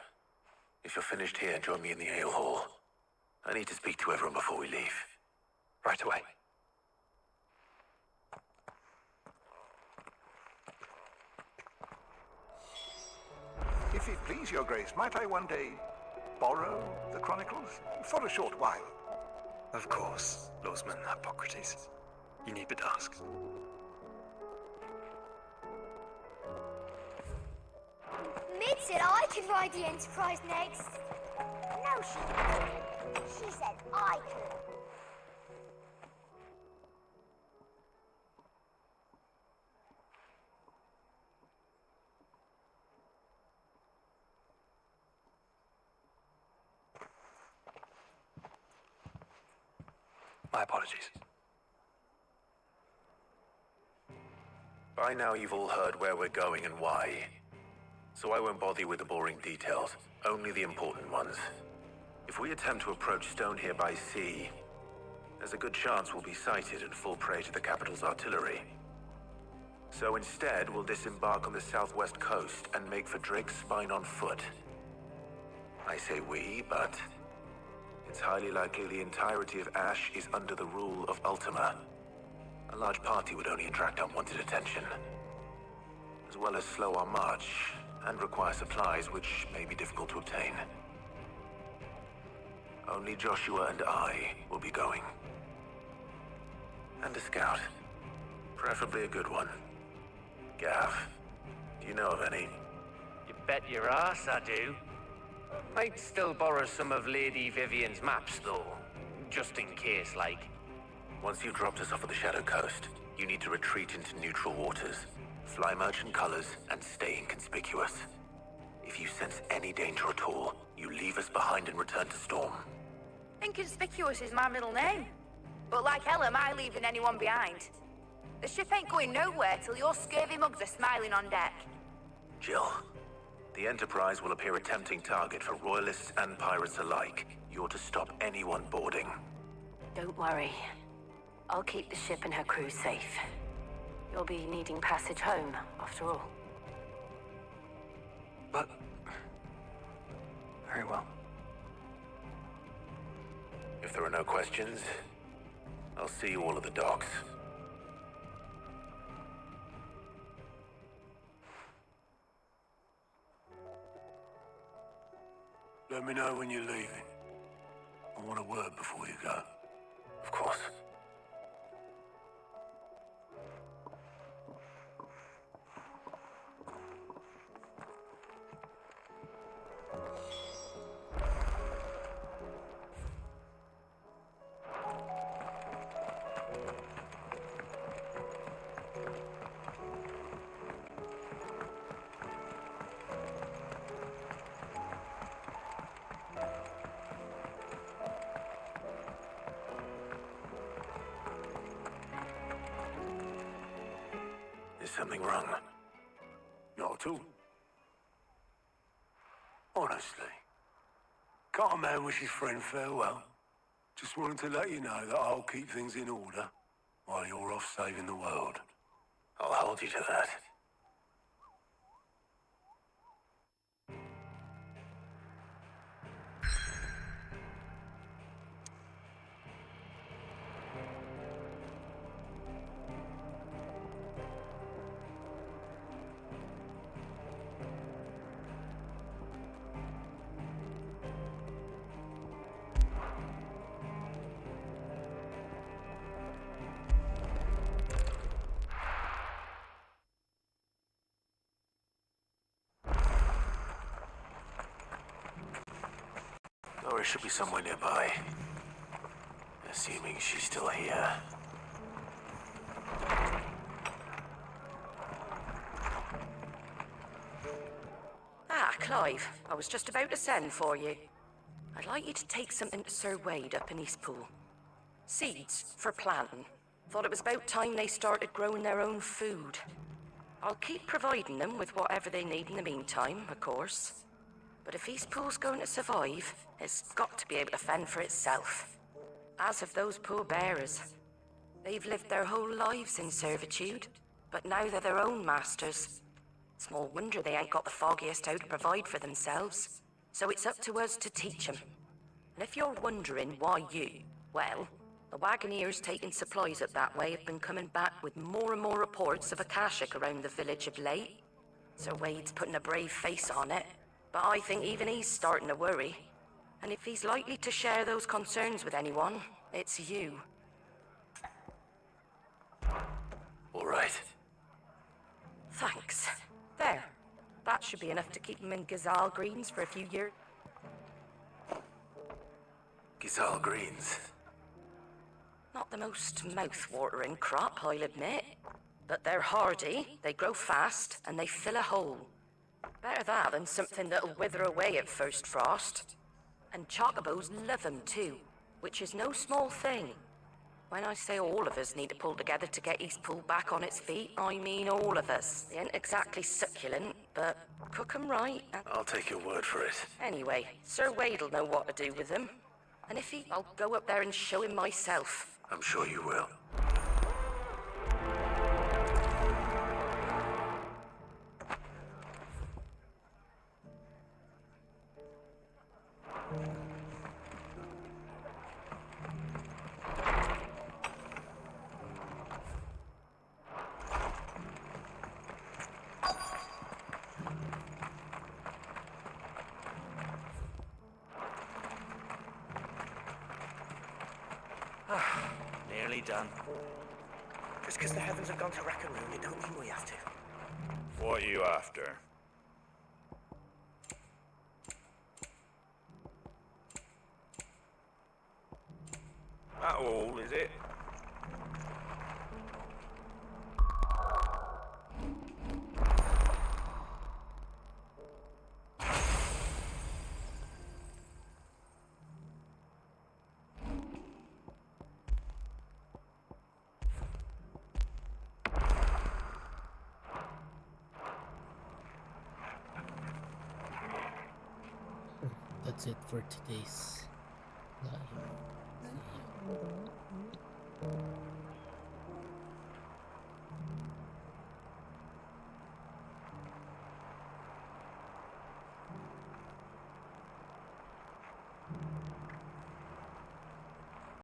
if you're finished here, join me in the ale hall. I need to speak to everyone before we leave. Right away. If it please your grace, might I one day borrow the chronicles for a short while? Of course, Lawsman Hippocrates. You need but ask. Mid said I could ride the Enterprise next. No, she didn't. She said I could. My apologies. By now you've all heard where we're going and why. So I won't bother you with the boring details, only the important ones. If we attempt to approach Stone here by sea, there's a good chance we'll be sighted and fall prey to the capital's artillery. So instead, we'll disembark on the southwest coast and make for Drake's Spine on foot. I say we, but it's highly likely the entirety of Ash is under the rule of Ultima. A large party would only attract unwanted attention, as well as slow our march and require supplies which may be difficult to obtain. Only Joshua and I will be going. And a scout. Preferably a good one. Gav, do you know of any? You bet your ass I do. Might still borrow some of Lady Vivian's maps, though. Just in case, like. Once you've dropped us off at the Shadow Coast, you need to retreat into neutral waters, fly merchant colors, and stay inconspicuous. If you sense any danger at all, you leave us behind and return to Storm. Inconspicuous is my middle name. But like hell am I leaving anyone behind. The ship ain't going nowhere till your scurvy mugs are smiling on deck. Jill, the Enterprise will appear a tempting target for royalists and pirates alike. You're to stop anyone boarding. Don't worry. I'll keep the ship and her crew safe. You'll be needing passage home, after all. But... very well. If there are no questions, I'll see you all at the docks. Let me know when you're leaving. I want a word before you go. Of course. Is something wrong? Not at all. Honestly. Can't a man wish his friend farewell? Just wanted to let you know that I'll keep things in order while you're off saving the world. I'll hold you to that. Laura should be somewhere nearby. Assuming she's still here. Ah, Clive. I was just about to send for you. I'd like you to take something to Sir Wade up in Eastpool. Seeds for planting. Thought it was about time they started growing their own food. I'll keep providing them with whatever they need in the meantime, of course. But if Eastpool's going to survive, it's got to be able to fend for itself. As have those poor bearers. They've lived their whole lives in servitude, but now they're their own masters. Small wonder they ain't got the foggiest how to provide for themselves. So it's up to us to teach them. And if you're wondering why well, the Wagoneers taking supplies up that way have been coming back with more and more reports of Akashic around the village of late. Sir Wade's putting a brave face on it. But I think even he's starting to worry. And if he's likely to share those concerns with anyone, it's you. All right. Thanks. There. That should be enough to keep him in Gazal greens for a few years. Gazal greens. Not the most mouth-watering crop, I'll admit. But they're hardy, they grow fast, and they fill a hole. Better that than something that'll wither away at first frost. And chocobos love 'em too, which is no small thing. When I say all of us need to pull together to get Eastpool back on its feet, I mean all of us. They ain't exactly succulent, but cook 'em right. I'll take your word for it. Anyway, Sir Wade'll know what to do with them. And if I'll go up there and show him myself. I'm sure you will. nearly done. Just because the heavens have gone to rack and ruin, it don't mean we have to. What are you after? That all, is it? That's it for today's live.